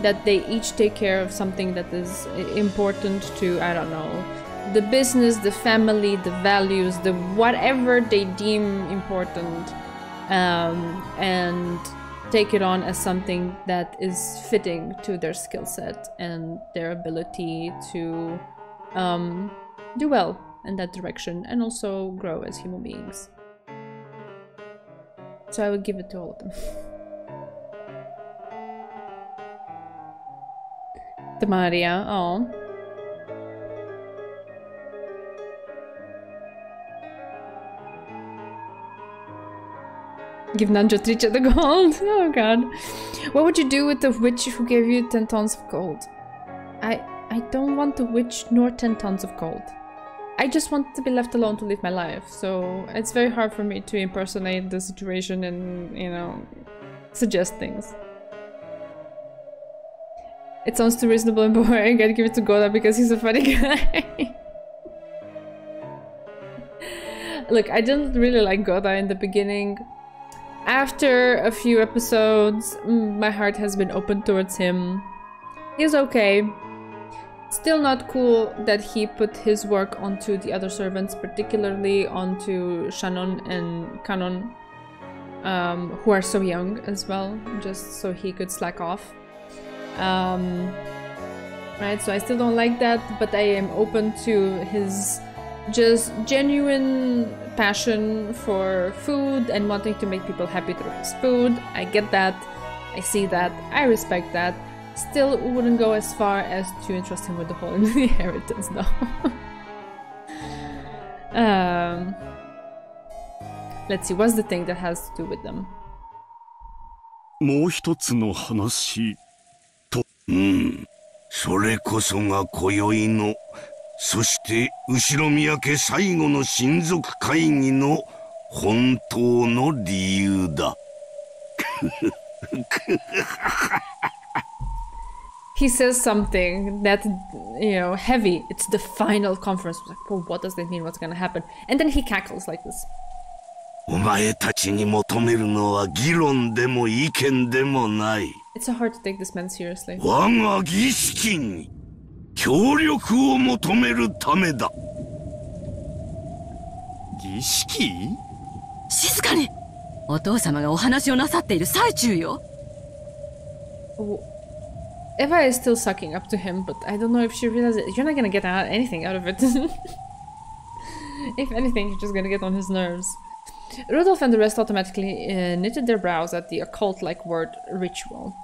that they each take care of something that is important to, I don't know, the business, the family, the values, the whatever they deem important, and take it on as something that is fitting to their skill set and their ability to do well in that direction and also grow as human beings. So I would give it to all of them. The Maria, oh. Give Nanjotricha the gold. Oh god. What would you do with the witch who gave you 10 tons of gold? I don't want the witch nor 10 tons of gold. I just want to be left alone to live my life. So it's very hard for me to impersonate the situation and, you know, suggest things. It sounds too reasonable and boring. I'd give it to Goda because he's a funny guy. Look, I didn't really like Goda in the beginning. After a few episodes, my heart has been open towards him. He's okay. Still not cool that he put his work onto the other servants, particularly onto Shannon and Kanon, who are so young as well, just so he could slack off. Right, so I still don't like that, but I am open to his just genuine passion for food and wanting to make people happy through his food. I get that, I see that, I respect that. Still wouldn't go as far as to entrust him with the whole inheritance though. Let's see, what's the thing that has to do with them? もう一つの話と。それこそが今宵の、そして後宮家最後の親族会議の本当の理由だ。He says something that, you know, heavy. It's the final conference. Like, well, what does that mean? What's gonna happen? And then he cackles like this. お前たちに求めるのは議論でも意見でもない。It's so hard to take this man seriously. 我が儀式に協力を求めるためだ。儀式？静かに！お父様がお話をなさっている最中よ。Eva is still sucking up to him, but I don't know if she realizes you're not gonna get anything out of it. If anything, you're just gonna get on his nerves. Rudolph and the rest automatically knitted their brows at the occult-like word ritual.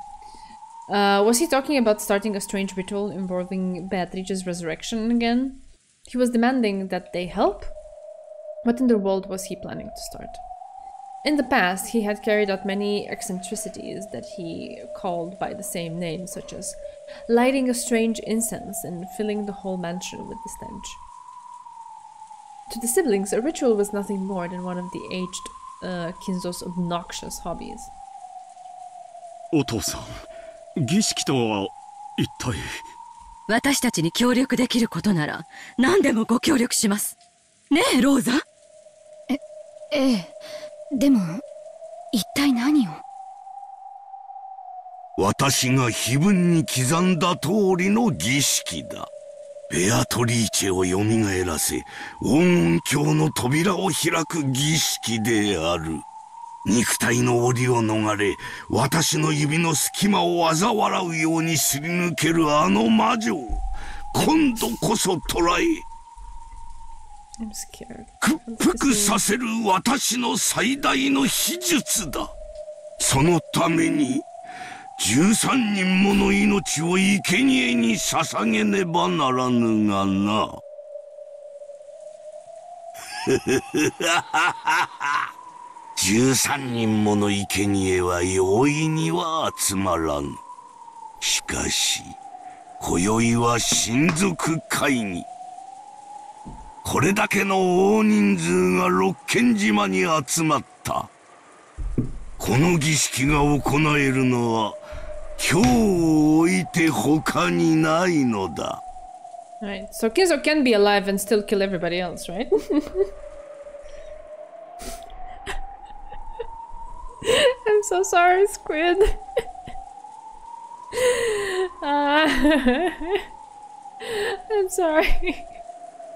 Was he talking about starting a strange ritual involving Beatrice's resurrection again? He was demanding that they help? What in the world was he planning to start? In the past, he had carried out many eccentricities that he called by the same name, such as lighting a strange incense and filling the whole mansion with the stench. To the siblings, a ritual was nothing more than one of the aged Kinzo's obnoxious hobbies. お父さん、儀式とは一体？私たちに協力できることなら何でもご協力します。ねえ、ローザ？ええ。でも、一体何を？私が碑文に刻んだ通りの儀式だ。ベアトリーチェを蘇らせ、黄金鏡の扉を開く儀式である。肉体の檻を逃れ、私の指の隙間を嘲笑うようにすり抜けるあの魔女を、今度こそ捕らえ、屈服させる私の最大の秘術だ。そのために13人もの命を生贄に捧げねばならぬがな。13人もの生贄は容易には集まらん。しかし今宵は親族会議。これだけの大人数が六軒島に集まった。この儀式が行えるのは今日を置いて他にないのだ。Right, so Kinzo can be alive and still kill everybody else, right? I'm so sorry, Squid. I'm sorry.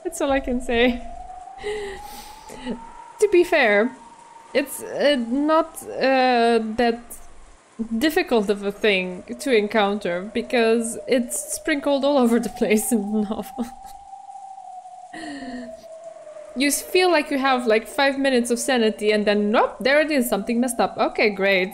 That's all I can say. To be fair, it's not that difficult of a thing to encounter because it's sprinkled all over the place in the novel. You feel like you have like 5 minutes of sanity and then nope, there it is, something messed up. Okay, great.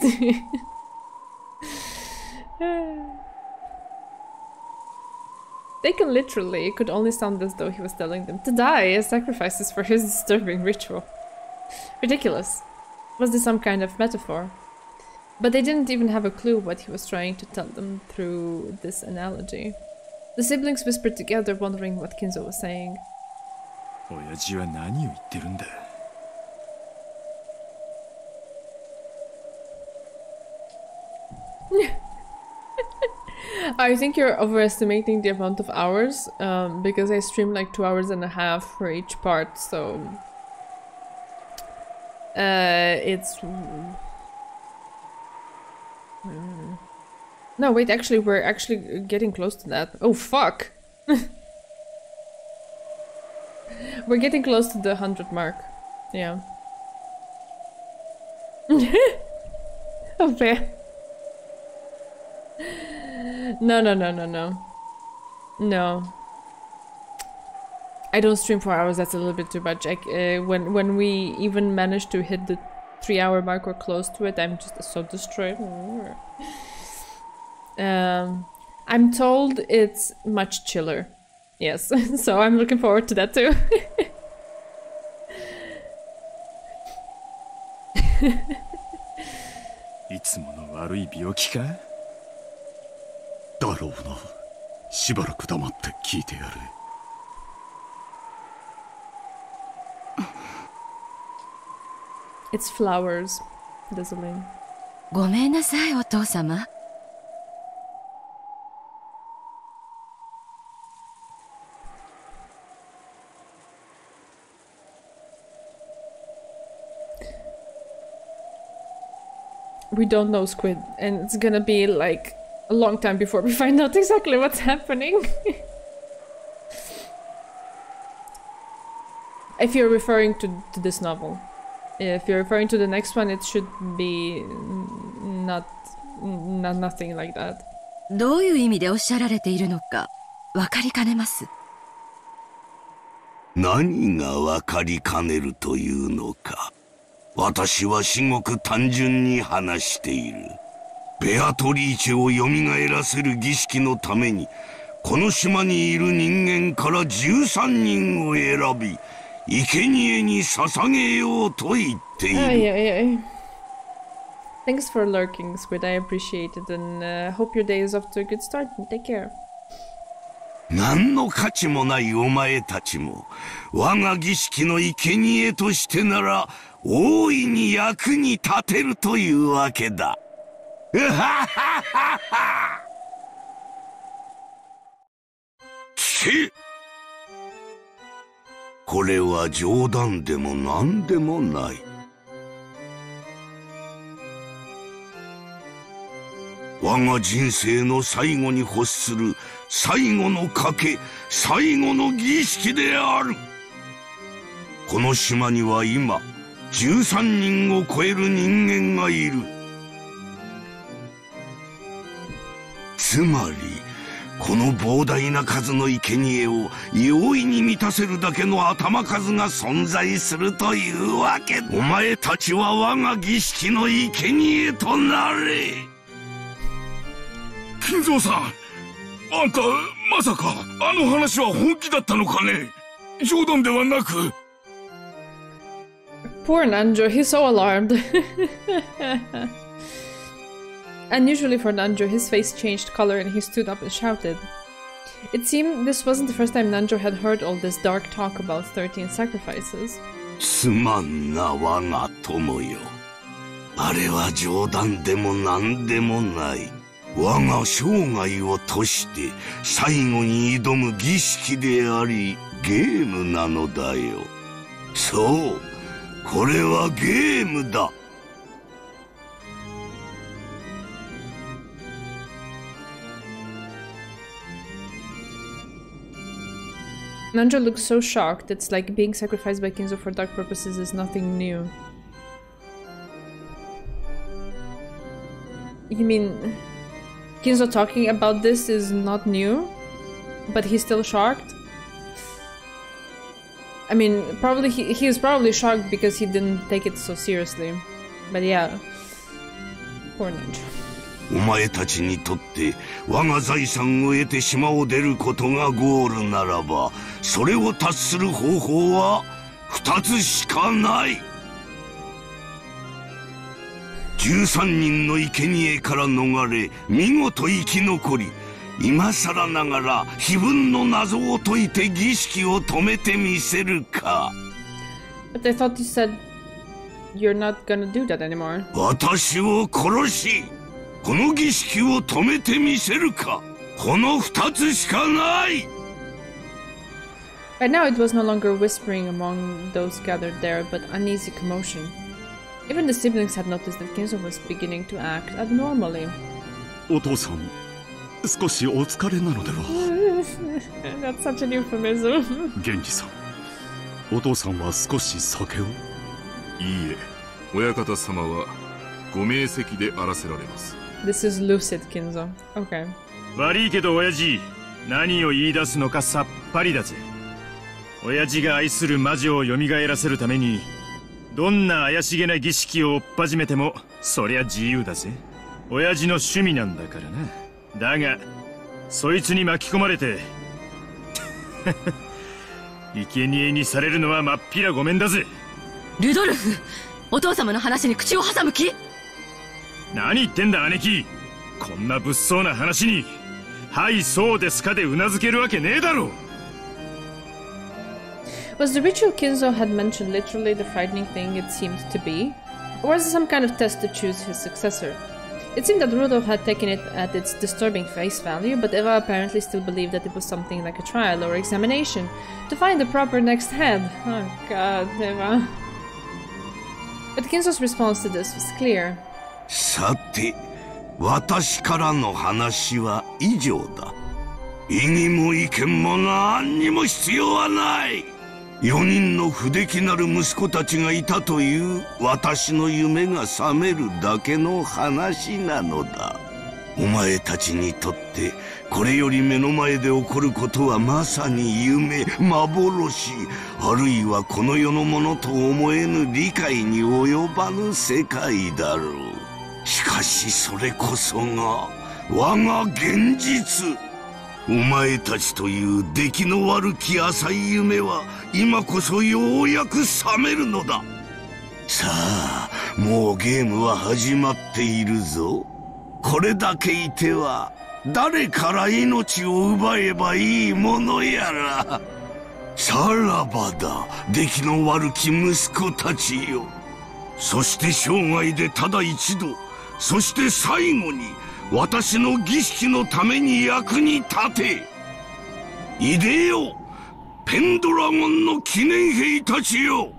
Taken literally, it could only sound as though he was telling them to die as sacrifices for his disturbing ritual. Ridiculous. Was this some kind of metaphor? But they didn't even have a clue what he was trying to tell them through this analogy. The siblings whispered together, wondering what Kinzo was saying. I think you're overestimating the amount of hours, because I streamed like 2.5 hours for each part, so... it's... No, wait, actually, we're actually getting close to that. Oh, fuck! We're getting close to the 100 mark. Yeah. Okay. No. No. I don't stream 4 hours, that's a little bit too much. When we even manage to hit the 3-hour mark or close to it, I'm just so destroyed. I'm told it's much chiller. Yes, so I'm looking forward to that too. It's flowers, Desolane. ごめんなさい、お父様。We don't know, Squid, and it's gonna be like a long time before we find out exactly what's happening. If you're referring to this novel. If you're referring to the next one, it should be nothing like that. どういう意味でおっしゃられているのか分かりかねます。何が分かりかねるというのか。私は至極単純に話している。ベアトリーチェを蘇らせる儀式のために、この島にいる人間から13人を選び、生贄に捧げようと言っている。Thanks for lurking, Squid. I appreciate it, and hope your day is off to a good start. Take care. 何の価値もないお前たちも、我が儀式の生贄としてなら、大いに役に立てるというわけだ。聞け！これは冗談でも何でもない。我が人生の最後に欲する最後の賭け、最後の儀式である。この島には今、13人を超える人間がいる。つまり、この膨大な数の生贄を容易に満たせるだけの頭数が存在するというわけだ。お前たちは我が儀式の生贄となれ。金蔵さん、あんたまさかあの話は本気だったのかね。冗談ではなく。Poor Nanjo, he's so alarmed. Unusually for Nanjo, his face changed color and he stood up and shouted. It seemed this wasn't the first time Nanjo had heard all this dark talk about 13 sacrifices. すまんな我が友よ。あれは冗談でも何でもない。我が生涯を賭して最後に挑む儀式であり、ゲームなのだよ。そう、これはゲームだ。Nanjo looks so shocked. It's like being sacrificed by Kinzo for dark purposes is nothing new. You mean Kinzo talking about this is not new? But he's still shocked? I mean, probably he is probably shocked because he didn't take it so seriously. But yeah. Poor Nanjo. お前たちにとって我が財産を得て島を出ることがゴールならば、それを達する方法は2つしかない。13人の生贄から逃れ見事生き残り、今更ながら碑文の謎を解いて儀式を止めてみせるか。But I thought you said you're not gonna do that anymore. 私を殺しこの儀式を止めてみせるか。この2つしかない。 Right now it was no longer whispering among those gathered there, but uneasy commotion. Even the siblings had noticed that Kinzo was beginning to act abnormally. お父さん、少しお疲れなのでは。That's such an euphemism. 源氏さん、お父さんは少し酒を？いいえ、親方様はご明晰であらせられます。This is lucid, Kinzo. Okay. 悪いけど親父、何を言い出すのかさっぱりだぜ。親父が愛する魔女を蘇らせるためにどんな怪しげな儀式を追っ始めてもそりゃ自由だぜ。親父の趣味なんだからな。だがそいつに巻き込まれて生贄にされるのはまっぴらごめんだぜ。ルドルフ、お父様の話に口を挟む気？何言ってんだ姉貴。こんな物騒な話にはいそうですかでうなずけるわけねえだろ。 Was the ritual Kinzo had mentioned literally the frightening thing it seemed to be? Or was it some kind of test to choose his successor? It seemed that Rudolph had taken it at its disturbing face value, but Eva apparently still believed that it was something like a trial or examination to find the proper next head. Oh god, Eva. But Kinzo's response to this was clear. さて、私からの話は以上だ。異議も意見も何にも必要はない。4人の不出来なる息子たちがいたという私の夢が覚めるだけの話なのだ。お前たちにとってこれより目の前で起こることはまさに夢、幻、あるいはこの世のものと思えぬ理解に及ばぬ世界だろう。しかしそれこそが我が現実。お前たちという出来の悪き浅い夢は今こそようやく覚めるのだ。さあ、もうゲームは始まっているぞ。これだけいては誰から命を奪えばいいものやら。さらばだ、出来の悪き息子たちよ。そして生涯でただ一度、そして最後に私の儀式のために役に立て。いでよ、ペンドラゴンの記念兵たちよ。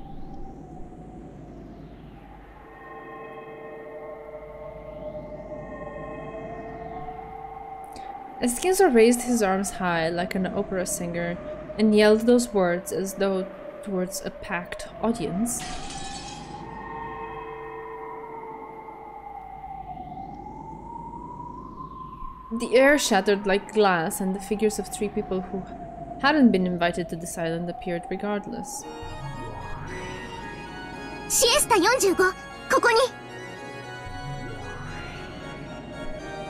As Kinzo raised his arms high like an opera singer and yelled those words as though towards a packed audience, the air shattered like glass and the figures of 3 people who hadn't been invited to this island appeared regardless. シエスタ45、ここに。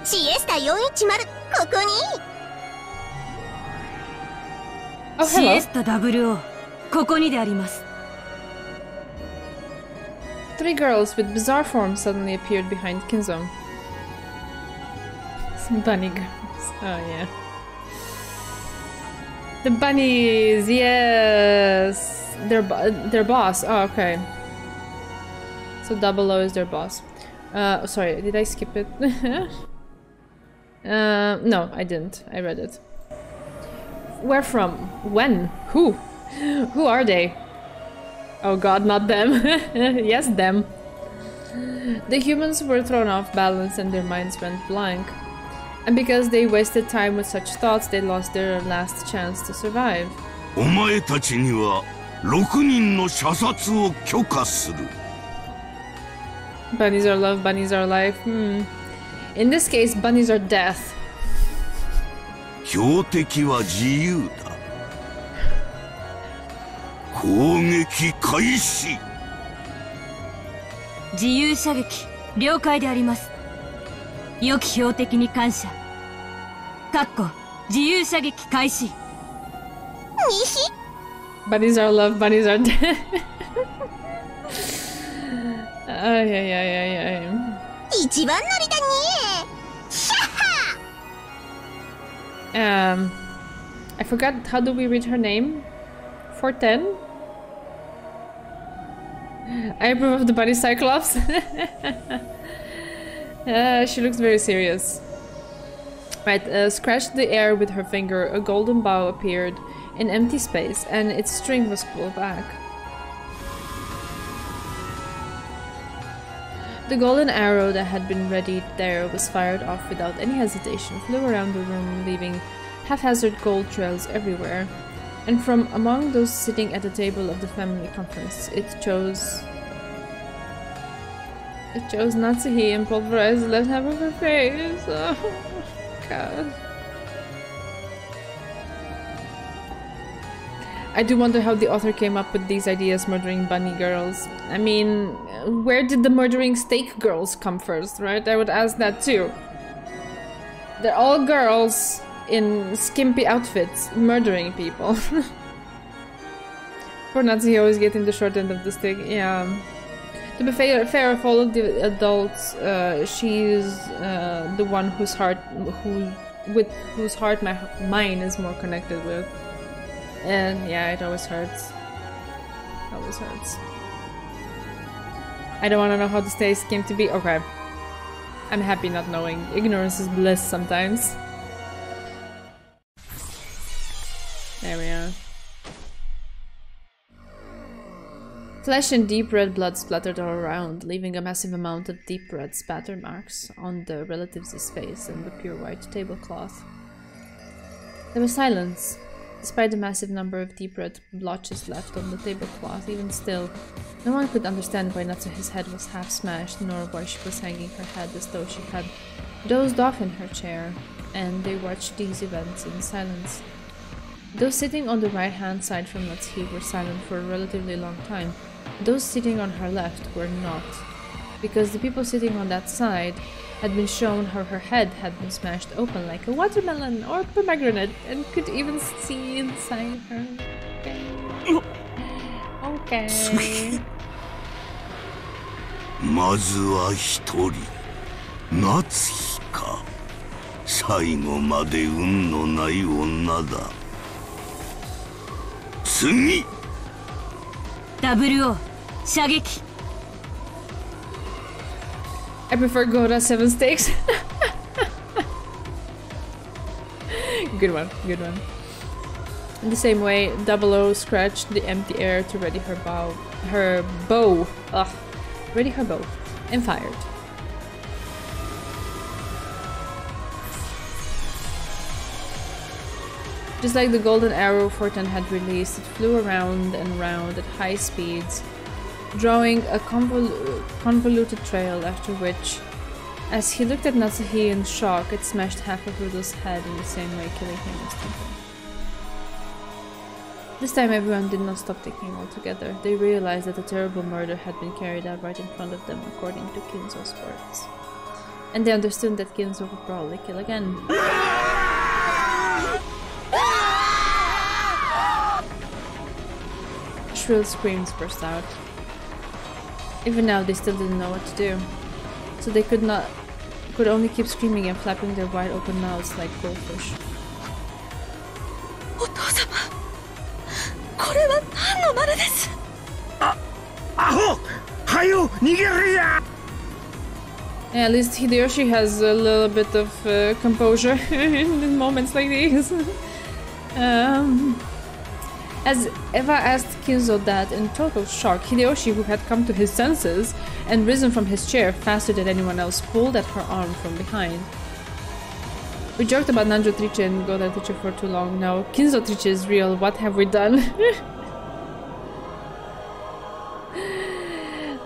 シエスタ410、ここに。シエスタ00、ここにであります。3 girls with bizarre forms suddenly appeared behind Kinzo. Some bunny girls. Oh yeah. The bunnies, yes! Their boss. Oh, okay. So Double O is their boss. Sorry, did I skip it? No, I didn't. I read it. Where from? When? Who? Who are they? Oh god, not them. Yes, them. The humans were thrown off balance and their minds went blank. And because they wasted time with such thoughts, they lost their last chance to survive. お前たちには6人の射殺を許可する。 Bunnies are love, bunnies are life. In this case, bunnies are death. 標的は自由だ。攻撃開始。自由射撃了解であります。良き標的に感謝。かっこ自由射撃開始。Bunnies are love, bunnies are death. Ay, ay, ay, ay, ay. 一番乗りだね。シャッハ。I forgot, how do we read her name? 410? I approve of the bunny cyclops. She looks very serious. Right, scratched the air with her finger, a golden bow appeared in empty space, and its string was pulled back. The golden arrow that had been ready there was fired off without any hesitation, flew around the room, leaving haphazard gold trails everywhere. And from among those sitting at the table of the family conference, it chose Natsuhi and pulverized the left half of her face. Oh, God. I do wonder how the author came up with these ideas murdering bunny girls. I mean, where did the murdering steak girls come first, right? I would ask that too. They're all girls in skimpy outfits murdering people. Poor Natsuhi always getting the short end of the stick. Yeah. To be fair of all of the adults, she's the one whose heart mine is more connected with. And yeah, it always hurts. Always hurts. I don't want to know how the stakes came to be. Okay. I'm happy not knowing. Ignorance is bliss sometimes. There we are. Flesh and deep red blood splattered all around, leaving a massive amount of deep red spatter marks on the relatives' face and the pure white tablecloth. There was silence. Despite the massive number of deep red blotches left on the tablecloth, even still, no one could understand why Natsuhi's head was half smashed, nor why she was hanging her head as though she had dozed off in her chair, and they watched these events in silence. Those sitting on the right-hand side from Natsuhi were silent for a relatively long time. Those sitting on her left were not, because the people sitting on that side had been shown how her head had been smashed open like a watermelon or pomegranate and could even see inside her. Okay. Okay. まずは一人、夏日か。最後まで運のない女だ。次。WO、射撃。I prefer Goda 7 stakes. Good one, good one. In the same way, 00 scratched the empty air to ready her bow, ready her bow, and fired. Just like the golden arrow Forten had released, it flew around and round at high speeds, drawing a convoluted trail, after which, as he looked at Natsuhi in shock, it smashed half of Rudo's head in the same way, killing him instantly. This time everyone did not stop thinking altogether. They realized that a terrible murder had been carried out right in front of them, according to Kinzo's words. And they understood that Kinzo would probably kill again. Shrill screams burst out. Even now, they still didn't know what to do. So they could only keep screaming and flapping their wide open mouths like goldfish. お父様、これは何の真似です。アホ、はよ逃げるや。 Yeah, at least Hideyoshi has a little bit of composure in moments like these. As Eva asked Kinzo that in total shock, Hideyoshi, who had come to his senses and risen from his chair faster than anyone else, pulled at her arm from behind. We joked about Nanjo Triche and Goda Triche for too long now. Kinzo Triche is real, what have we done?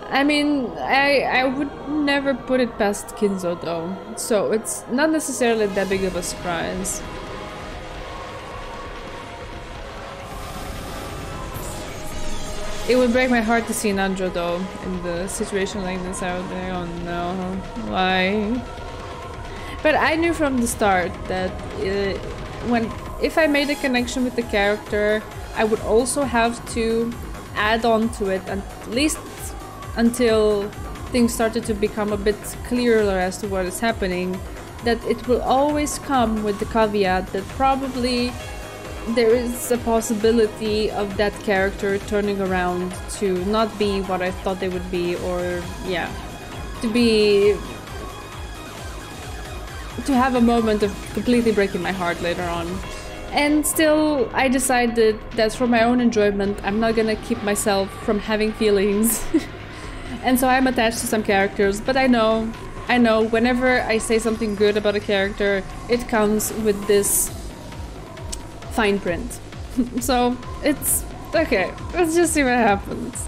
I mean, I would never put it past Kinzo though, so it's not necessarily that big of a surprise. It would break my heart to see Nanjo though, in the situation like this out there. Oh no, why? But I knew from the start that if I made a connection with the character, I would also have to add on to it at least until things started to become a bit clearer as to what is happening, that it will always come with the caveat that probably there is a possibility of that character turning around to not be what I thought they would be, or yeah, to have a moment of completely breaking my heart later on. And still, I decided that for my own enjoyment, I'm not gonna keep myself from having feelings. And so I'm attached to some characters, but I know, whenever I say something good about a character, it comes with this fine print. So it's okay, let's just see what happens.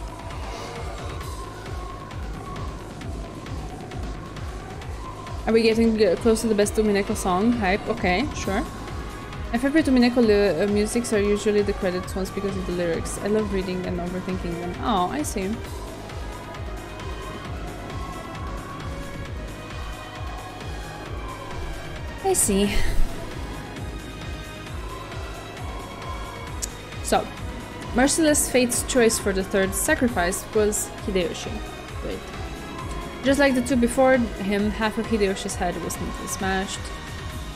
Are we getting close to the best Umineko song? Hype, okay, sure. My favorite Umineko musics are usually the credits ones because of the lyrics. I love reading and overthinking them. Oh, I see. I see. So, Merciless Fate's choice for the third sacrifice was Hideyoshi. Wait. Just like the two before him, half of Hideyoshi's head was neatly smashed,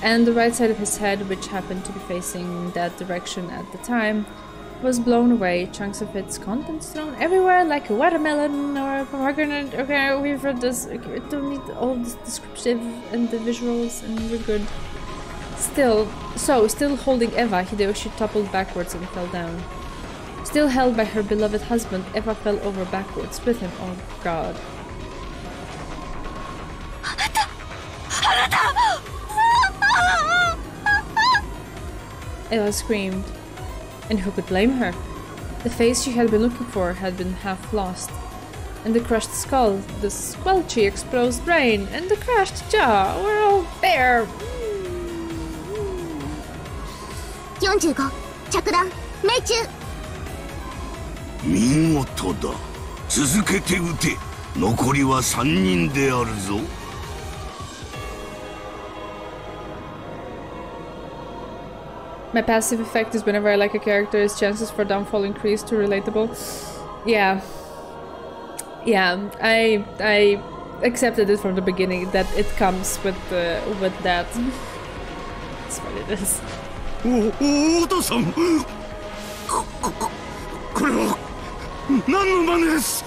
and the right side of his head, which happened to be facing that direction at the time, was blown away, chunks of its contents thrown everywhere like a watermelon or a pomegranate. Okay, we've read this. Okay, we don't need all this descriptive and the visuals, and we're good. Still holding Eva, Hideyoshi toppled backwards and fell down. Still held by her beloved husband, Eva fell over backwards with him. Oh god. Eva screamed. And who could blame her? The face she had been looking for had been half lost. And the crushed skull, the squelchy exposed brain, and the crushed jaw were all there. 45着弾命中。見事だ。続けて撃て。残りは3人であるぞ。My passive effect is whenever I like a character, his chances for downfall increase to relatable. Yeah. Yeah, I accepted it from the beginning that it comes with that. That's what it is. お父さん。これは何の真似です。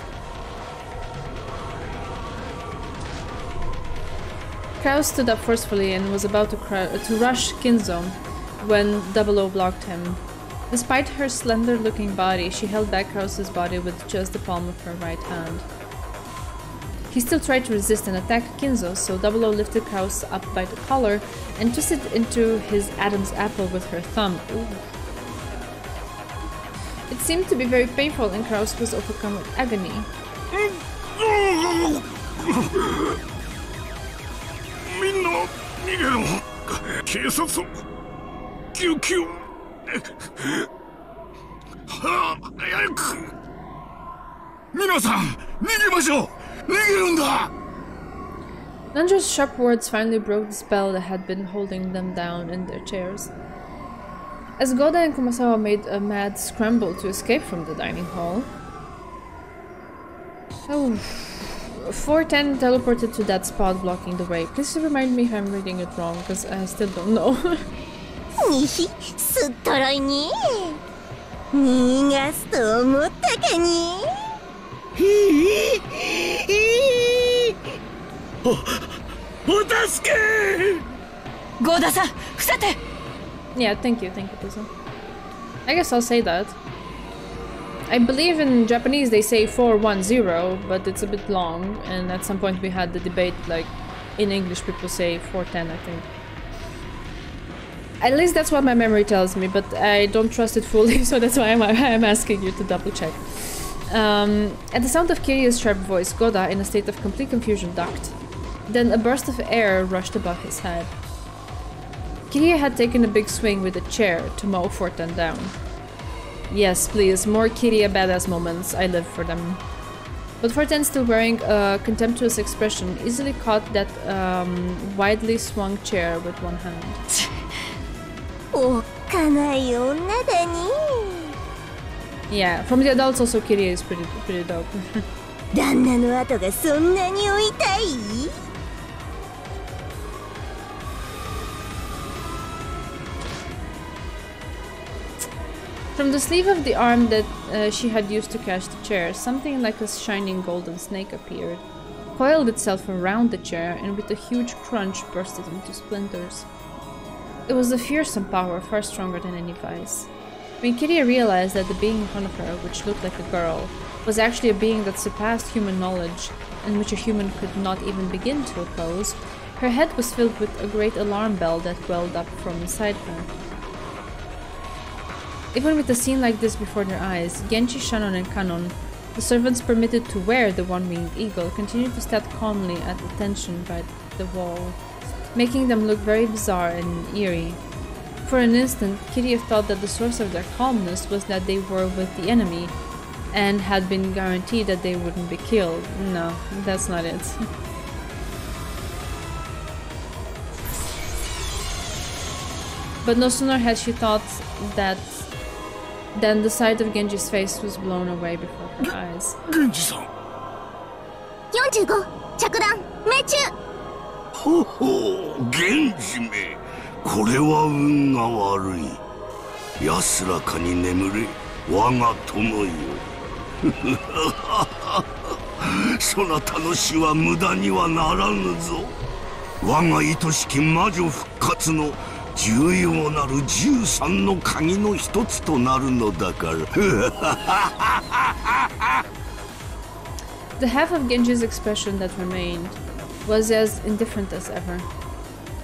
Kraus stood up forcefully and was about to rush Kinzo when Double O blocked him. Despite her slender-looking body, she held back Kraus's body with just the palm of her right hand. He still tried to resist and attack Kinzo, so Double O lifted Kraus up by the collar and twisted into his Adam's apple with her thumb. Ooh. It seemed to be very painful, and Kraus was overcome with agony. みんな逃げろ。警察を救急。はあ、早く。皆さん逃げましょう。逃げるんだ。 Nanjo's sharp words finally broke the spell that had been holding them down in their chairs. As Goda and Kumasawa made a mad scramble to escape from the dining hall, Oh, 410 teleported to that spot blocking the way. Please remind me if I'm reading it wrong, because I still don't know. Yeah, thank you, Pizza. I guess I'll say that. I believe in Japanese they say 410, but it's a bit long, and at some point we had the debate, like, in English people say 410, I think. At least that's what my memory tells me, but I don't trust it fully, so that's why I'm asking you to double check. At the sound of Kirya's sharp voice, Goda, in a state of complete confusion, ducked. Then a burst of air rushed above his head. Kirya had taken a big swing with a chair to mow 410 down. Yes, please, more Kirya badass moments, I live for them. But 410, still wearing a contemptuous expression, easily caught that widely swung chair with one hand. Yeah, from the adults also Kirya is pretty dope. From the sleeve of the arm that she had used to catch the chair, something like a shining golden snake appeared, coiled itself around the chair, and with a huge crunch burst it into splinters. It was a fearsome power, far stronger than any vice. When Kirya realized that the being in front of her, which looked like a girl, was actually a being that surpassed human knowledge, and which a human could not even begin to oppose, her head was filled with a great alarm bell that welled up from inside her. Even with a scene like this before their eyes, Genji, Shannon, and Kanon, the servants permitted to wear the one-winged eagle, continued to stand calmly at attention by the wall, making them look very bizarre and eerie. For an instant, Kirya thought that the source of their calmness was that they were with the enemy, and had been guaranteed that they wouldn't be killed. No, that's not it. But no sooner had she thought that than the sight of Genji's face was blown away before her eyes. Genji-san! 45! 着弾命中！ほほう、源氏め。これは運が悪い。安らかに眠れ、我が友よ。そなたの死は無駄にはならぬぞ。我が愛しき魔女復活の重要なる13の鍵の一つとなるのだから。The half of Genji's expression that remained was as indifferent as ever.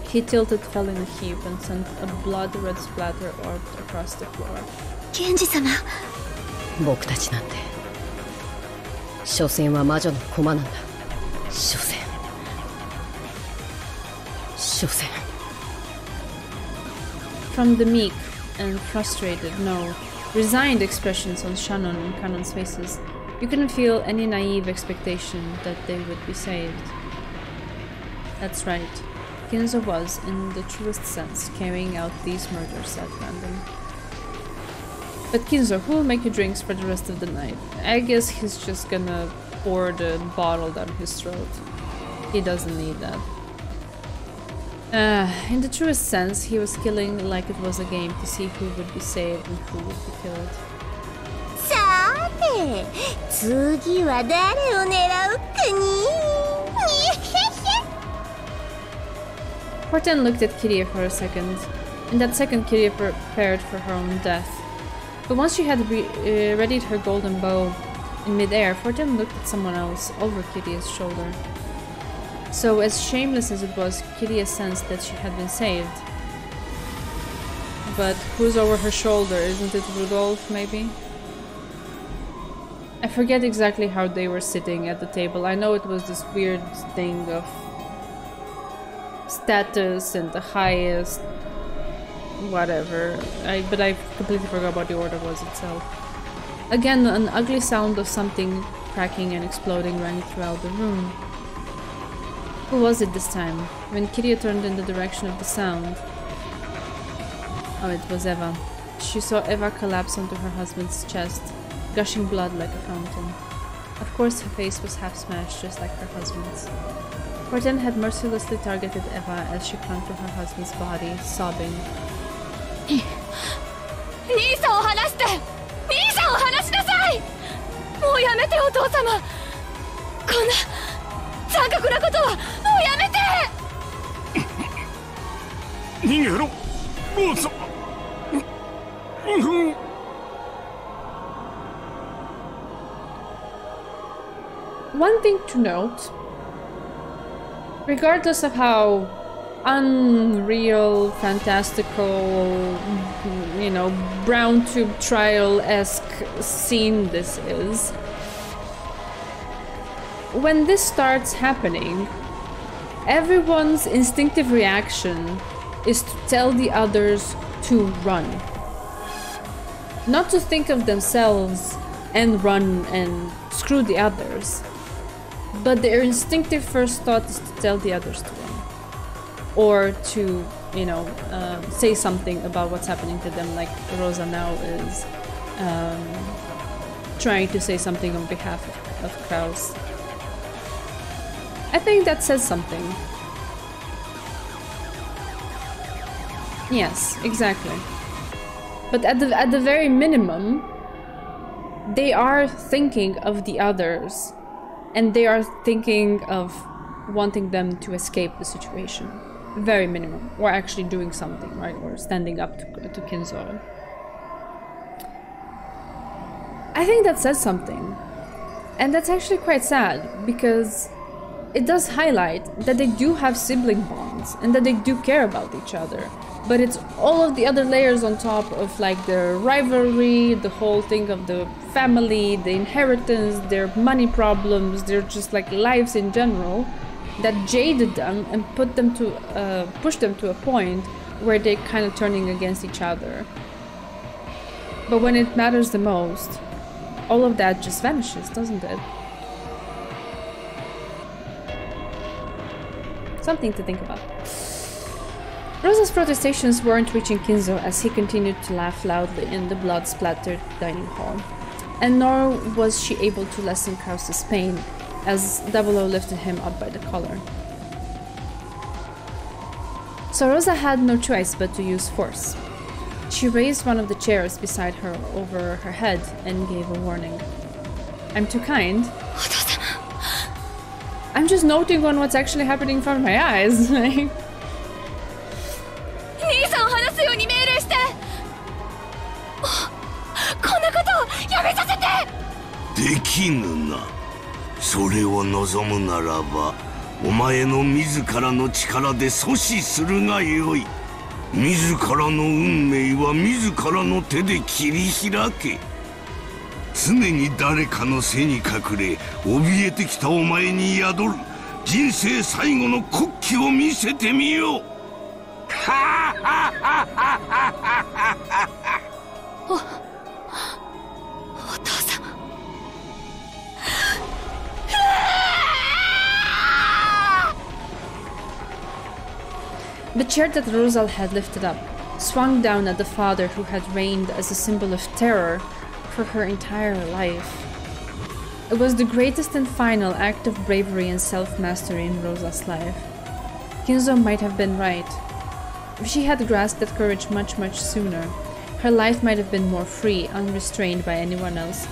He tilted, fell in a heap, and sent a blood-red splatter orbed across the floor. Genji-sama. 僕たちなんて所詮は魔女の駒なんだ。所詮。From the meek and frustrated, no, resigned expressions on Shannon and Kanon's faces, you couldn't feel any naive expectation that they would be saved. That's right. Kinzo was, in the truest sense, carrying out these murders at random. But Kinzo, who will make you drinks for the rest of the night? I guess he's just gonna pour the bottle down his throat. He doesn't need that. In the truest sense, he was killing like it was a game to see who would be saved and who would be killed. さて、次は誰を狙うかに。Horten looked at Kirya for a second. In that second, Kirya prepared for her own death. But once she had readied her golden bow in midair, Horten looked at someone else over Kirya's shoulder. So, as shameless as it was, Kirya sensed that she had been saved. But who's over her shoulder? Isn't it Rudolph, maybe? I forget exactly how they were sitting at the table. I know it was this weird thing of status and the highest whatever. But I completely forgot what the order was itself. Again, an ugly sound of something cracking and exploding rang throughout the room. Who was it this time? When Kirya turned in the direction of the sound. Oh, it was Eva. She saw Eva collapse onto her husband's chest, gushing blood like a fountain. Of course, her face was half smashed, just like her husband's. Horton had mercilessly targeted Eva as she clung to her husband's body, sobbing. 兄さんを離して！兄さんを離しなさい！もうやめてお父様！こんな残酷なことはもうやめて！逃げろ、ローザ。One thing to note, regardless of how unreal, fantastical, you know, brown tube trial-esque scene this is, when this starts happening, everyone's instinctive reaction is to tell the others to run. Not to think of themselves and run and screw the others. But their instinctive first thought is to tell the others to run. Or to, you know, say something about what's happening to them, like Rosa now is trying to say something on behalf of Kraus. I think that says something. Yes, exactly. But at the very minimum, they are thinking of the others. And they are thinking of wanting them to escape the situation. Very minimum. Or actually doing something, right? Or standing up to Kinzo. I think that says something. And that's actually quite sad, because it does highlight that they do have sibling bonds, and that they do care about each other. But it's all of the other layers on top of, like, their rivalry, the whole thing of the family, the inheritance, their money problems, their just, like, lives in general, that jaded them and pushed them to a point where they're kind of turning against each other. But when it matters the most, all of that just vanishes, doesn't it? Something to think about. Rosa's protestations weren't reaching Kinzo as he continued to laugh loudly in the blood-splattered dining hall. And nor was she able to lessen Kraus's pain as 00 lifted him up by the collar. So Rosa had no choice but to use force. She raised one of the chairs beside her over her head and gave a warning. I'm too kind. I'm just noting on what's actually happening in front of my eyes.できぬな。それを望むならば、お前の自らの力で阻止するがよい。自らの運命は自らの手で切り開け。常に誰かの背に隠れ、怯えてきたお前に宿る人生最後の国旗を見せてみよう。ははははは。お父様。The chair that Rosal had lifted up swung down at the father who had reigned as a symbol of terror for her entire life. It was the greatest and final act of bravery and self-mastery in Rosa's life. Kinzo might have been right. If she had grasped that courage much sooner, her life might have been more free, unrestrained by anyone else.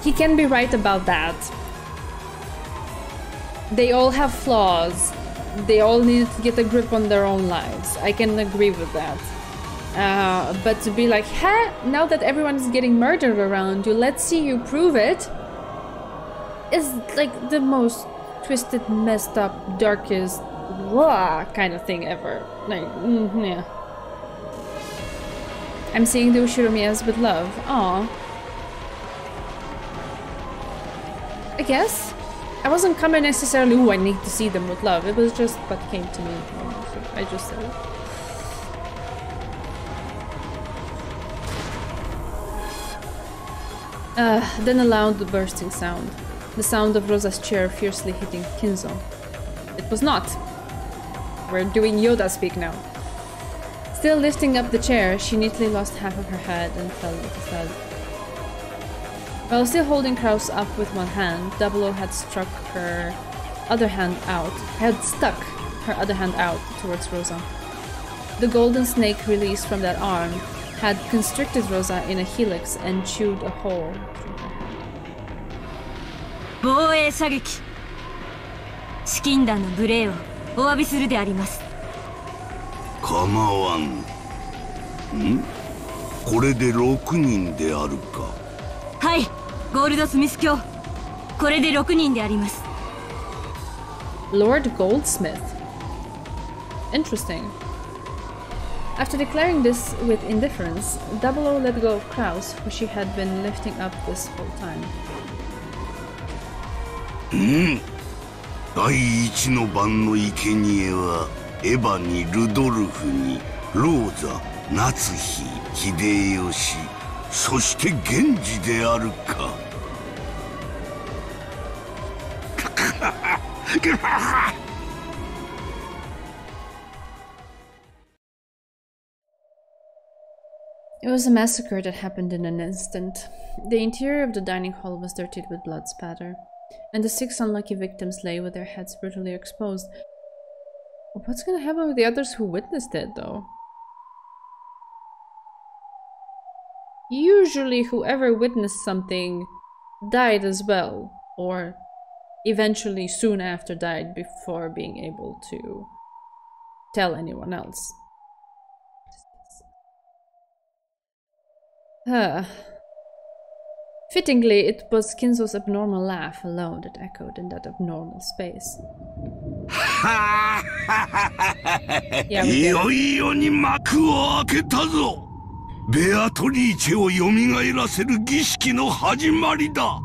He can be right about that. They all have flaws. They all needed to get a grip on their own lives. I can agree with that. But to be like, hey, now that everyone is getting murdered around you, let's see you prove it, is like the most twisted, messed up, darkest, blah kind of thing ever. Like, yeah. I'm seeing the Ushiromiyas with love. Aww. I guess. I wasn't coming necessarily, ooh, I need to see them with love. It was just what came to me. So I just said it. Then a loud bursting sound. The sound of Rosa's chair fiercely hitting Kinzo. It was not. We're doing Yoda speak now. Still lifting up the chair, she neatly lost half of her head and fell with a thud. While still holding Kraus up with one hand, Double O had stuck her other hand out towards Rosa. The golden snake released from that arm had constricted Rosa in a helix and chewed a hole through her head. 防衛射撃。資金団の無礼をお詫びするであります。構わん。ん？これで6人であるか。はい、ゴールドスミス卿。これで6人であります。Lord Goldsmith. Interesting. After declaring this with indifference, Double O let go of Kraus, who she had been lifting up this whole time. 第一の番の生贄はエヴァにルドルフにローザ、夏日、秀吉、そして源氏であるか。It was a massacre that happened in an instant. The interior of the dining hall was dirtied with blood spatter, and the 6 unlucky victims lay with their heads brutally exposed. What's gonna happen with the others who witnessed it, though? Usually whoever witnessed something died as well, or eventually soon after died before being able to tell anyone else. Fittingly, it was Kinzo's abnormal laugh alone that echoed in that abnormal space. Yeah, いよいよに幕を開けたぞ。ベアトリーチェを蘇らせる儀式の始まりだ。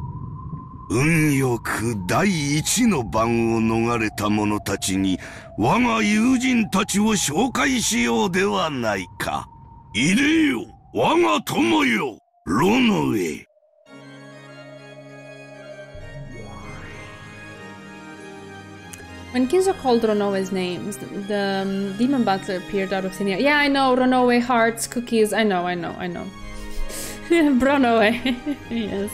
運よく第一の番を逃れた者たちに我が友人たちを紹介しようではないか。いでよ、我が友よ、ロノエ。When Kinzo called Ronoe's names, the demon butler appeared out of thin air. Yeah, I know, Ronoe, hearts, cookies, I know. Bronoe, yes.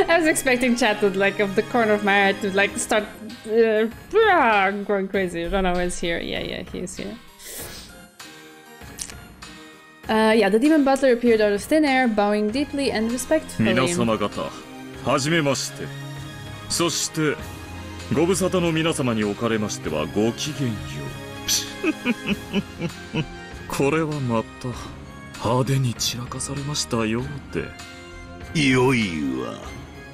I was expecting chat to, like, of the corner of my head to, like, start going crazy. Ronoe is here, yeah, he is here. Yeah, the demon butler appeared out of thin air, bowing deeply and respectfully. 皆様方、はじめまして。そして、ご無沙汰の皆様におかれましてはごきげんよう。これはまた派手に散らかされましたよって。よいわ。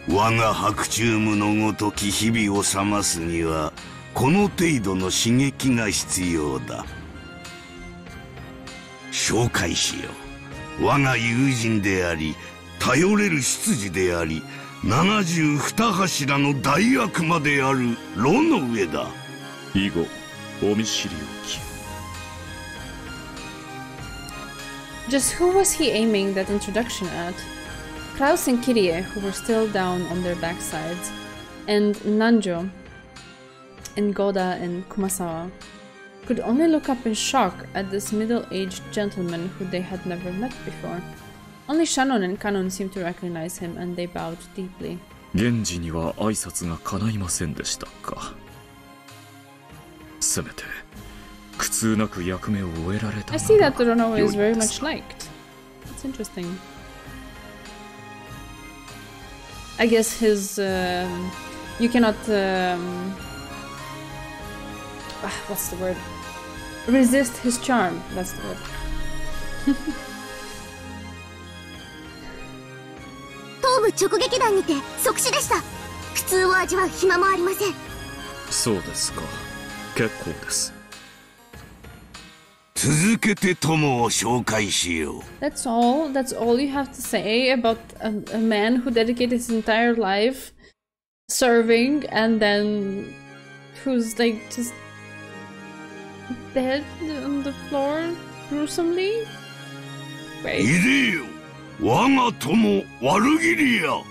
我が白昼夢のごとき日々を覚ますにはこの程度の刺激が必要だ。紹介しよう。我が友人であり頼れる執事であり72柱の大悪魔であるロの上だ。以後お見知りおき。 Just who was he aiming that introduction at? Kraus and Kirie, who were still down on their backsides, and Nanjo, and Goda and Kumasawa, could only look up in shock at this middle-aged gentleman who they had never met before. Only Shannon and Kanon seemed to recognize him, and they bowed deeply. 源氏には挨拶が叶いませんでしたか。せめて苦痛なく役目を終えられた。 I see that Ronoe is very much liked. It's interesting. I guess his you cannot what's the word? Resist his charm. That's the word. 頭部直撃弾にて即死でした。苦痛を味わう暇もありません。そうですか。結構です。続けて友を紹介しよう。 That's all. That's all you have to say about a man who dedicated his entire life serving and then who's like just dead on the floor gruesomely. Wait. いでよ、我が友ワルギリア。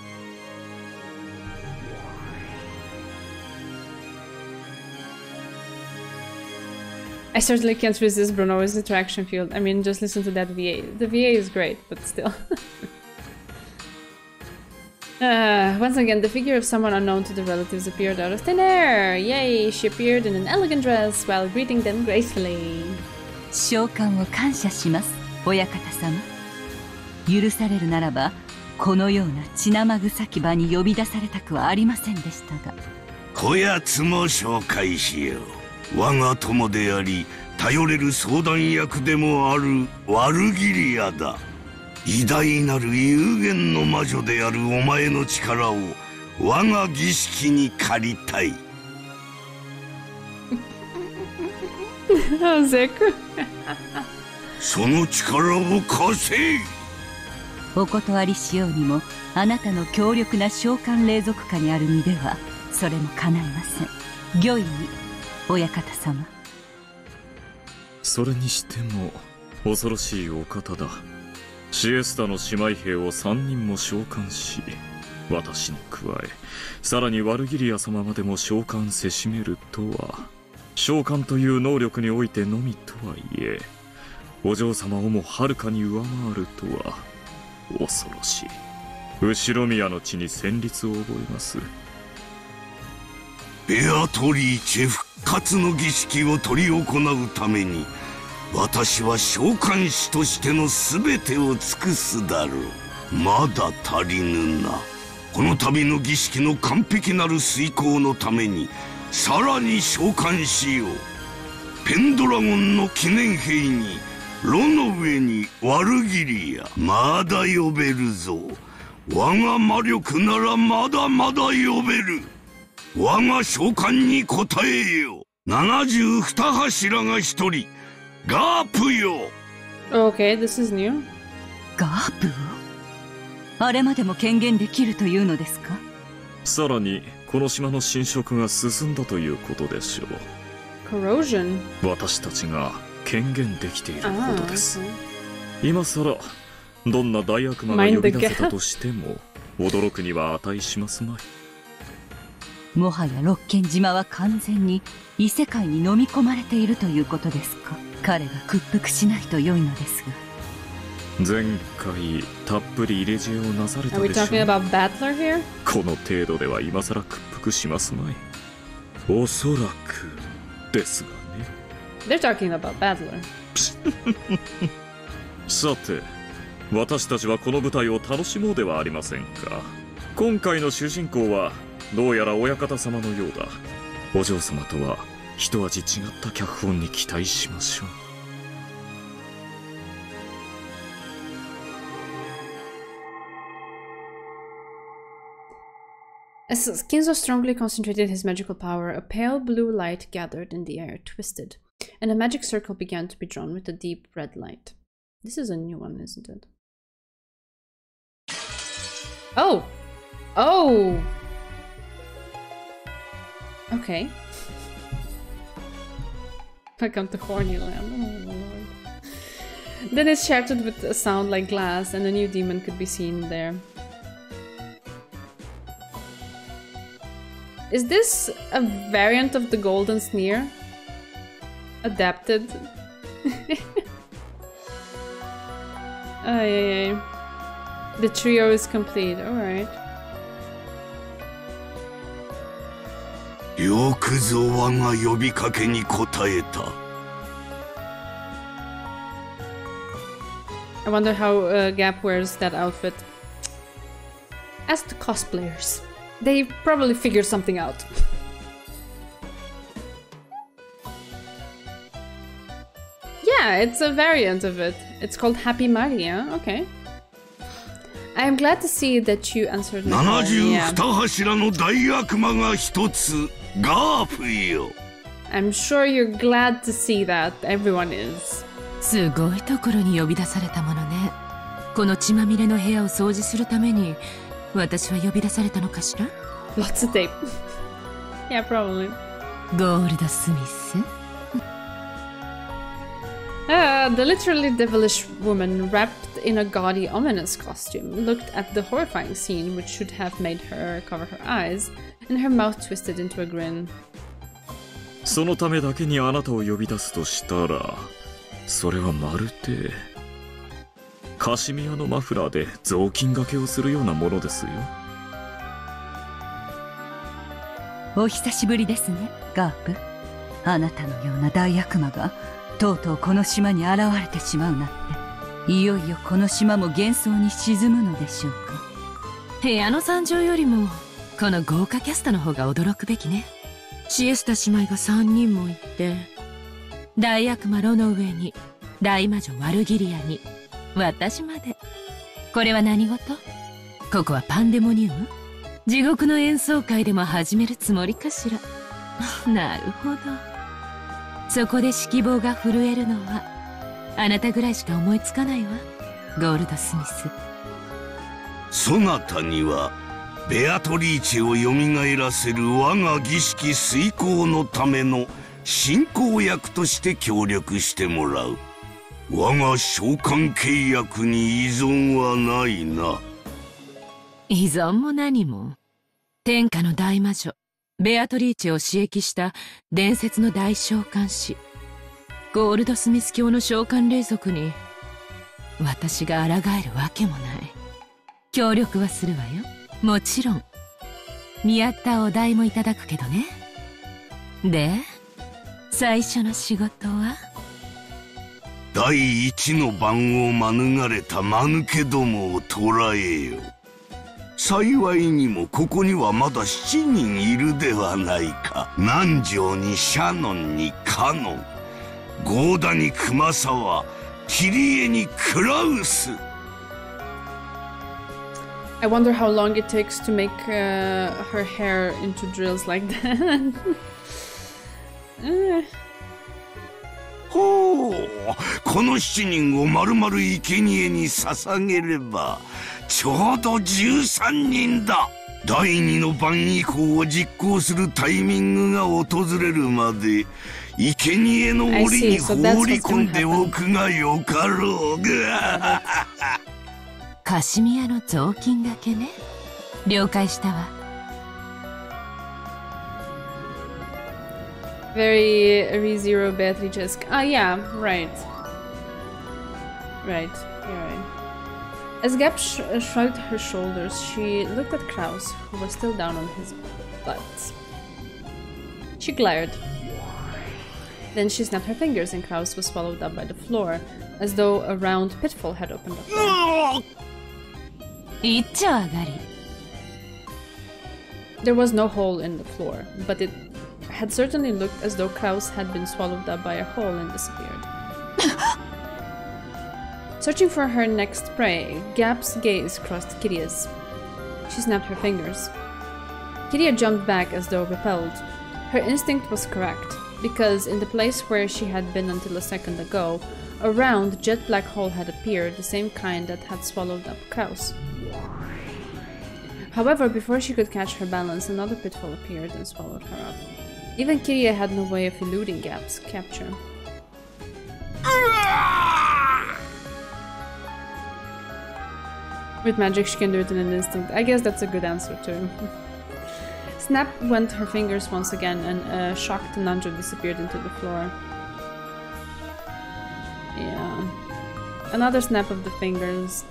I certainly can't resist Bruno's attraction field. I mean, just listen to that VA. The VA is great, but still. Once again, the figure of someone unknown to the relatives appeared out of thin air. Yay! She appeared in an elegant dress while greeting them gracefully. 召喚を感謝します、親方様。許されるならば、このような血生臭き場に呼び出されたくはありませんでしたが。こやつも紹介しよう。我が友であり、頼れる相談役でもある悪ギリアだ。偉大なる有限の魔女であるお前の力を我が儀式に借りたい。その力を貸せ。お断りしようにも、あなたの強力な召喚霊族下にある身ではそれも叶いません。御意に、親方様。それにしても恐ろしいお方だ。シエスタの姉妹兵を3人も召喚し、私に加えさらにワルギリア様までも召喚せしめるとは、召喚という能力においてのみとはいえ、お嬢様をもはるかに上回るとは恐ろしい。後ろ宮の地に戦慄を覚えます。ベアトリーチェ復活の儀式を執り行うために、私は召喚師としての全てを尽くすだろう。まだ足りぬな。この度の儀式の完璧なる遂行のためにさらに召喚しよう。ペンドラゴンの記念兵にロの上にワルギリア、まだ呼べるぞ。我が魔力ならまだまだ呼べる。我が召喚に応えよ。72柱が一人、ガープよ。Okay, this is new. ガープをあれまでも権限できるというのですか？さらにこの島の侵食が進んだということでしょう。Corrosion? 私たちが権限できていることです。今さらどんな大悪魔が呼び出せたとしても驚くには値しますまい。もはや六軒島は完全に異世界に飲み込まれているということですか？彼が屈服しないと良いのですが。前回たっぷり入れ知恵をなされたでしょう。 Are we talking about Battler here? この程度では今さら屈服しますまい。おそらくですがね。 They're talking about Battler. さて、私たちはこの舞台を楽しもうではありませんか。今回の主人公はどうやら親方様のようだ。お嬢様とは一味違った脚本に期待しましょう。As Kinzo strongly concentrated his magical power, a pale blue light gathered in the air, twisted, and a magic circle began to be drawn with a deep red light. This is a new one, isn't it? Oh! Oh! Okay. Welcome to Horny Land. Oh, Lord. Then it shattered with a sound like glass, and a new demon could be seen there. Is this a variant of the Golden Sneer? Adapted? Ay, ay, ay. The trio is complete, alright. よくぞ我が呼びかけに応えた。I wonder how Gap wears that outfit. Ask the cosplayers. They probably figured something out. Yeah, it's a variant of it. It's called Happy Maria. Okay. I am glad to see that you answered my call. Yeah. I'm sure you're glad to see that. Everyone is. すごいところに呼び出されたものね。この血まみれの部屋を掃除するために私は呼び出されたのかしら？ Lots of tape. Yeah, probably. ゴールドスミス。The literally devilish woman, wrapped in a gaudy, ominous costume, looked at the horrifying scene, which should have made her cover her eyes, and her mouth twisted into a grin. そのためだけにあなたを呼び出すとしたら、それはまるでカシミヤのマフラーで雑巾がけをするようなものですよ。お久しぶりですね、ガープ。あなたのような大悪魔がとうとうこの島に現れてしまうなんて、いよいよこの島も幻想に沈むのでしょうか。部屋の惨状よりもこの豪華キャストの方が驚くべきね。シエスタ姉妹が3人もいて、大悪魔ロの上に大魔女ワルギリアに私まで。これは何事？ここはパンデモニウム？地獄の演奏会でも始めるつもりかしら。なるほど。そこで指揮棒が震えるのはあなたぐらいしか思いつかないわ、ゴールドスミス。そなたにはベアトリーチェを蘇らせる我が儀式遂行のための進行役として協力してもらう。我が召喚契約に依存はないな。依存も何も。天下の大魔女ベアトリーチェを刺激した伝説の大召喚師ゴールドスミス教の召喚霊族に私が抗えるわけもない。協力はするわよ、もちろん。見合ったお題もいただくけどね。で、最初の仕事は？第一の番を免れた間抜けどもを捕らえよ。幸いにもここにはまだ7人いるではないか。南條にシャノンにカノン、ゴーダに熊沢、キリエにクラウス。I wonder how long it takes to make her hair into drills like that. ほう、この7人をまるまる生贄に捧げればちょうど13人だ。第二の番以降を実行するタイミングが訪れるまで生贄の檻に放り込んでおくがよかろうが。カシミヤの雑巾がけね。了解したわ。Very ReZero Beatrice-esque. Ah, yeah, right. Right, you're right. As Gap shrugged her shoulders, she looked at Kraus, who was still down on his butt. She glared. Then she snapped her fingers and Kraus was swallowed up by the floor, as though a round pitfall had opened up there. There was no hole in the floor, but it had certainly looked as though Kraus had been swallowed up by a hole and disappeared. Searching for her next prey, Gap's gaze crossed Kiria's. She snapped her fingers. Kiria jumped back as though repelled. Her instinct was correct, because in the place where she had been until a second ago, a round, jet black hole had appeared, the same kind that had swallowed up Kraus. However, before she could catch her balance, another pitfall appeared and swallowed her up. Even Kiria had no way of eluding Gap's capture. With magic, she can do it in an instant. I guess that's a good answer too. Snap went her fingers once again, and a shocked Nanjo disappeared into the floor. Yeah. Another snap of the fingers.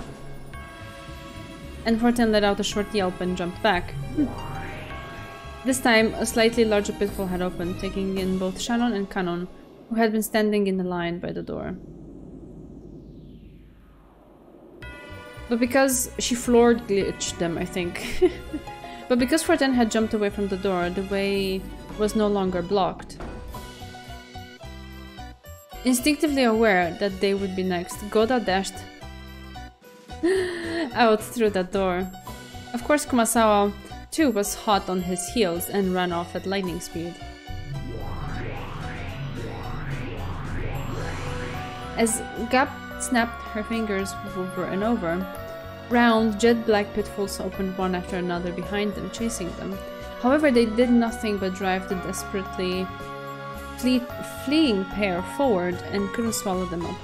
And Fortin let out a short yelp and jumped back. This time, a slightly larger pitfall had opened, taking in both Shannon and Kanon, who had been standing in the line by the door. But because she glitched them, I think. But because Fortin had jumped away from the door, the way was no longer blocked. Instinctively aware that they would be next, Goda dashed out through that door. Of course, Kumasawa too was hot on his heels and ran off at lightning speed. As Gap snapped her fingers over and over, round, jet-black pitfalls opened one after another behind them, chasing them. However, they did nothing but drive the desperately fleeing pair forward and couldn't swallow them up.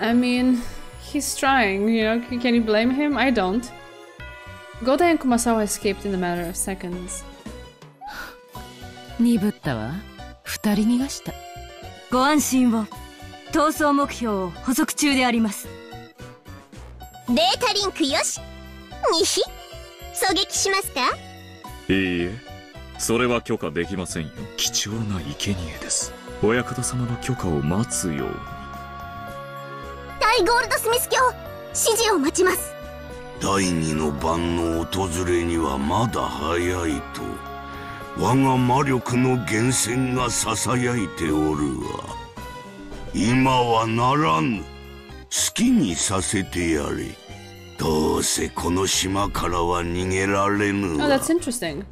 I mean, he's trying, you know, can you blame him? I don't. Goda and Kumasawa escaped in a matter of seconds. 鈍ったわ。二人逃がした。ご安心を。逃走目標を補足中であります。データリンクよし。にひ狙撃しますか？いいえ、それは許可できませんよ。貴重な生贄です。親方様の許可を待つように。大ゴールドスミス卿、指示を待ちます。第二の晩の訪れにはまだ早いと我が魔力の源泉がささやいておるわ。今はならぬ。好きにさせてやれ。どうせこの島からは逃げられぬわ。Oh, that's interesting.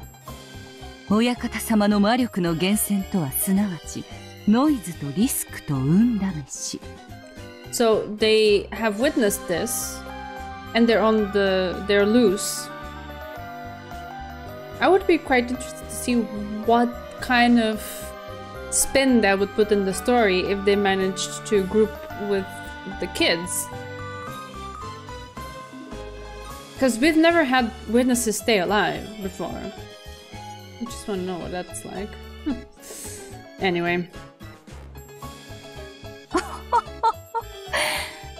親方様の魔力の源泉とはすなわちノイズとリスクと運試し。So they have witnessed this, and they're loose. I would be quite interested to see what kind of spin that would put in the story if they managed to group with the kids. Because we've never had witnesses stay alive before. I just want to know what that's like. Anyway.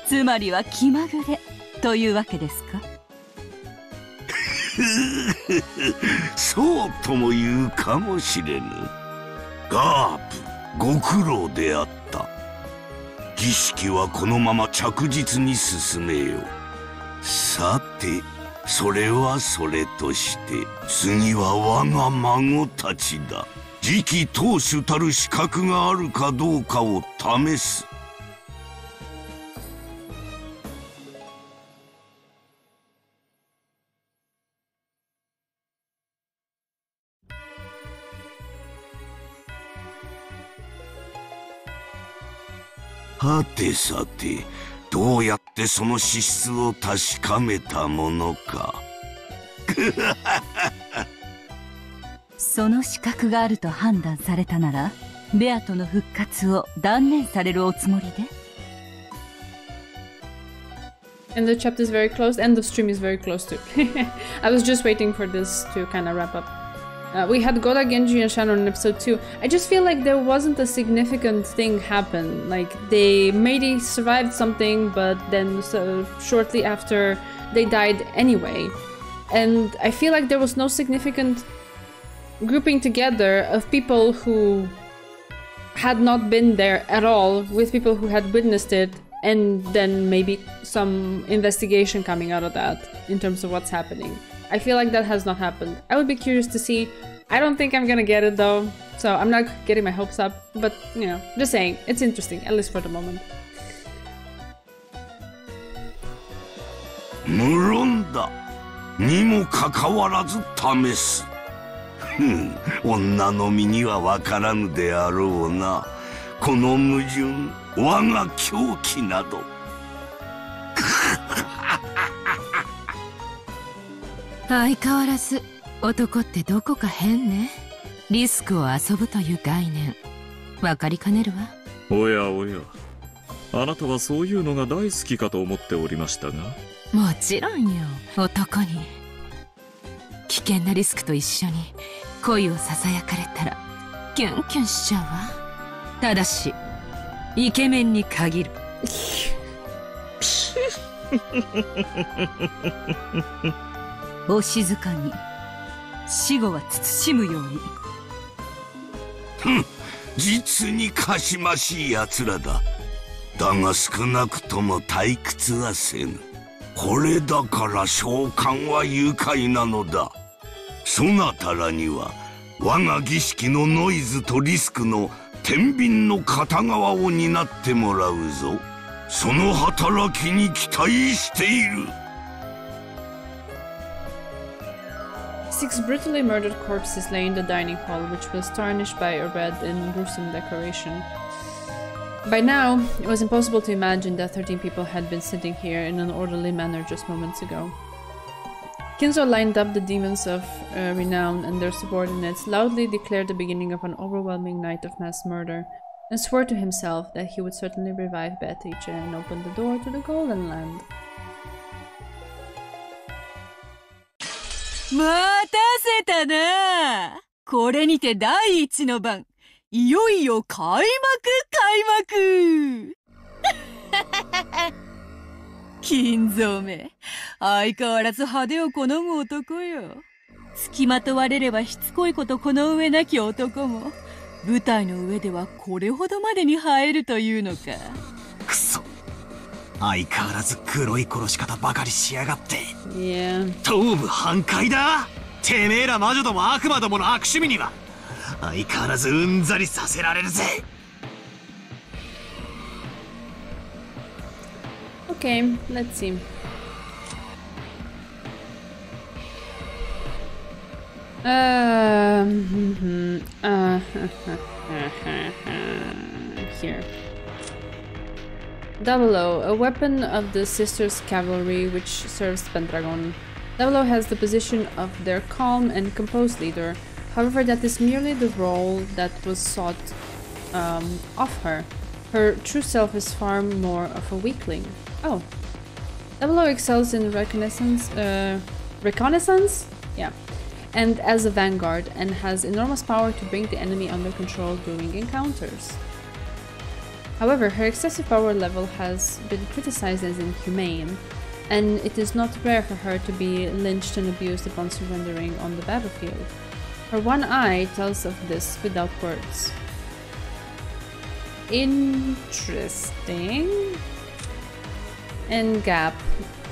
つまりは気まぐれというわけですか？そうとも言うかもしれぬ。ガープ、ご苦労であった。儀式はこのまま着実に進めよ。さて、それはそれとして、次は我が孫たちだ。次期当主たる資格があるかどうかを試す。はてさて、どうやってその資質を確かめたものか。その資格があると判断されたなら、ベアとの復活を断念されるおつもりで。And the chapter is very close, and the stream is very close too. I was just waiting for this to kind of wrap up. We had Goda, Genji, and Shannon in episode 2. I just feel like there wasn't a significant thing happen. Like, they maybe survived something, but then shortly after, they died anyway. And I feel like there was no significant grouping together of people who had not been there at all with people who had witnessed it, and then maybe some investigation coming out of that in terms of what's happening. I feel like that has not happened. I would be curious to see. I don't think I'm gonna get it though, so I'm not getting my hopes up, but you know, just saying, it's interesting, at least for the moment. 無論だ。にもかかわらず試す。女の身にはわからぬであろうな。この矛盾、我が狂気など。相変わらず男ってどこか変ね。リスクを遊ぶという概念わかりかねるわ。おやおや、あなたはそういうのが大好きかと思っておりましたが。もちろんよ。男に危険なリスクと一緒に恋をささやかれたらキュンキュンしちゃうわ。ただしイケメンに限る。お静かに。死後は慎むように。実にかしましい奴らだ。だが少なくとも退屈はせぬ。これだから召喚は愉快なのだ。そなたらには我が儀式のノイズとリスクの天秤の片側を担ってもらうぞ。その働きに期待している。Six brutally murdered corpses lay in the dining hall, which was tarnished by a red and gruesome decoration. By now, it was impossible to imagine that 13 people had been sitting here in an orderly manner just moments ago. Kinzo lined up the demons of renown and their subordinates, loudly declared the beginning of an overwhelming night of mass murder, and swore to himself that he would certainly revive Beatrice and open the door to the Golden Land. 待たせたな。これにて第一の番。いよいよ開幕金蔵め、相変わらず派手を好む男よ。付きまとわれればしつこいことこの上なき男も、舞台の上ではこれほどまでに映えるというのか。くそ、相変わらず黒い殺し方ばかりしやがって。頭部半壊だ。てめえら魔女ども悪魔どもの悪趣味には相変わらずうんざりさせられるぜ。Okay, let's see. Here. 00, a weapon of the Sisters' Cavalry which serves Pendragon. 00 has the position of their calm and composed leader. However, that is merely the role that was sought of her. Her true self is far more of a weakling. Oh. 00 excels in reconnaissance? Yeah. And as a vanguard, and has enormous power to bring the enemy under control during encounters. However, her excessive power level has been criticized as inhumane, and it is not rare for her to be lynched and abused upon surrendering on the battlefield. Her one eye tells of this without words. Interesting. And Gap,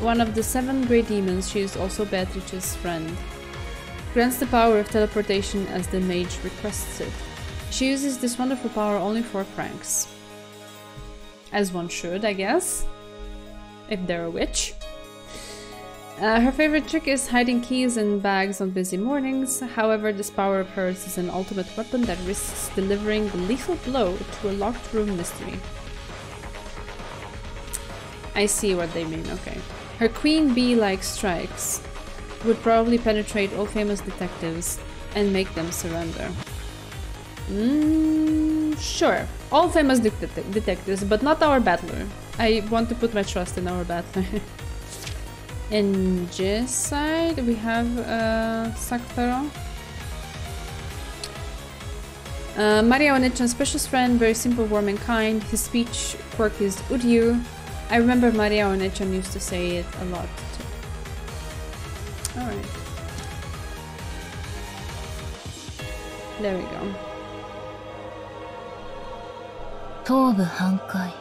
one of the 7 great demons, she is also Beatrice's friend. Grants the power of teleportation as the mage requests it. She uses this wonderful power only for pranks. As one should, I guess. If they're a witch. Her favorite trick is hiding keys in bags on busy mornings. However, this power of hers is an ultimate weapon that risks delivering the lethal blow to a locked room mystery. I see what they mean, okay. Her queen bee-like strikes would probably penetrate all famous detectives and make them surrender. Sure. All famous detectives, but not our battler. I want to put my trust in our battler. In this side, we have Sakutaro. Maria Onechan's precious friend, very simple, warm and kind. His speech quirk is Uryu. I remember Maria Onechan used to say it a lot too. Alright. There we go. 頭部半壊。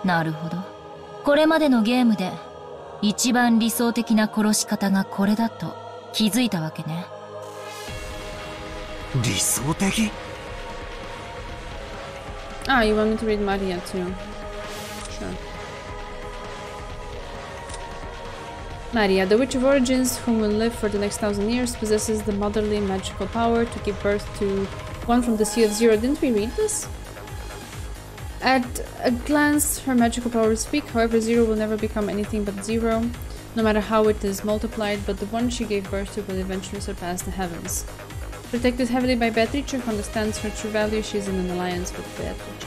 なるほど。これまでのゲームで一番理想的な殺し方がこれだと気づいたわけね。理想的? Ah, you want me to read Maria too? Sure. Maria, the witch of origins, whom will live for the next 1,000 years, possesses the motherly magical power to give birth to one from the Sea of Zero. Didn't we read this? At a glance, her magical power is weak. However, Zero will never become anything but Zero, no matter how it is multiplied, but the one she gave birth to will eventually surpass the heavens. Protected heavily by Beatrice, who understands her true value, she is in an alliance with Beatrice.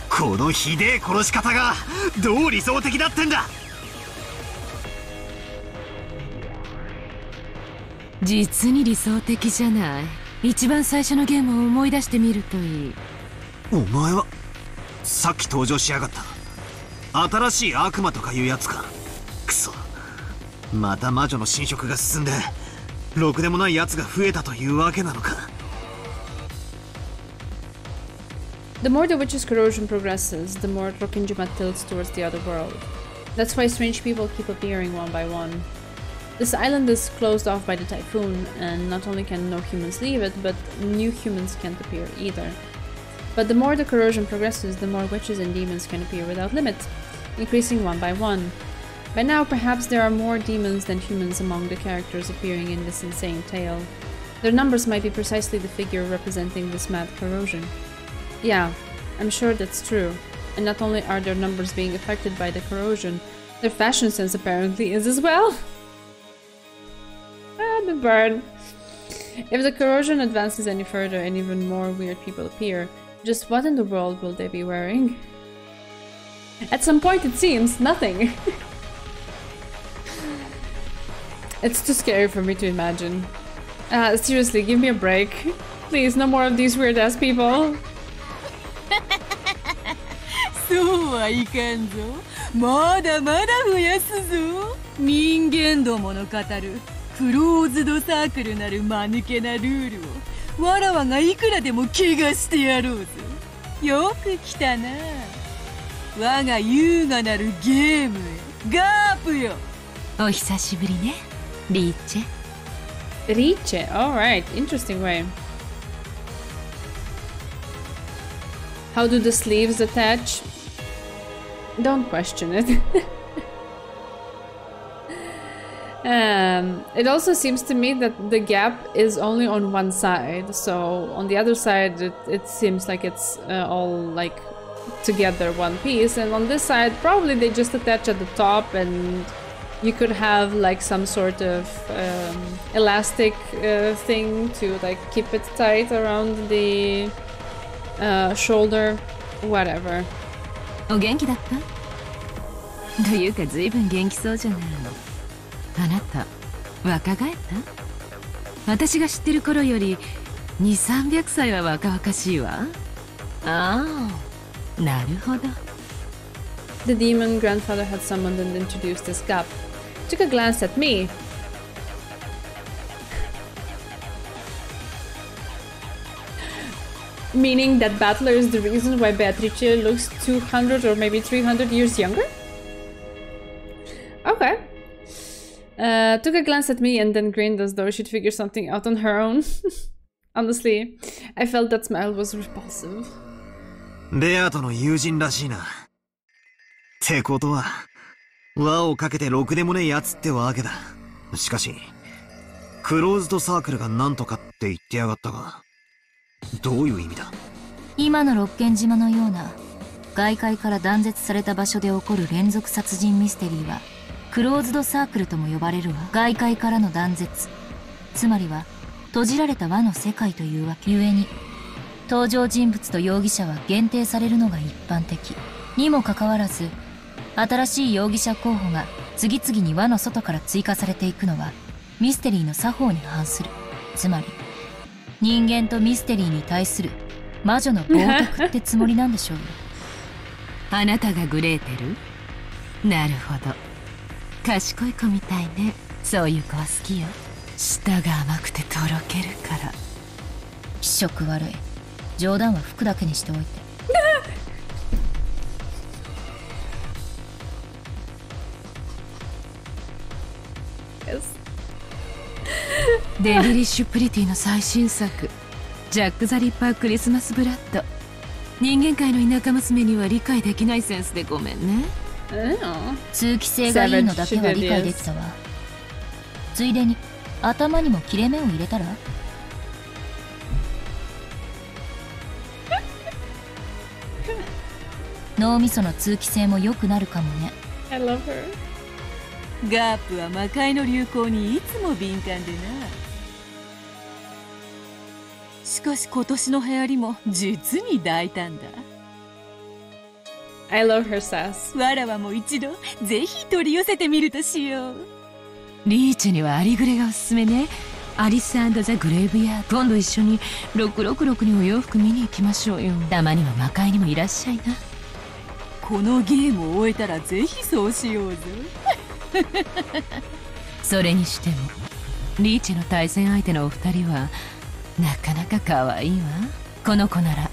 このひでえ殺し方がどう理想的だってんだ。実に理想的じゃない。一番最初のゲームを思い出してみるといい。お前はさっき登場しやがった新しい悪魔とかいうやつか。くそ、また魔女の侵食が進んでろくでもないやつが増えたというわけなのか。The more the witch's corrosion progresses, the more Rokkenjima tilts towards the other world. That's why strange people keep appearing one by one. This island is closed off by the typhoon, and not only can no humans leave it, but new humans can't appear either. But the more the corrosion progresses, the more witches and demons can appear without limit, increasing one by one. By now, perhaps there are more demons than humans among the characters appearing in this insane tale. Their numbers might be precisely the figure representing this mad corrosion. Yeah, I'm sure that's true. And not only are their numbers being affected by the corrosion, their fashion sense apparently is as well. Ah, the burn. If the corrosion advances any further and even more weird people appear, just what in the world will they be wearing? At some point it seems nothing. It's too scary for me to imagine. Seriously, give me a break. Please, no more of these weird ass people. そうはいかんぞ。まだまだ増やすぞ。人間どもの語るクローズドサークルなる間抜けなルールをわらわがいくらでも怪我してやろうぞ。よく来たな。我が優雅なるゲームへガープよ。お久しぶりね、リーチェ。リーチェ、alright, interesting way. How do the sleeves attach? Don't question it. It also seems to me that the gap is only on one side, so on the other side it seems like it's all like together one piece, and on this side probably they just attach at the top, and you could have like some sort of elastic thing to like keep it tight around the shoulder, whatever. お元気だった？というか随分元気そうじゃない。あなた若返った？私が知ってる頃より2、300歳は若々しいわ。ああ、なるほど。The demon grandfather had summoned and introduced this gap. Took a glance at me. Meaning that Battler is the reason why Beatrice looks 200 or maybe 300 years younger? Okay. Took a glance at me and then grinned as though she'd figure something out on her own. Honestly, I felt that smile was repulsive. レアとの友人らしいな。ってことは、輪をかけてろくでもねえやつってわけだ。しかし、クローズドサークルがなんとかって言ってやがったが、どういう意味だ？今の六軒島のような外界から断絶された場所で起こる連続殺人ミステリーはクローズドサークルとも呼ばれるわ。外界からの断絶、つまりは閉じられた輪の世界というわけ。ゆえに登場人物と容疑者は限定されるのが一般的にもかかわらず、新しい容疑者候補が次々に輪の外から追加されていくのはミステリーの作法に反する。つまり人間とミステリーに対する魔女の冒涜ってつもりなんでしょうよ。あなたがグレーテル？なるほど。賢い子みたいね。そういう子は好きよ。舌が甘くてとろけるから。気色悪い。冗談は服だけにしておいて。デビリッシュプリティの最新作ジャック・ザ・リッパークリスマスブラッド。人間界の田舎娘には理解できないセンスでごめんね。通気性がいいのだけは理解できたわ。ついでに頭にも切れ目を入れたら？脳みその通気性も良くなるかもね。 I love her. ガープは魔界の流行にいつも敏感でな。しかし今年の流行りも実に大胆だ。I love her sass. わらわも一度ぜひ取り寄せてみるとしよう。リーチにはアリグレがおすすめね。アリス&ザ・グレイブヤード。今度一緒に666にお洋服見に行きましょうよ。たまには魔界にもいらっしゃいな。このゲームを終えたらぜひそうしようぜ。それにしてもリーチの対戦相手のお二人はなかなか可愛いわ。この子なら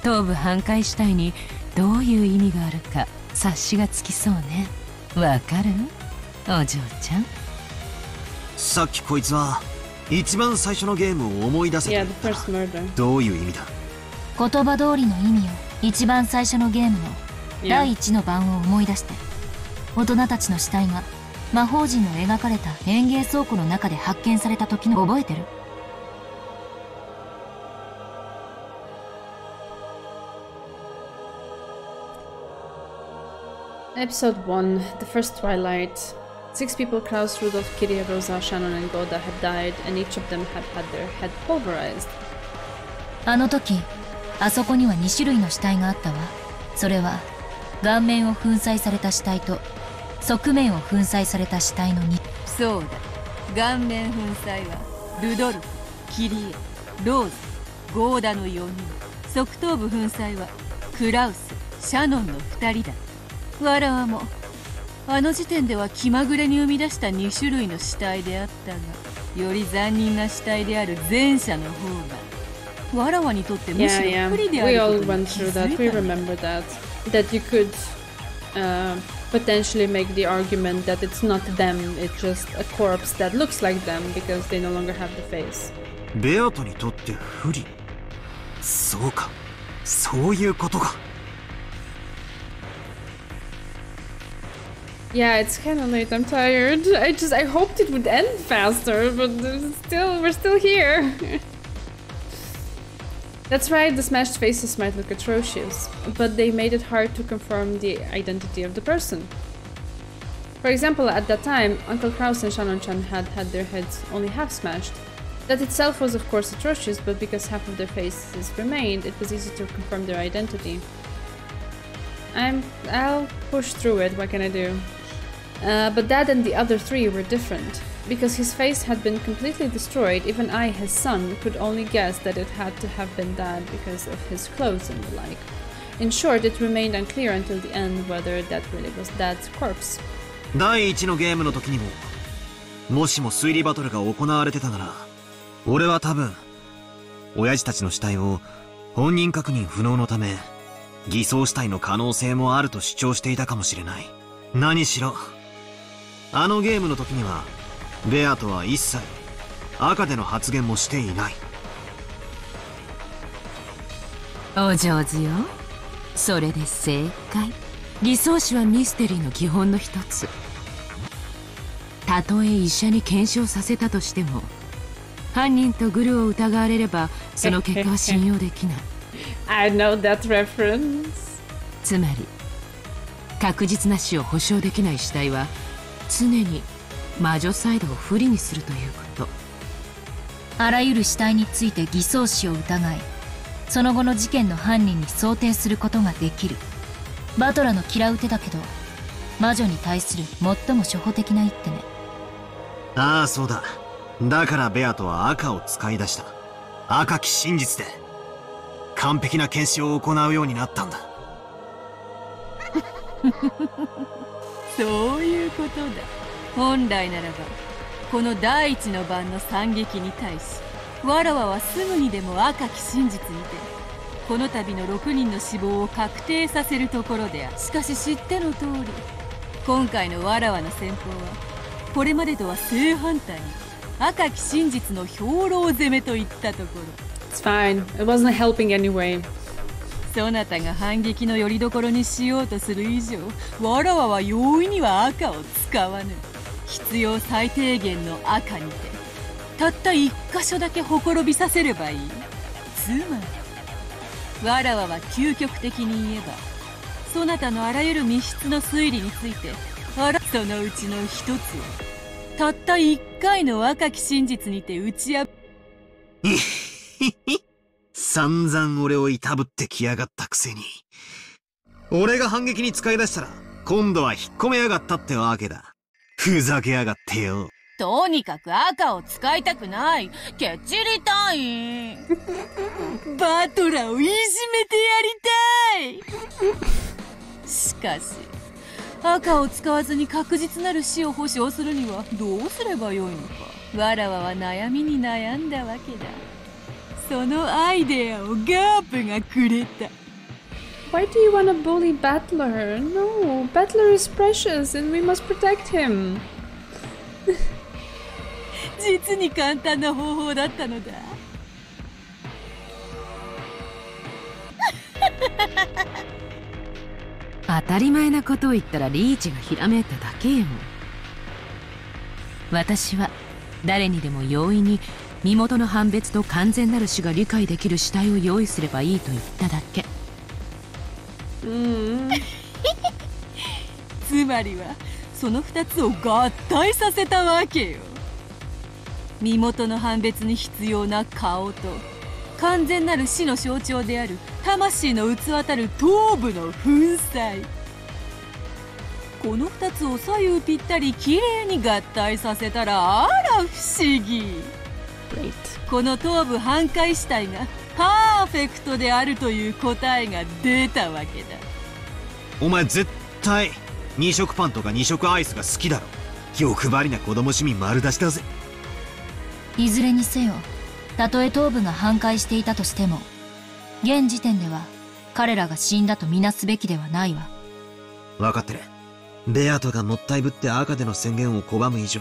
頭部半壊死体にどういう意味があるか察しがつきそうね。わかる？お嬢ちゃん。さっきこいつは一番最初のゲームを思い出せた。どういう意味だ？言葉通りの意味を。一番最初のゲームの第一の番を思い出して。大人たちの死体が魔法陣の描かれた園芸倉庫の中で発見された時の覚えてる？Episode 1, The First Twilight. 6 people, Klaus, Rudolph, Kiria, Rosa, Shannon, and Goda, had died, and each of them had had their head pulverized. あの時、あそこには2種類の死体があったわ。それは、顔面を粉砕された死体と側面を粉砕された死体の2。そうだ、顔面粉砕はルドルフ、キリエ、ローズ、ゴーダの4人。側頭部粉砕はクラウス、シャノンの2人だ。わらわもあの時点では気まぐれに生み出した2種類の死体であったが、より残忍な死体である前者の方がわらわにとってむしろ不利であることに気づいた。We remember that you could potentially make the argument that it's not them, it's just a corpse that looks like them because they no longer have the face. ベアトにとって不利。そうか、そういうことか。Yeah, it's kind of late. I'm tired. I hoped it would end faster, but we're still here. That's right, the smashed faces might look atrocious, but they made it hard to confirm the identity of the person. For example, at that time, Uncle Kraus and Shannon-chan had their heads only half smashed. That itself was of course atrocious, but because half of their faces remained, it was easy to confirm their identity. I'll push through it, what can I do? But Dad and the other three were different. Because his face had been completely destroyed, even I, his son, could only guess that it had to have been Dad because of his clothes and the like. In short, it remained unclear until the end whether that really was Dad's corpse. 第1のゲームの時にも、もしも推理バトルが行われてたなら、俺は多分、親父たちの死体を本人確認不能のため、偽装死体の可能性もあると主張していたかもしれない。何しろ、あのゲームの時には、ベアとは一切赤での発言もしていない。お上手よ。それで正解。偽装死はミステリーの基本の一つ。たとえ医者に検証させたとしても、犯人とグルを疑われればその結果は信用できない。I know that reference. つまり確実な死を保証できない死体は常に魔女サイドを不利にするということ。あらゆる死体について偽装死を疑い、その後の事件の犯人に想定することができる。バトラの嫌う手だけど、魔女に対する最も初歩的な一手ね。ああ、そうだ。だからベアとは赤を使い出した。赤き真実で完璧な検証を行うようになったんだ。そういうことだ。本来ならばこの第一の番の惨劇に対し、わらわはすぐにでも赤き真実にてこの度の6人の死亡を確定させるところである。しかし知っての通り、今回のわらわの戦法はこれまでとは正反対に赤き真実の兵糧攻めといったところ。 It's fine. It wasn't helping anyway. そなたが反撃の拠り所にしようとする以上、わらわは容易には赤を使わぬ。必要最低限の赤にてたった一箇所だけほころびさせればいい。つまりわらわは究極的に言えば、そなたのあらゆる密室の推理についてそのうちの一つをたった一回の赤き真実にて打ち破散々俺をいたぶってきやがったくせに、俺が反撃に使い出したら今度は引っ込めやがったってわけだ。ふざけやがってよ。とにかく赤を使いたくない。けっちりたい。バトラをいじめてやりたい。しかし赤を使わずに確実なる死を保証するにはどうすればよいのか。わらわは悩みに悩んだわけだ。そのアイデアをガープがくれた。Why do you want to bully Battler? No, Battler is precious and we must protect him. 実に簡単な方法だったのだ。当たり前なことを言ったらリーチがひらめいただけよ。私は誰にでも容易に身元の判別と完全なる死が理解できる死体を用意すればいいと言っただけ。つまりはその2つを合体させたわけよ。身元の判別に必要な顔と完全なる死の象徴である魂の器たる頭部の粉砕。この2つを左右ぴったりきれいに合体させたら、あら不思議。この頭部半壊死体がパーフェクトであるという答えが出たわけだ。お前絶対2色パンとか2色アイスが好きだろ。欲張りな子供市民丸出しだぜ。いずれにせよ、たとえ頭部が半壊していたとしても、現時点では彼らが死んだとみなすべきではないわ。分かってる。ベアトがもったいぶって赤での宣言を拒む以上、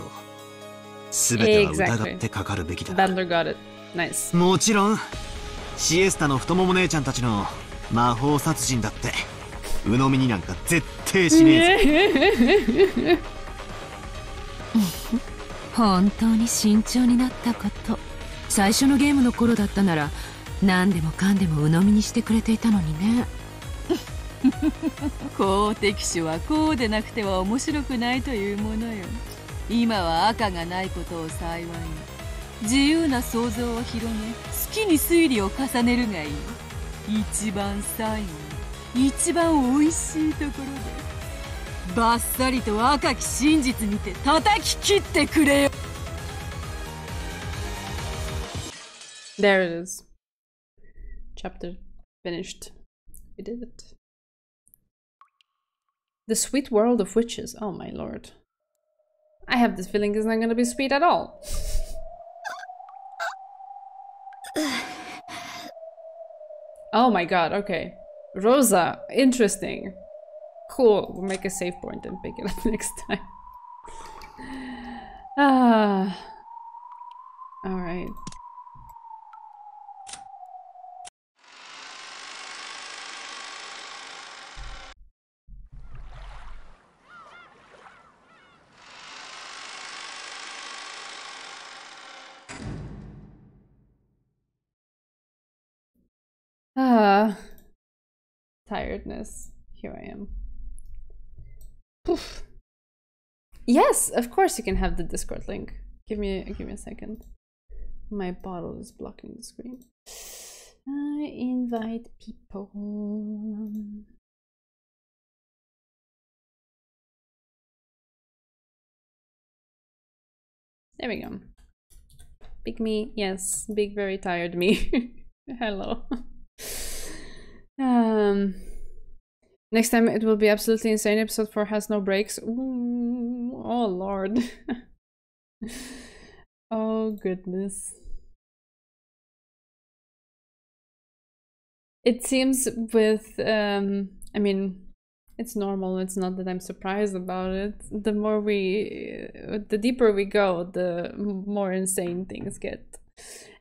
全ては疑ってかかるべきだ。Bandler got it. Nice. もちろんシエスタの太もも姉ちゃんたちの魔法殺人だって鵜呑みになんか絶対しねえぜ。本当に慎重になったこと。最初のゲームの頃だったなら何でもかんでも鵜呑みにしてくれていたのにね。好敵手はこうでなくては面白くないというものよ。今は赤がないことを幸いに、自由な想像を広げ、好きに推理を重ねるがいい。一番最後に一番美味しいところでバッサリと赤き真実にて叩き切ってくれよ。 There it is. Chapter finished. We did it. The sweet world of witches. Oh my lord. I have this feeling it's not gonna be sweet at all. Oh my god, okay. Rosa, interesting. Cool, we'll make a save point and pick it up next time. Ah. Alright. Tiredness. Here I am. Poof. Yes, of course you can have the Discord link. Give me a second. My bottle is blocking the screen. I invite people. There we go. Big me, yes, big very tired me. Hello. Next time it will be absolutely insane. Episode 4 has no breaks. Ooh, oh lord. Oh goodness. It seems with I mean, it's normal. It's not that I'm surprised about it. The deeper we go, the more insane things get.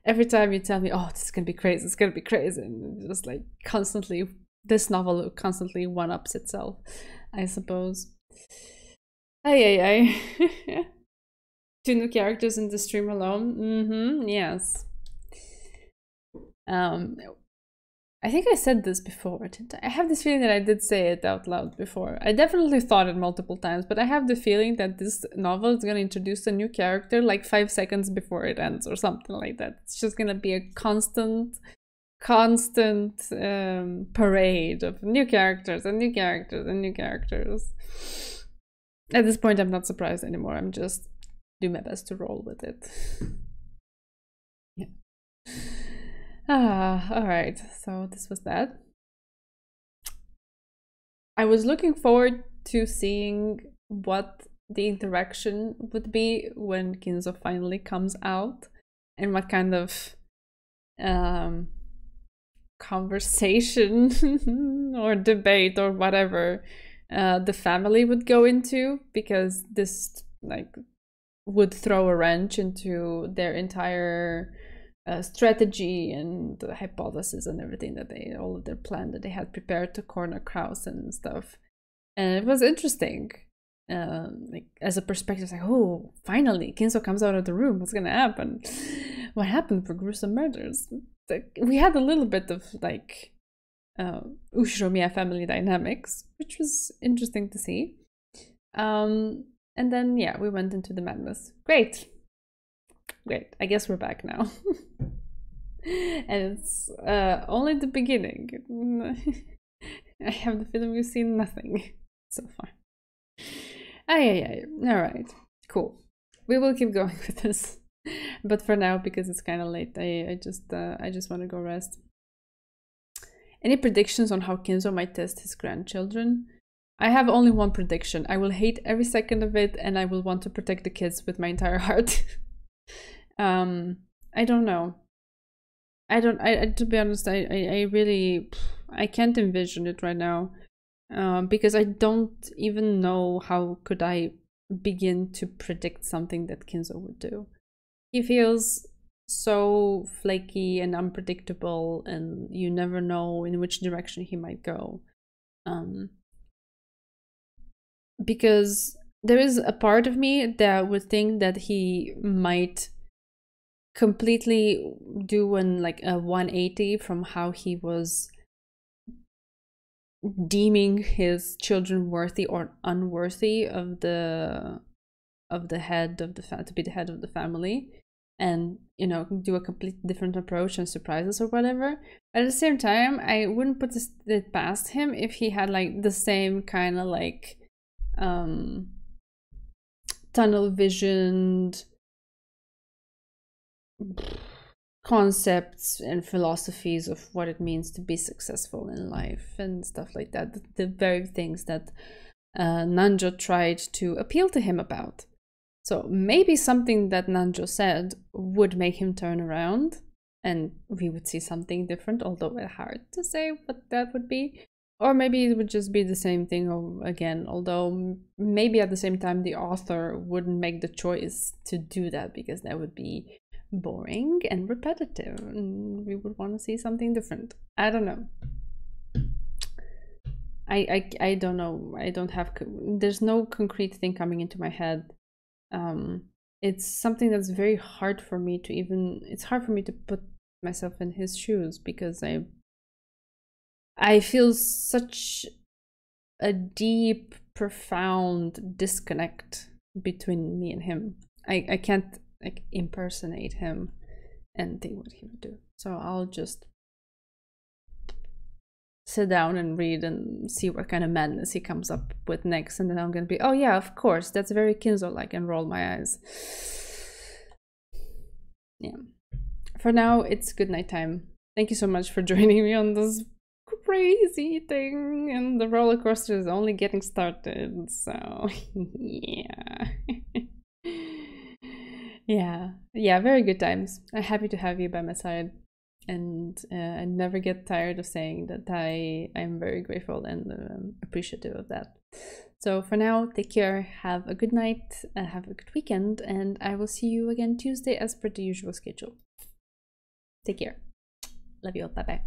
Every time you tell me, oh, this is gonna be crazy, it's gonna be crazy, and it's just like constantly, this novel constantly one-ups itself, I suppose. Ay. 2 new characters in the stream alone. Yes. I think I said this before, didn't I? I have this feeling that I did say it out loud before. I definitely thought it multiple times, but I have the feeling that this novel is going to introduce a new character like 5 seconds before it ends or something like that. It's just going to be a constant parade of new characters and new characters and new characters. At this point, I'm not surprised anymore. I'm just do my best to roll with it. Yeah. Alright, so this was that. I was looking forward to seeing what the interaction would be when Kinzo finally comes out, and what kind of conversation or debate or whatever the family would go into, because this like would throw a wrench into their entire strategy and the hypothesis and everything that all of their plan that they had prepared to corner Kraus and stuff. And it was interesting, like as a perspective, like, oh, finally Kinzo comes out of the room, what's gonna happen? What happened for gruesome murders? Like, we had a little bit of like Ushiromiya family dynamics, which was interesting to see. And then yeah, we went into the madness. Great, I guess we're back now. And it's only the beginning. I have the feeling we've seen nothing so far. Alright, cool. We will keep going with this. But for now, because it's kind of late, I just want to go rest. Any predictions on how Kinzo might test his grandchildren? I have only one prediction. I will hate every second of it, and I will want to protect the kids with my entire heart. I don't know. To be honest, I really, I can't envision it right now. Because I don't even know how could I begin to predict something that Kinzo would do. He feels so flaky and unpredictable, and you never know in which direction he might go. Because there is a part of me that would think that he might completely do like a 180 from how he was deeming his children worthy or unworthy of the head of the to be the head of the family, and you know, do a complete different approach and surprises or whatever. At the same time, I wouldn't put it past him if he had like the same kind of like tunnel visioned concepts and philosophies of what it means to be successful in life and stuff like that. The very things that Nanjo tried to appeal to him about. So maybe something that Nanjo said would make him turn around and we would see something different, although it's hard to say what that would be. Or maybe it would just be the same thing again, although maybe at the same time the author wouldn't make the choice to do that because that would be boring and repetitive and we would want to see something different. I don't know. I don't know. I don't have, there's no concrete thing coming into my head. It's something that's very hard for me to even, it's hard for me to put myself in his shoes because I feel such a deep, profound disconnect between me and him. I can't like impersonate him and think what he would do. So I'll just sit down and read and see what kind of madness he comes up with next, and then I'm gonna be, oh yeah, of course, that's very Kinzo-like, and roll my eyes. Yeah. For now, it's good night time. Thank you so much for joining me on this crazy thing, and the roller coaster is only getting started, so yeah. yeah, very good times. I'm happy to have you by my side, and I never get tired of saying that I'm very grateful and appreciative of that. So for now, take care, have a good night, have a good weekend, and I will see you again Tuesday as per the usual schedule. Take care. Love you all. Bye bye.